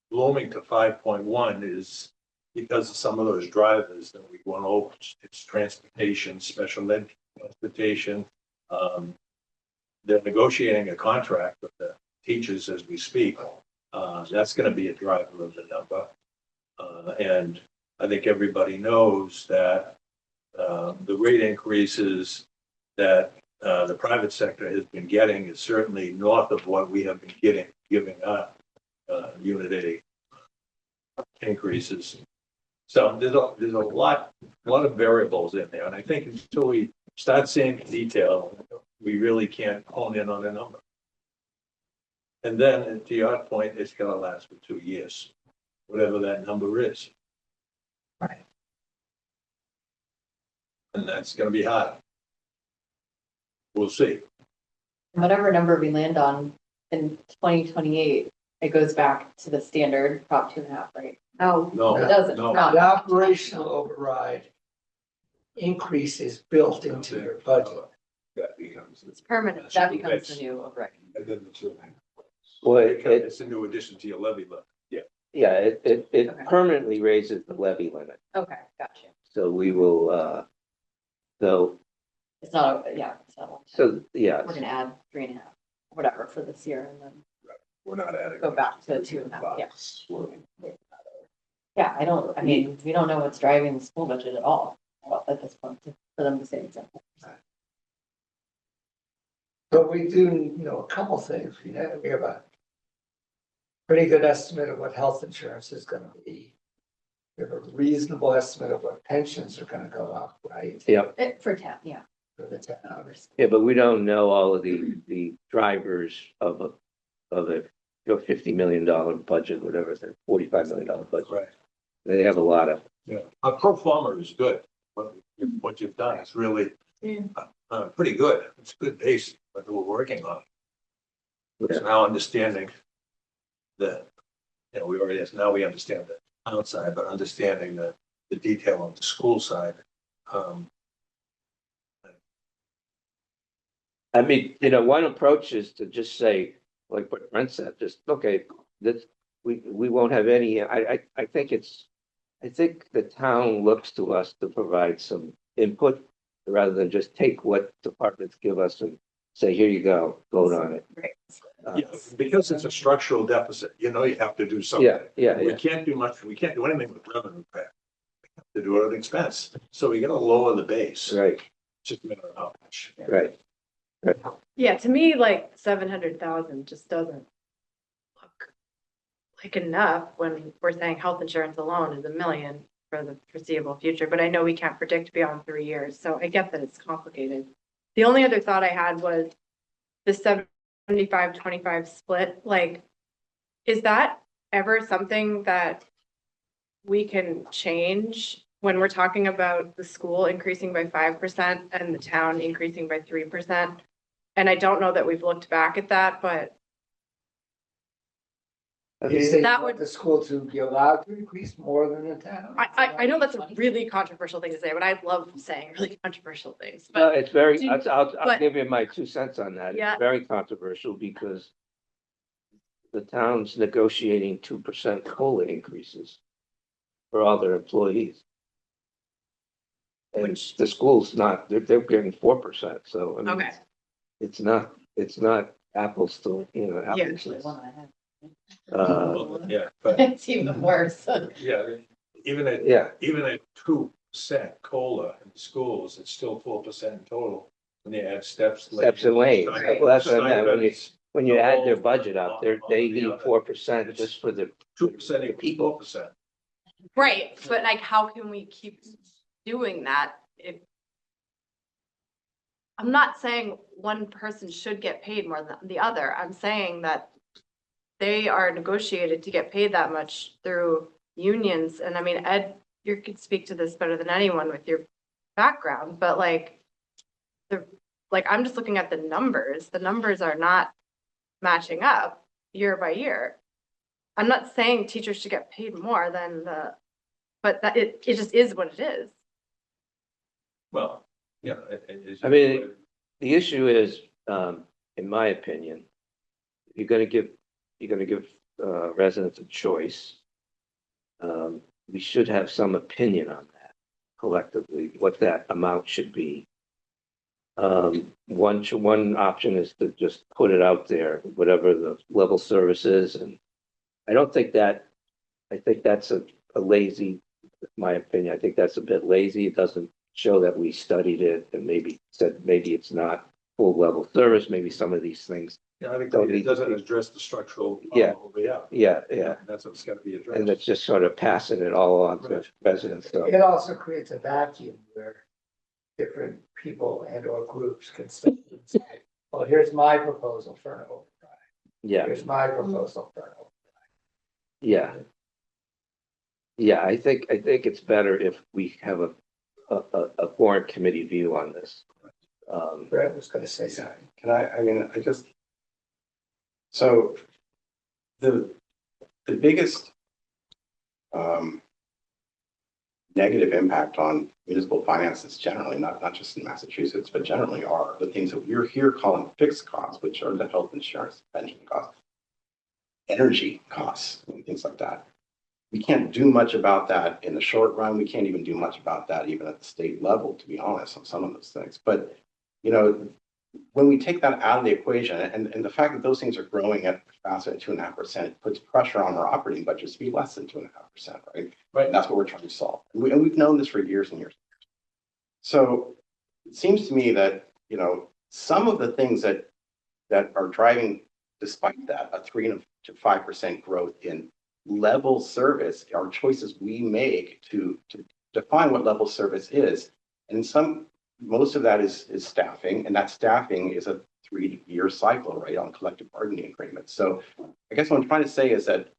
blooming to 5.1 is because of some of those drivers that we went over. It's transportation, special ed transportation. They're negotiating a contract with the teachers as we speak. That's going to be a driver of the number. And I think everybody knows that the rate increases that the private sector has been getting is certainly north of what we have been giving up unit A increases. So there's a lot of variables in there. And I think until we start seeing detail, we really can't hone in on a number. And then, to your point, it's going to last for 2 years, whatever that number is. Right. And that's going to be hard. We'll see. Whatever number we land on in 2028, it goes back to the standard Prop 2.5, right? No, No, It doesn't. no. No. The operational override increase is built into your budget. That becomes. It's permanent. That becomes the new override. And then the 2.5. well, It's a new addition to your levy limit. Yeah. it Okay. permanently raises the levy limit. Okay, gotcha. So we will, It's not, it's not. so, yeah. We're gonna add 3.5, whatever, for this year and then We're not adding. go back to 2.5, yeah. Yeah, we don't know what's driving the school budget at all at this point for them to say exactly. But we do know a couple things. We have a pretty good estimate of what health insurance is gonna be. We have a reasonable estimate of what pensions are gonna go up, right? Yep. For town, yeah. For the town. Yeah, but we don't know all of the drivers of a $50 million budget, whatever, it's a $45 million budget. Right. They have a lot of, Yeah. A pro forma is good. What you've done is really pretty good. It's a good base that we're working on. It's now understanding that, now we understand the outside, but understanding the detail on the school side. I mean, one approach is to just say, like what Brent said, just, okay, we won't have any, I think the town looks to us to provide some input rather than just take what departments give us and say, here you go, vote on it. Yeah, because it's a structural deficit, you have to do something. Yeah. We can't do much, we can't do anything with revenue back. We have to do it at expense. So we got to lower the base. Right, Just a matter of how much. right. Yeah, to me, like 700,000 just doesn't look like enough when we're saying health insurance alone is $1 million for the foreseeable future. But I know we can't predict beyond 3 years, so I get that it's complicated. The only other thought I had was the 75-25 split. Like, is that ever something that we can change when we're talking about the school increasing by 5% and the town increasing by 3%. And I don't know that we've looked back at that, but You say that you would- want the school to be allowed to increase more than the town? I know that's a really controversial thing to say, but I love saying really controversial things, No, but it's very, do- I'll but- give you my 2 cents on that. Yeah. It's very controversial because the town's negotiating 2% COLA increases for all their employees. And Which- the school's not, they're getting 4%, so I mean, okay. it's not apples to, apples. to- Yeah, but, It's even worse. yeah, even at, Yeah, even at 2% COLA in schools, it's still 4% in total. When you add steps. steps and lanes. Well, that's what I meant. When you add their the budget up, they all the need other- 4% just for the 2% equals 4%. Right, but like, how can we keep doing that if? I'm not saying one person should get paid more than the other. I'm saying that they are negotiated to get paid that much through unions. And I mean, Ed, you could speak to this better than anyone with your background, but like, I'm just looking at the numbers. The numbers are not matching up year by year. I'm not saying teachers should get paid more than but that it just is what it is. Well, yeah. I mean, the issue is, in my opinion, you're gonna give residents a choice. We should have some opinion on that collectively, what that amount should be. One option is to just put it out there, whatever the level service is, and I think that's a lazy, my opinion, I think that's a bit lazy. It doesn't show that we studied it and maybe said maybe it's not full level service, maybe some of these things. Yeah, I think don't it need to doesn't be- address the structural Yeah. problem we have. Yeah. That's what's got to be And addressed. it's just sort of passing it all on to Right. residents, so, It also creates a vacuum where different people and or groups can step in and say, well, here's my proposal for an override. yeah, Here's my proposal for an override. yeah. Yeah, I think it's better if we have a warrant committee view on this. Brett was gonna say something. Can I just, so the biggest negative impact on municipal finances generally, not just in Massachusetts, but generally are the things that we're here calling fixed costs, which are the health insurance, pension costs, energy costs, and things like that. We can't do much about that in the short run. We can't even do much about that even at the state level, to be honest, on some of those things. But, when we take that out of the equation and the fact that those things are growing at faster than 2.5%, puts pressure on our operating budgets to be less than 2.5%, right? Right. And that's what we're trying to solve. And we've known this for years and years. So it seems to me that, some of the things that are driving, despite that, a 3 to 5% growth in level service are choices we make to define what level service is. And most of that is staffing, and that staffing is a 3-year cycle, right, on collective bargaining agreements. So I guess what I'm trying to say is that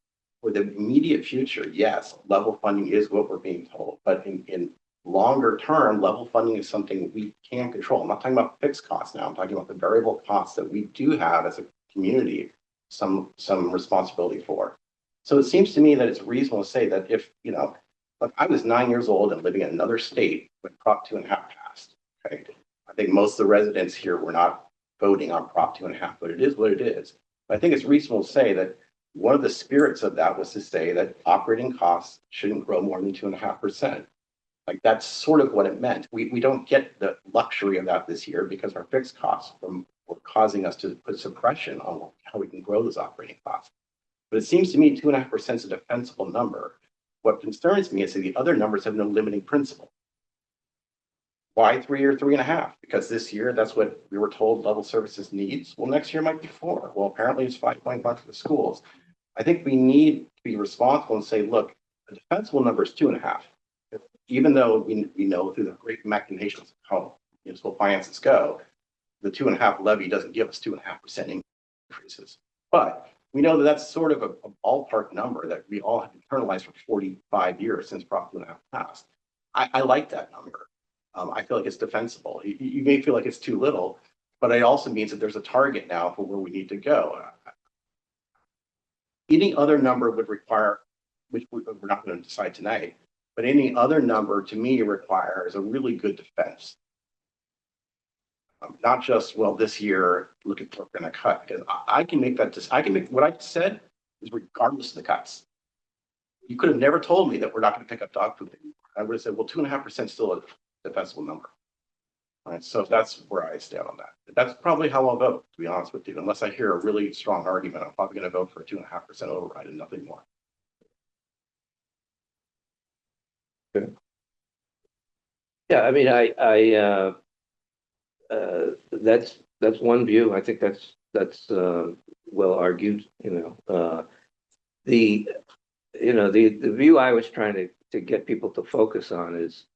for the immediate future, yes, level funding is what we're being told, but in longer term, level funding is something we can control. I'm not talking about fixed costs now. I'm talking about the variable costs that we do have as a community some responsibility for. So it seems to me that it's reasonable to say that if, look, I was 9 years old and living in another state when Prop 2.5 passed. Okay. I think most of the residents here were not voting on Prop 2.5, but it is what it is. But I think it's reasonable to say that one of the spirits of that was to say that operating costs shouldn't grow more than 2.5%. Like that's sort of what it meant. We don't get the luxury of that this year because our fixed costs were causing us to put suppression on how we can grow those operating costs. But it seems to me 2.5% is a defensible number. What concerns me is that the other numbers have no limiting principle. Why 3 or 3.5? Because this year, that's what we were told level services needs. Well, next year might be 4. Well, apparently it's 5.1 for the schools. I think we need to be responsible and say, look, a defensible number is 2.5. Even though we know through the great machinations of how municipal finances go, the 2.5 levy doesn't give us 2.5% increases. But we know that that's sort of a ballpark number that we all have internalized for 45 years since Prop 2.5 passed. I like that number. I feel like it's defensible. You may feel like it's too little, but it also means that there's a target now for where we need to go. Any other number would require, which we're not going to decide tonight, but any other number to me requires a really good defense. Not just, well, this year, look at what we're going to cut, because I can make that, I can make, what I just said is regardless of the cuts. You could have never told me that we're not going to pick up dog food anymore. I would have said, well, 2.5% is still a defensible number. All right, so that's where I stand on that. That's probably how I'll vote, to be honest with you. Unless I hear a really strong argument, I'm probably going to vote for a 2.5% override and nothing more. Yeah, I mean, that's one view. I think that's well argued, you know. The view I was trying to get people to focus on is,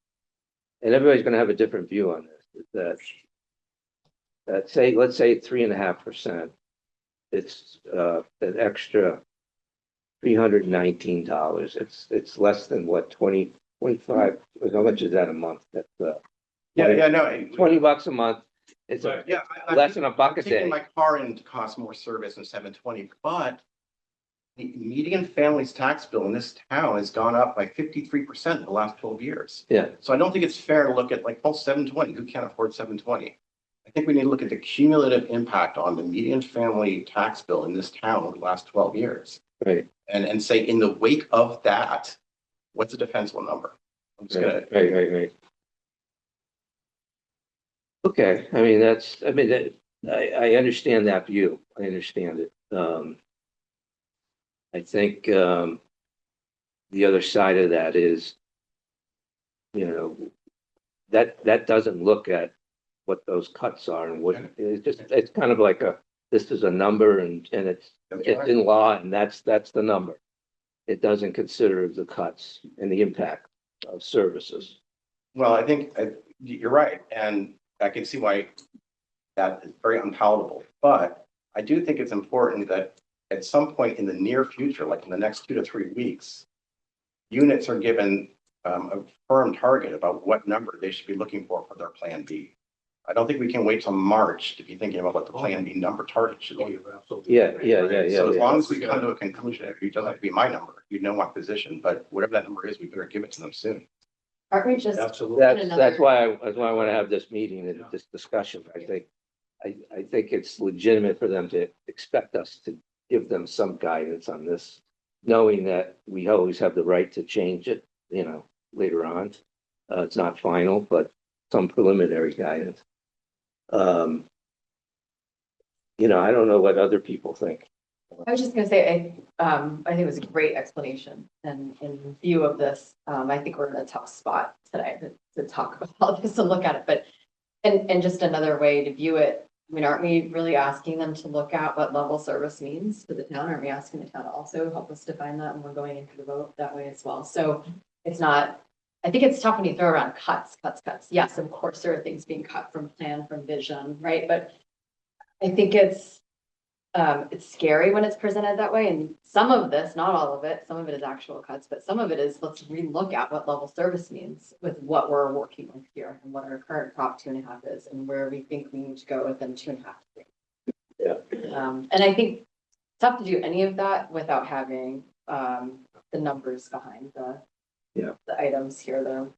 and everybody's going to have a different view on this, that say, let's say 3.5%, it's an extra $319. It's less than what, 25, how much is that a month? That's No. $20 a month. It's less than a buck a day. Taking my car in to cost more service than $720, but the median family's tax bill in this town has gone up by 53% in the last 12 years. Yeah. So I don't think it's fair to look at like, oh, $720, who can't afford $720? I think we need to look at the cumulative impact on the median family tax bill in this town over the last 12 years. Right. And say in the wake of that, what's a defensible number? I'm just gonna. Right. Okay, I mean, I understand that view. I understand it. I think the other side of that is, you know, that doesn't look at what those cuts are and what it's kind of like this is a number and it's in law and that's the number. It doesn't consider the cuts and the impact of services. Well, I think you're right, and I can see why that is very unpalatable. But I do think it's important that at some point in the near future, like in the next 2 to 3 weeks, units are given a firm target about what number they should be looking for their Plan B. I don't think we can wait till March to be thinking about what the Plan B number target should be. Yeah. So as long as we come to a conclusion, it doesn't have to be my number. You know my position, but whatever that number is, we better give it to them soon. Aren't we just? Absolutely. That's why I want to have this meeting and this discussion. I think it's legitimate for them to expect us to give them some guidance on this, knowing that we always have the right to change it, you know, later on. It's not final, but some preliminary guidance. You know, I don't know what other people think. I was just gonna say, I think it was a great explanation, and in view of this, I think we're in a tough spot today to talk about all this and look at it, but, and just another way to view it, I mean, aren't we really asking them to look at what level service means to the town? Aren't we asking the town to also help us define that, and we're going into the vote that way as well? So it's not, I think it's tough when you throw around cuts. Yes, of course, there are things being cut from plan, from vision, right? But I think it's scary when it's presented that way. And some of this, not all of it, some of it is actual cuts, but some of it is, let's relook at what level service means with what we're working with here and what our current Prop 2.5 is and where we think we need to go within 2.5. Yeah. And I think it's tough to do any of that without having the numbers behind the items here that are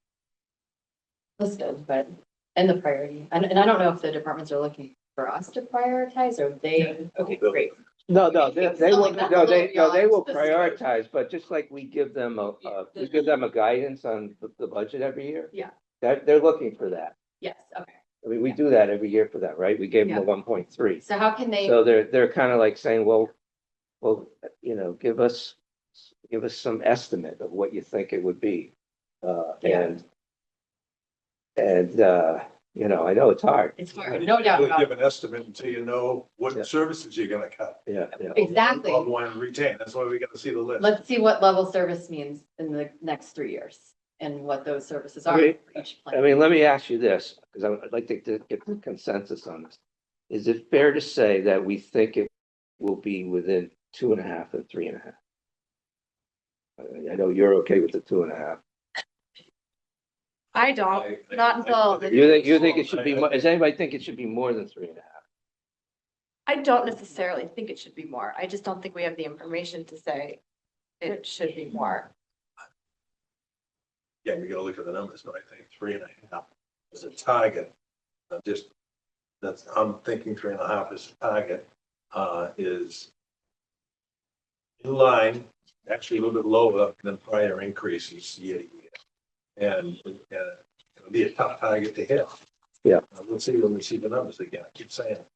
listed, but and the priority. And I don't know if the departments are looking for us to prioritize or they, okay, great. No, they will prioritize, but just like we give them a guidance on the budget every year. Yeah. They're looking for that. Yes, okay. I mean, we do that every year for that, right? We gave them a 1.3. So how can they? So they're kind of like saying, well, you know, give us some estimate of what you think it would be. You know, I know it's hard. It's hard, no doubt You about give it. an estimate until you know what services you're gonna cut. Yeah. Exactly. Or want to retain. That's why we gotta see the list. Let's see what level service means in the next 3 years and what those services are for each plan. I mean, let me ask you this, because I'd like to get the consensus on this. Is it fair to say that we think it will be within 2.5 and 3.5. I know you're okay with the 2.5. I don't, not until, You think it should be, does anybody think it should be more than 3.5? I don't necessarily think it should be more. I just don't think we have the information to say it should be more. Yeah, you gotta look at the numbers, but I think 3.5 is a target. I'm thinking 3.5 is a target, is in line, actually a little bit lower than prior increases year to year. And it'll be a tough target to hit. Yeah. We'll see when we see the numbers again, I keep saying it.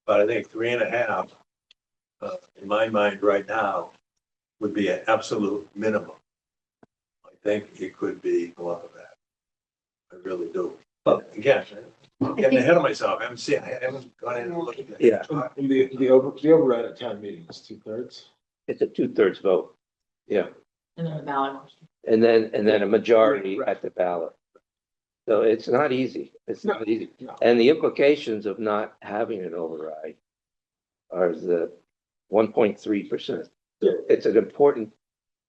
But I think 3.5, in my mind right now, would be an absolute minimum. I think it could be a lot of that. I really do. But again, I'm getting ahead of myself. I haven't gone in and looked at it. Yeah, The override at town meeting is 2/3. it's a 2/3 vote. Yeah. And then the ballot question. And then a majority at the ballot. So it's not easy. It's not easy. No. And the implications of not having an override are the 1.3%. Yeah.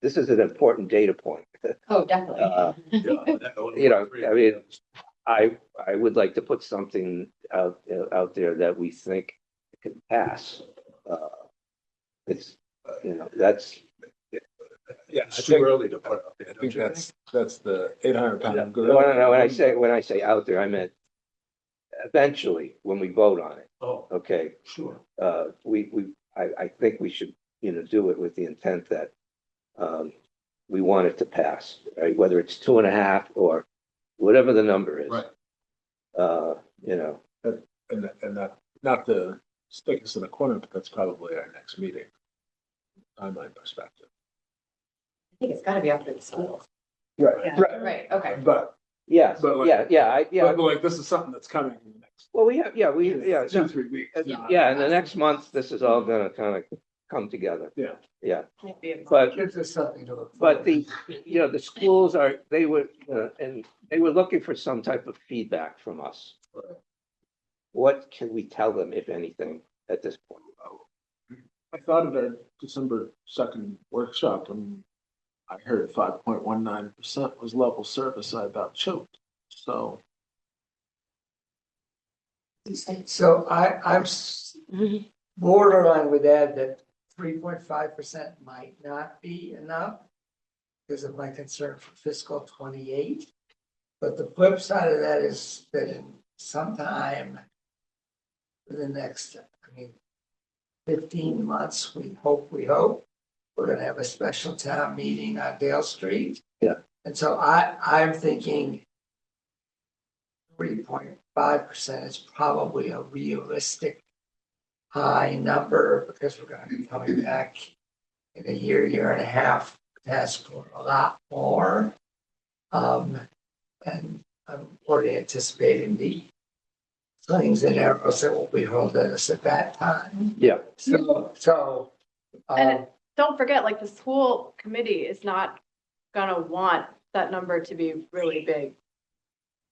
This is an important data point. Oh, definitely. You know, I mean, I would like to put something out there that we think can pass. It's, that's. Yeah, it's too early to put up there. I think that's the 800-pound No, gorilla. when I say out there, I meant eventually when we vote on it. Oh, Okay. sure. I think we should, do it with the intent that we want it to pass, right? Whether it's 2.5 or whatever the number is. Right. And that, not to stick us in a corner, but that's probably our next meeting. Timeline perspective. I think it's gotta be after the school. Right. Right, okay. But Yes, But like- yeah. but like this is something that's coming in the next Well, we 2-3 weeks. yeah, in the next month, this is all gonna kind of come together. Yeah. Yeah, Might be a- but Gives us something to look But forward the schools they were looking for some type of feedback from us. What can we tell them, if anything, at this point? I thought at our December 2nd workshop, and I heard 5.19% was level service. I about choked. So So I'm borderline with that 3.5% might not be enough because of my concern for fiscal 28. But the flip side of that is that in sometime for the next, 15 months, we hope, we're gonna have a special town meeting on Dale Street. Yeah. And so I'm thinking 3.5% is probably a realistic high number because we're gonna be coming back in a year and a half to ask for a lot more. And I'm already anticipating the slings and arrows that will be hurled at us at that time. Yeah, So, And don't forget, like the school committee is not gonna want that number to be really big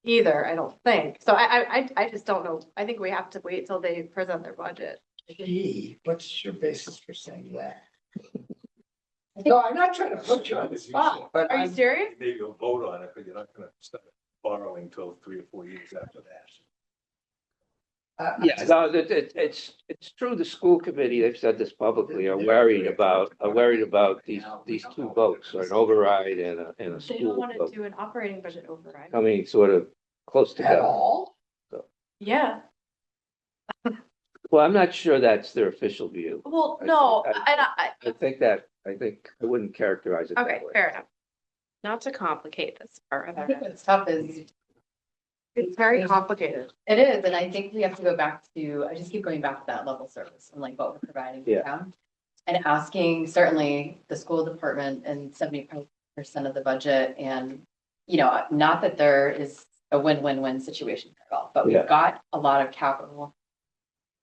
either, I don't think. So I just don't know. I think we have to wait till they present their budget. gee, what's your basis for saying that? No, I'm not trying to put you on the spot, but Are you serious? Maybe you'll vote on it, but you're not gonna start borrowing until 3 or 4 years after that. yeah, no, it's true. The school committee, they've said this publicly, are worried about these two votes, or an override and a They don't school want to vote do an operating budget override. coming sort of close At together. all? Yeah, Well, I'm not sure that's their official view. well, I no, think- and I think I wouldn't characterize it okay, that way. fair enough. Not to complicate this I further. think what's tough is, It's very complicated. it is, and I think we have to go back to, I just keep going back to that level service and like what we're providing to Yeah. town. And asking certainly the school department and 75% of the budget and, not that there is a win-win-win situation at all, but Yeah. we've got a lot of capital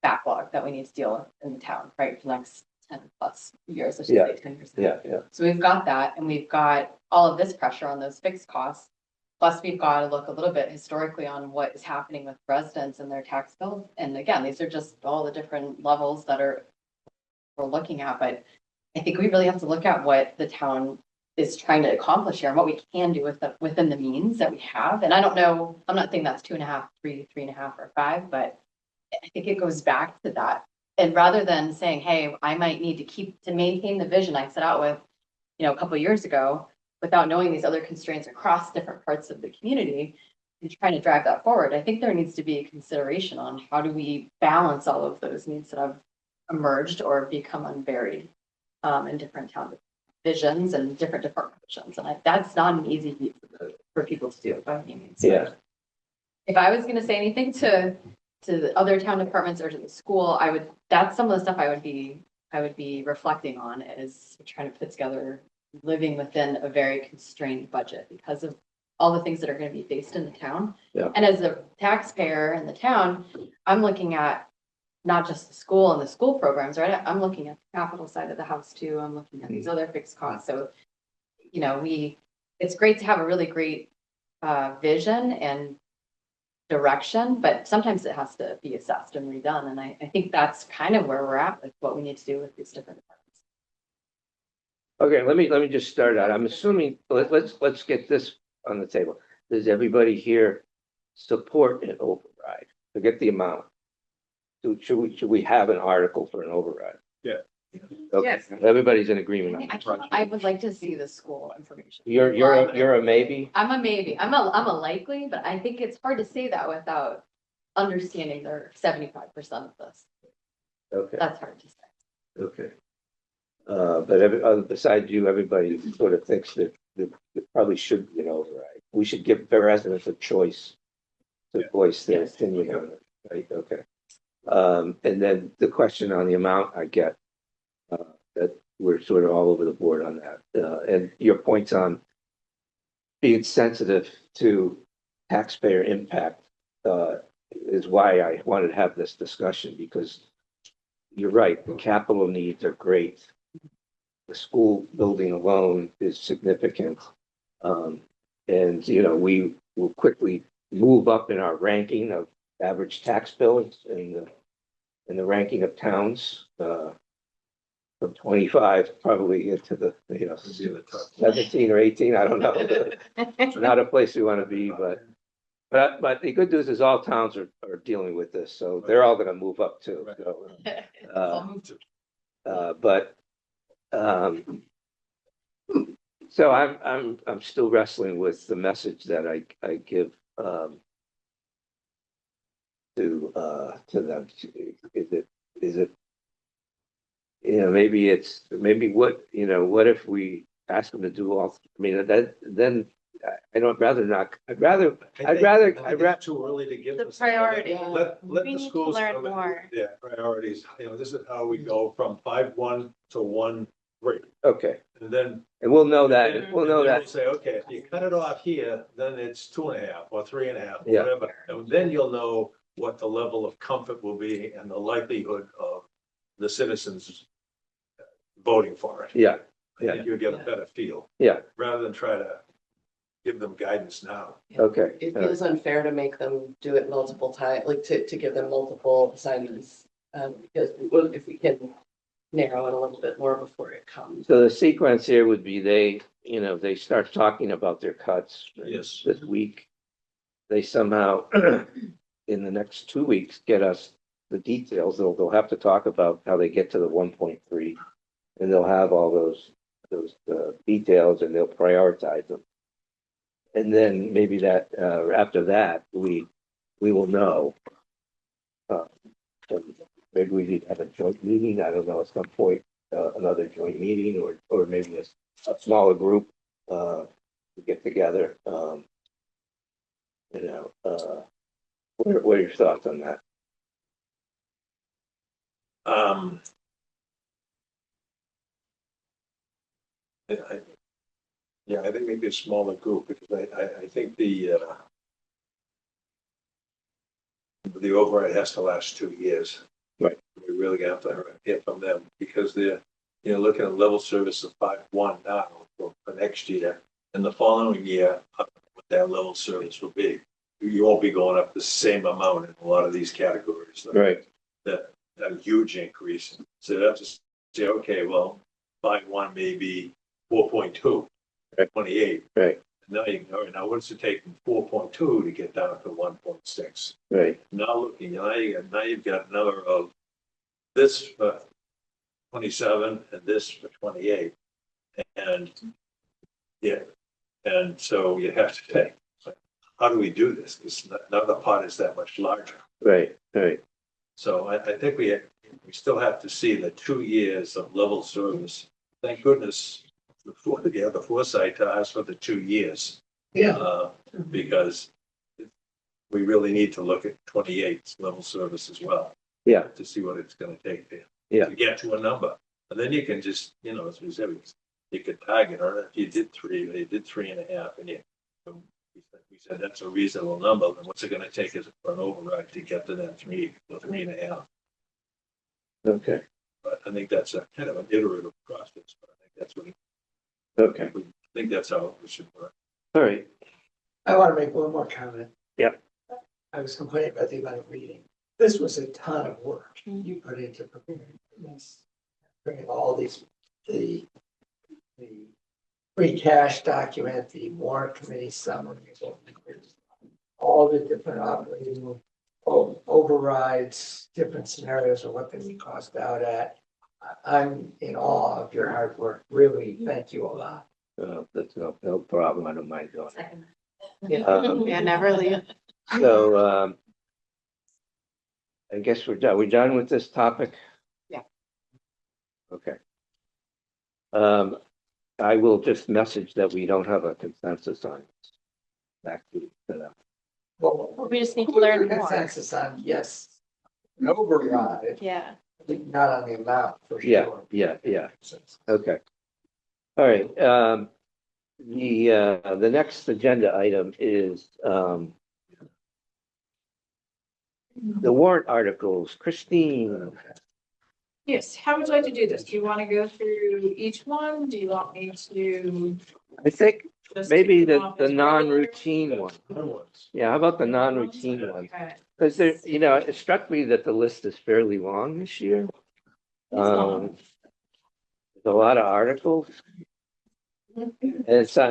backlog that we need to deal with in the town, right, for the next 10+ years, let's just Yeah. say 10%. Yeah. So we've got that, and we've got all of this pressure on those fixed costs. Plus, we've got to look a little bit historically on what is happening with residents and their tax bills. And again, these are just all the different levels that we're looking at, but I think we really have to look at what the town is trying to accomplish here and what we can do within the means that we have. And I don't know, I'm not saying that's 2.5, 3.5, or 5, but I think it goes back to that. And rather than saying, hey, I might need to maintain the vision I set out with, a couple of years ago, without knowing these other constraints across different parts of the community and trying to drive that forward, I think there needs to be a consideration on how do we balance all of those needs that have emerged or become unburied in different town visions and different department visions. And that's not an easy feat for people to do by any means. Yeah. If I was going to say anything to the other town departments or to the school, that's some of the stuff I would be reflecting on is trying to put together living within a very constrained budget because of all the things that are going to be faced in the town. Yeah. And as a taxpayer in the town, I'm looking at not just the school and the school programs, right? I'm looking at the capital side of the house too. I'm looking at these other fixed costs. So, it's great to have a really great vision and direction, but sometimes it has to be assessed and redone. And I think that's kind of where we're at with what we need to do with these different departments. Okay, let me just start out. I'm assuming, let's get this on the table. Does everybody here support an override? Forget the amount. Should we have an article for an override? Yeah. Okay, Yes. everybody's in agreement on that. I would like to see the school information. You're a maybe? I'm a maybe. I'm a likely, but I think it's hard to say that without understanding they're 75% of this. Okay, That's hard to say. okay. But besides you, everybody sort of thinks that it probably should be an override. We should give the residents a choice to voice their opinion on it, right? Okay. And then the question on the amount I get, that we're sort of all over the board on that. And your points on being sensitive to taxpayer impact is why I wanted to have this discussion, because you're right, the capital needs are great. The school building alone is significant. And, we will quickly move up in our ranking of average tax bills in the ranking of towns, from 25 probably into the 17 or 18. I don't know. It's not a place we want to be, but the good news is all towns are dealing with this, so they're all going to move up too. So I'm still wrestling with the message that I give to them. Is it maybe what if we ask them to do all, then I'd rather too early to give The this. priority. Let We the need to schools learn come in. more. Yeah, priorities. This is how we go from 5-1 to 1-3. okay, And then. and we'll know that, and we'll know then that. we'll say, okay, if you cut it off here, then it's 2.5 or 3.5, Yeah. whatever. And then you'll know what the level of comfort will be and the likelihood of the citizens voting for it. Yeah, I think you'll get a better feel. Yeah. Rather than try to give them guidance now. okay. It feels unfair to make them do it multiple times, like to give them multiple assignments. Because if we can narrow it a little bit more before it comes. So the sequence here would be they start talking about their cuts. Yes. This week. They somehow, in the next 2 weeks, get us the details. They'll have to talk about how they get to the 1.3, and they'll have all those details, and they'll prioritize them. And then maybe that after that, we will know. And maybe we need to have a joint meeting. I don't know, at some point, another joint meeting, or maybe a smaller group to get together. What are your thoughts on that? I think maybe a smaller group, because I think the override has to last 2 years. Right. We really have to hear from them, because they're, looking at level service of 5.1 now for next year, and the following year, what that level service will be. You won't be going up the same amount in a lot of these categories. Right. That a huge increase. So you have to say, okay, well, line one may be 4.2, 28. Right, Now you can, all right, now what's it take from 4.2 to get down to 1.6? right, Now looking, now you've got another of this for 27 and this for 28. And yeah, and so you have to say, how do we do this? Because now the pot is that much larger. right, right. So I think we still have to see the 2 years of level service. Thank goodness the foresight to ask for the 2 years. Yeah. Because we really need to look at 28's level service as well. Yeah. To see what it's going to take there. Yeah. To get to a number. And then you can just, as we said, you could target, or if you did 3, or you did 3.5, and we said that's a reasonable number, then what's it going to take us for an override to get to that 3 or 3.5? Okay, But I think that's a kind of an iterative process, but I think that's what, okay, I think that's how it should work. all right. I want to make one more comment. Yep. I was complaining about the amount of reading. This was a ton of work you put into preparing this, bringing all these, the free cash document, the warrant committee summary, all the different operating overrides, different scenarios of what they would cost out at. I'm in awe of your hard work. Really, thank you a lot. That's no problem. I don't mind doing it. Second. Yeah, never leave. So, I guess we're done. We're done with this topic? Yeah. Okay. I will just message that we don't have a consensus on this. Back to that. Well, We just need to learn more. consensus on, yes, an override, Yeah. not on the amount for Yeah, sure. yeah. Okay. All right. The next agenda item is the warrant articles. Christine. Yes, how would you like to do this? Do you want to go through each one? Do you want me to? I think just maybe tick them the off as regular? non-routine one. Yeah, how about the non-routine one? Okay. Because there, it struck me that the list is fairly long this year. long. There's a lot of articles. And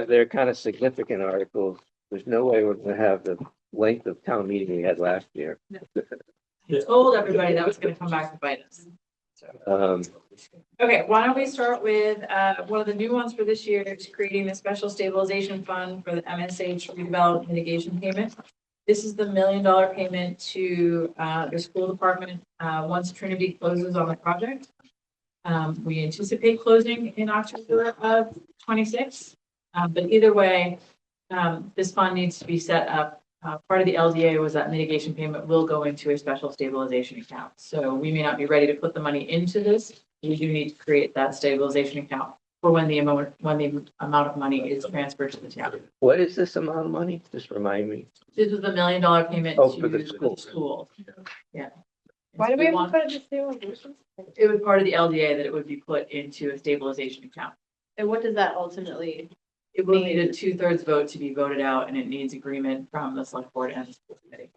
they're kind of significant articles. There's no way we're gonna have the length of town meeting we had last year. I told everybody that was going to come back to bite us. Okay, why don't we start with one of the new ones for this year is creating the special stabilization fund for the MSH redevelopment mitigation payment. This is the $1 million payment to the school department once Trinity closes on the project. We anticipate closing in October of 26, but either way, this fund needs to be set up. Part of the LDA was that mitigation payment will go into a special stabilization account. So we may not be ready to put the money into this. We do need to create that stabilization account for when the amount of money is transferred to the town. What is this amount of money? Just remind me. This is the $1 million payment Oh, to for the the school. school. Yeah. Why do we have to want- put it in stabilization? It was part of the LDA that it would be put into a stabilization account. And what does that ultimately? It will need a 2/3 vote to be voted out, and it needs agreement from the select board and the school committee.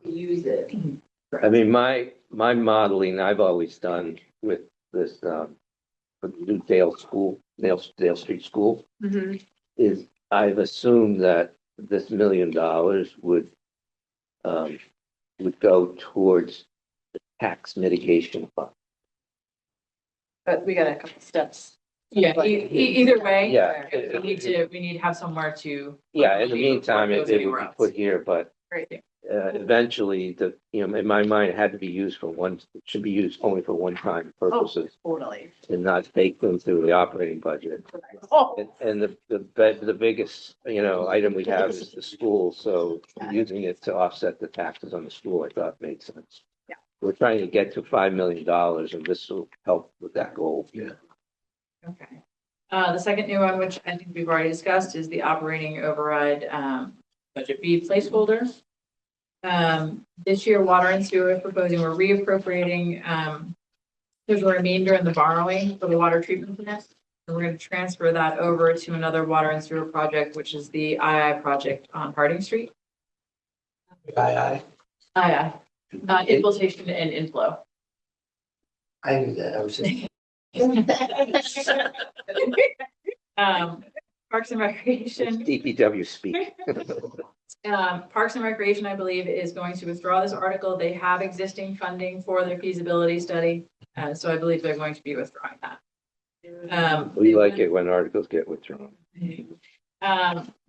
Use it. I mean, my modeling I've always done with this, for the new Dale Street School is I've assumed that this $1 million would go towards the tax mitigation fund. But we got a couple steps. Yeah, either way. Yeah. We need to have somewhere to. Yeah, in the meantime, it would be put here, but Great. eventually in my mind, it had to be used it should be used only for one-time purposes Totally. and not baked into the operating budget. Oh. And the biggest, item we have is the school, so using it to offset the taxes on the school, I thought made sense. Yeah. We're trying to get to $5 million and this will help with that goal. Yeah. Okay. The second new one, which I think we've already discussed, is the operating override budget B placeholder. This year, water and sewer is proposing we're reappropriating. There's a remainder in the borrowing for the water treatment plant. And we're going to transfer that over to another water and sewer project, which is the II project on Harding Street. Aye. II, infiltration and inflow. I knew that. I was just Parks and Recreation. DPW speak. Parks and Recreation, I believe, is going to withdraw this article. They have existing funding for their feasibility study. So I believe they're going to be withdrawing that. We like it when articles get withdrawn.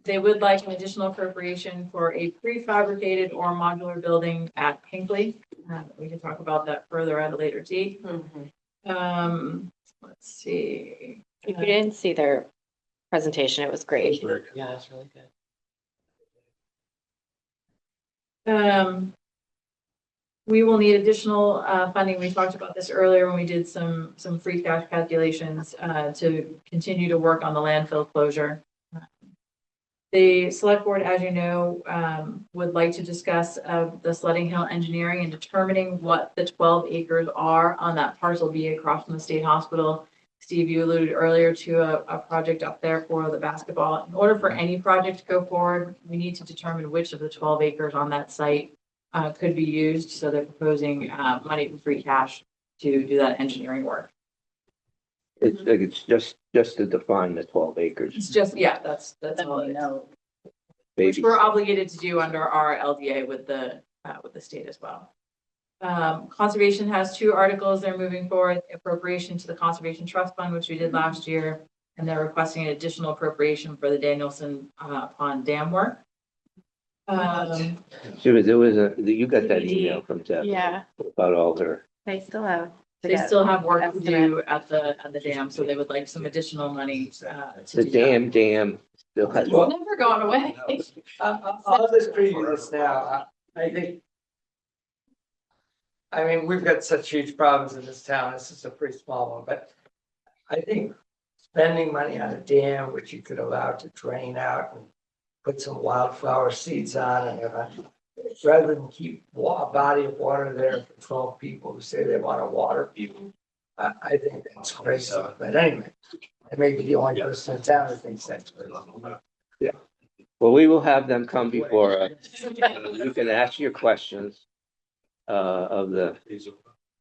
They would like an additional appropriation for a prefabricated or modular building at Hinkley. We can talk about that further at a later date. Let's see. If you didn't see their presentation, it was great. Yeah, that's really good. We will need additional funding. We talked about this earlier when we did some free cash calculations to continue to work on the landfill closure. The select board, as you know, would like to discuss the Sledding Hill engineering and determining what the 12 acres are on that parcel B across from the state hospital. Steve, you alluded earlier to a project up there for the basketball. In order for any project to go forward, we need to determine which of the 12 acres on that site could be used. So they're proposing money from free cash to do that engineering work. It's just to define the 12 acres. It's just, yeah, that's all it is. Which Baby. we're obligated to do under our LDA with the state as well. Conservation has 2 articles they're moving forward: appropriation to the Conservation Trust Fund, which we did last year, and they're requesting an additional appropriation for the Danielson Pond Dam work. You got that email from Deb. Yeah, About all their. they still have. They still have work to do at the dam, so they would like some additional money. To The do that. dam still has. It's never gone away. I'll just preview this now. I think, I mean, we've got such huge problems in this town. This is a pretty small one, but I think spending money on a dam, which you could allow to drain out and put some wildflower seeds on and rather than keep a body of water there for 12 people who say they want to water people, I think that's crazy. But anyway, I may be the only person in town who thinks that's crazy. Yeah. Well, we will have them come before us. You can ask your questions of the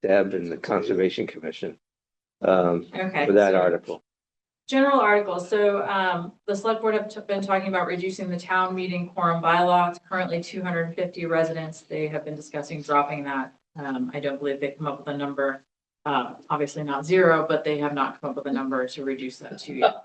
Deb and the Conservation Commission Okay. for that so- article. General articles. So the select board have been talking about reducing the town meeting quorum bylaw. It's currently 250 residents. They have been discussing dropping that. I don't believe they've come up with a number, obviously not 0, but they have not come up with a number to reduce that to yet.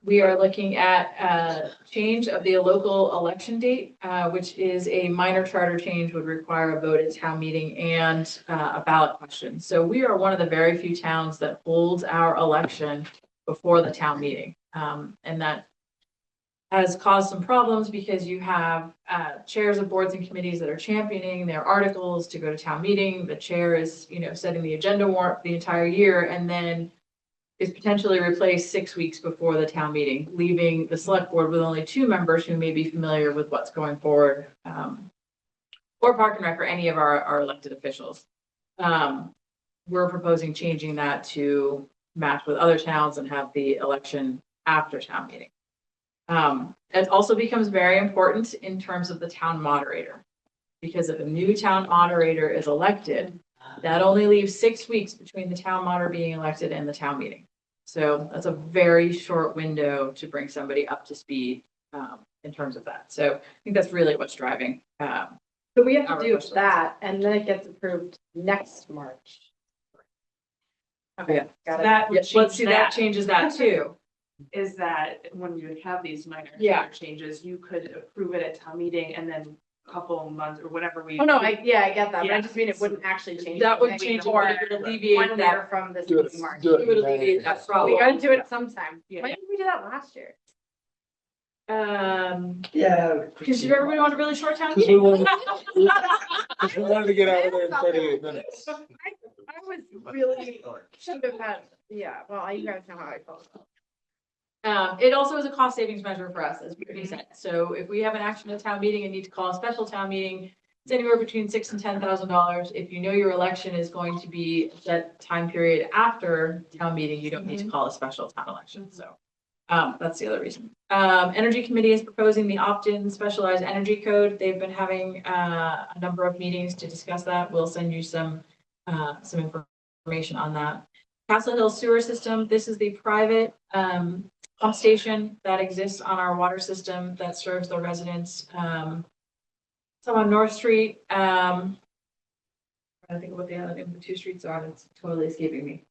We are looking at change of the local election date, which is a minor charter change, would require a vote at town meeting and a ballot question. So we are one of the very few towns that holds our election before the town meeting. And that has caused some problems because you have chairs of boards and committees that are championing their articles to go to town meeting. The chair is, setting the agenda warrant the entire year, and then is potentially replaced 6 weeks before the town meeting, leaving the select board with only 2 members who may be familiar with what's going forward, or Park and Rec or any of our elected officials. We're proposing changing that to match with other towns and have the election after town meeting. It also becomes very important in terms of the town moderator, because if a new town moderator is elected, that only leaves 6 weeks between the town moderator being elected and the town meeting. So that's a very short window to bring somebody up to speed in terms of that. So I think that's really what's driving. So we have to do that, and then it gets approved next March. Okay, Got it. That would let's change see, that that, changes that too. is that when you have these minor Yeah. changes, you could approve it at town meeting and then a couple months or whatever we. Oh, no, I get that, but Yeah. I just mean it wouldn't actually change. That would anything change it, or but it would alleviate one that. year from this Do it- coming March. do It would alleviate that We problem. gotta do it sometime. Yeah. Why didn't we do that last year? Yeah. Because everybody want a really short town Because we meeting. wanted to get out of there in 38 minutes. I was really, should have had, well, you guys know how I felt. It also is a cost savings measure for us, as Brittany said. So if we have an action at town meeting and need to call a special town meeting, it's anywhere between $6,000 and $10,000. If you know your election is going to be that time period after town meeting, you don't need to call a special town election. So that's the other reason. Energy Committee is proposing the opt-in specialized energy code. They've been having a number of meetings to discuss that. We'll send you some information information on that. Castle Hill Sewer System, this is the private pump station that exists on our water system that serves the residents. So on North Street, I think of what the other name of the two streets are, it's totally escaping me.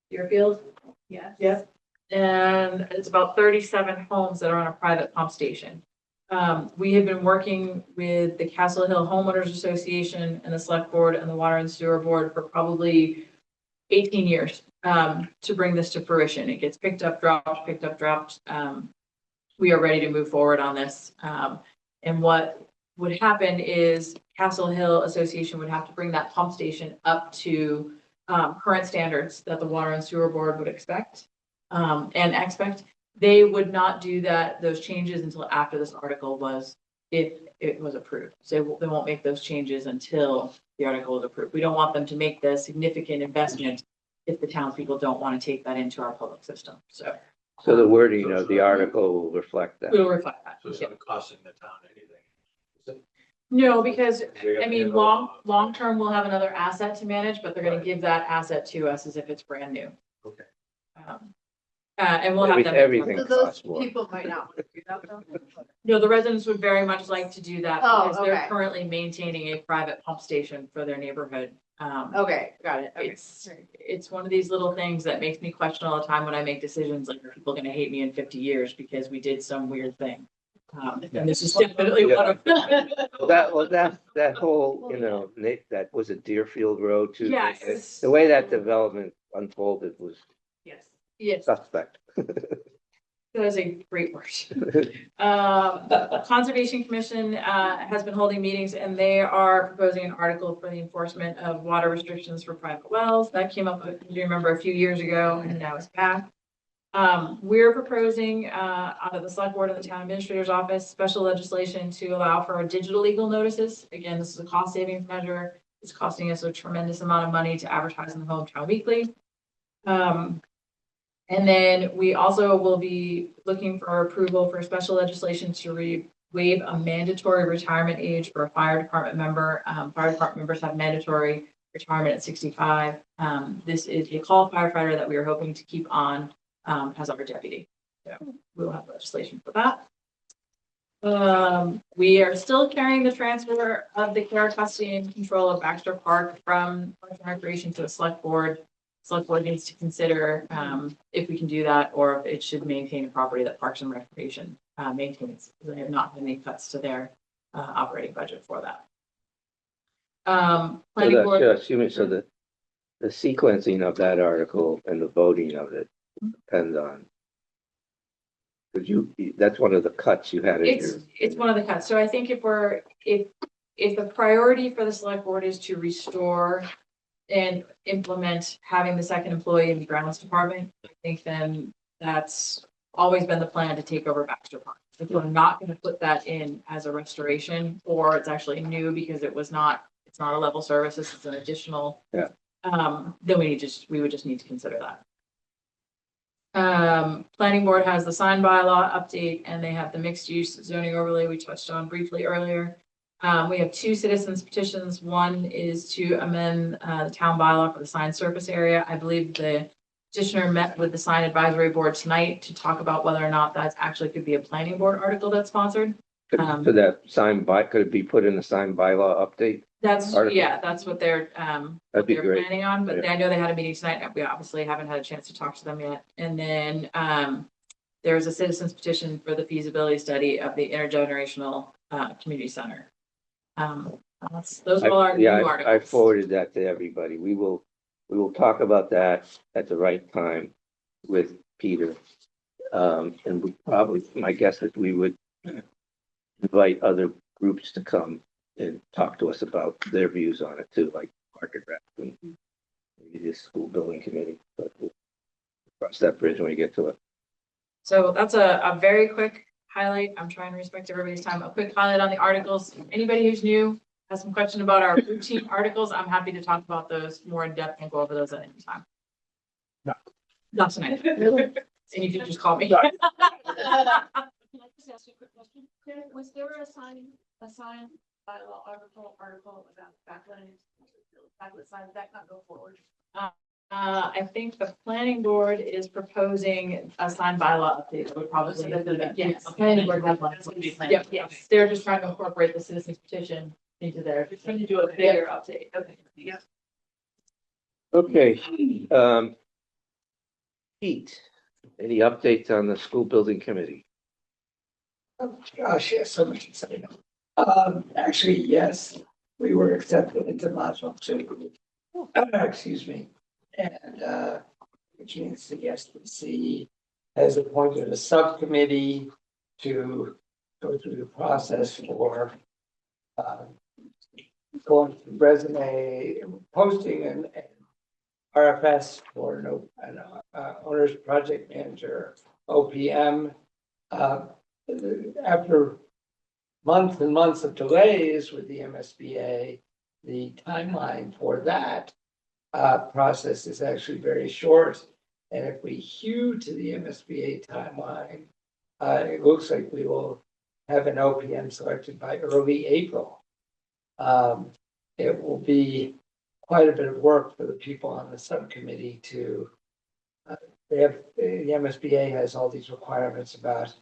Deerfield? Yes. Yes. And it's about 37 homes that are on a private pump station. We have been working with the Castle Hill Homeowners Association and the Select Board and the Water and Sewer Board for probably 18 years to bring this to fruition. It gets picked up, dropped, picked up, dropped. We are ready to move forward on this. And what would happen is Castle Hill Association would have to bring that pump station up to current standards that the Water and Sewer Board would expect and expect. They would not do those changes until after this article was, if it was approved. So they won't make those changes until the article is approved. We don't want them to make the significant investment if the townspeople don't want to take that into our public system. So the wording of the article will reflect that. we'll reflect that. So it's not costing the town anything. No, because I mean, long term, we'll have another asset to manage, but they're going to give that asset to us as if it's brand new. Okay. And we'll have them. Everything So those costs more. people might not want to do that though. No, the residents would very much like to do that Oh, because they're okay. currently maintaining a private pump station for their neighborhood. Okay, got it. Okay. It's one of these little things that makes me question all the time when I make decisions, like, are people gonna hate me in 50 years because we did some weird thing? And this is definitely one of them. That whole, that was a Deerfield Road too. Yes. The way that development unfolded was Yes, suspect. that is a great word. Conservation Commission has been holding meetings and they are proposing an article for the enforcement of water restrictions for private wells. That came up, you remember, a few years ago, and now it's back. We're proposing out of the Select Board and the Town Administrator's Office, special legislation to allow for digital legal notices. Again, this is a cost savings measure. It's costing us a tremendous amount of money to advertise in the Hometown Weekly. And then we also will be looking for approval for special legislation to waive a mandatory retirement age for a fire department member. Fire department members have mandatory retirement at 65. This is a call firefighter that we are hoping to keep on as our deputy. So we'll have legislation for that. We are still carrying the transfer of the care, custody, and control of Baxter Park from Parks and Recreation to the Select Board. Select Board needs to consider if we can do that or if it should maintain a property that Parks and Recreation maintains. They have not had any cuts to their operating budget for that. Planning Board. So the sequencing of that article and the voting of it depends on. That's one of the cuts you had. It's one of the cuts. So I think if the priority for the Select Board is to restore and implement having the second employee in the grounds department, I think then that's always been the plan to take over Baxter Park. If we're not going to put that in as a restoration, or it's actually new because it's not a level service, this is an additional, then we would just need to consider that. Planning Board has the sign bylaw update and they have the mixed use zoning overlay we touched on briefly earlier. We have 2 citizens petitions. One is to amend the town bylaw for the sign surface area. I believe the petitioner met with the sign advisory board tonight to talk about whether or not that actually could be a planning board article that's sponsored. Could it be put in the sign bylaw update? That's what they're great. planning on, but I know they had a meeting tonight. We obviously haven't had a chance to talk to them yet. And then there's a citizens petition for the feasibility study of the intergenerational community center. Those are all our new articles. I forwarded that to everybody. We will talk about that at the right time with Peter. And we probably, my guess is we would invite other groups to come and talk to us about their views on it too, like Park and Rec and maybe the school building committee. But we'll cross that bridge when we get to it. So that's a very quick highlight. I'm trying to respect everybody's time. A quick highlight on the articles. Anybody who's new has some question about our routine articles, I'm happy to talk about those more in depth and go over those at any time. No. Not tonight. And you can just call me. Can I just ask you a quick question? Was there a sign bylaw article about backlit signs that not go forward? I think the planning board is proposing a signed bylaw update that would probably. Yes, planning board deadline. Yep, yes, they're just trying to incorporate the citizens petition into their. Just trying to do a bigger update. Okay, yeah. Okay, Pete, any updates on the school building committee? Oh, gosh, yes, so much to say. Actually, yes, we were accepted into module 2. Excuse me. And, which means the SBC has appointed a subcommittee to go through the process for going through resume posting and RFS for an owner's project manager, OPM. After months and months of delays with the MSBA, the timeline for that process is actually very short. And if we hew to the MSBA timeline, it looks like we will have an OPM selected by early April. It will be quite a bit of work for the people on the subcommittee to, the MSBA has all these requirements about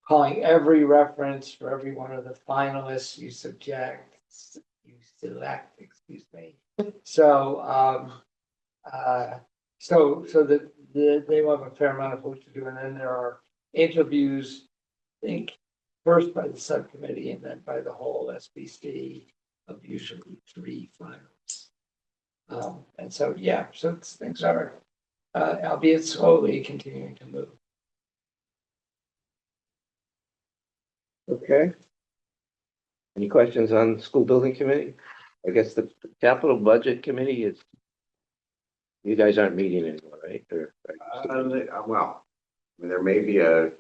calling every reference for every one of the finalists you select, excuse me. So, so that they will have a fair amount of work to do, and then there are interviews, I think, first by the subcommittee and then by the whole SBC of usually 3 finals. And so, yeah, so things are, albeit slowly, continuing to move. Okay. Any questions on the school building committee? I guess the capital budget committee is, you guys aren't meeting anymore, right? Well, I mean, there may be a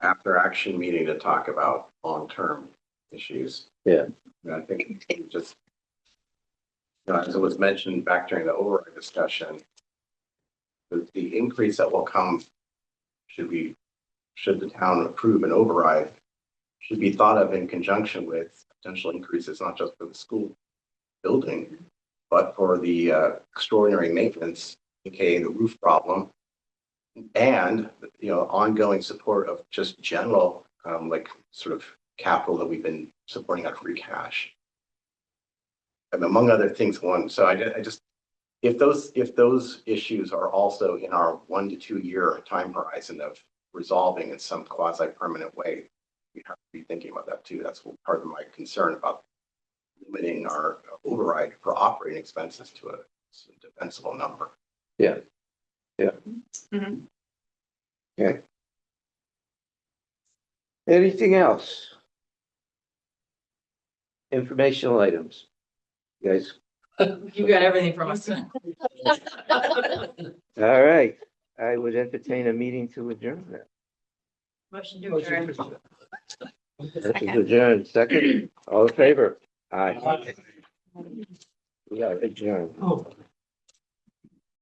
after action meeting to talk about long-term issues. Yeah. And I think just, as it was mentioned back during the override discussion, the increase that will come should the town approve an override, should be thought of in conjunction with potential increases, not just for the school building, but for the extraordinary maintenance, aka the roof problem, and ongoing support of just general like sort of capital that we've been supporting out of free cash. And among other things, so I just if those issues are also in our 1 to 2 year time horizon of resolving in some quasi-permanent way, we have to be thinking about that too. That's part of my concern about limiting our override for operating expenses to a defensible number. Yeah. Yeah. Mhm. Okay. Anything else? Informational items. You guys, You got everything from us. all right. I would entertain a meeting to adjourn that. Motion to adjourn. This is adjourned. Second, all in favor? Aye. We are adjourned. Oh.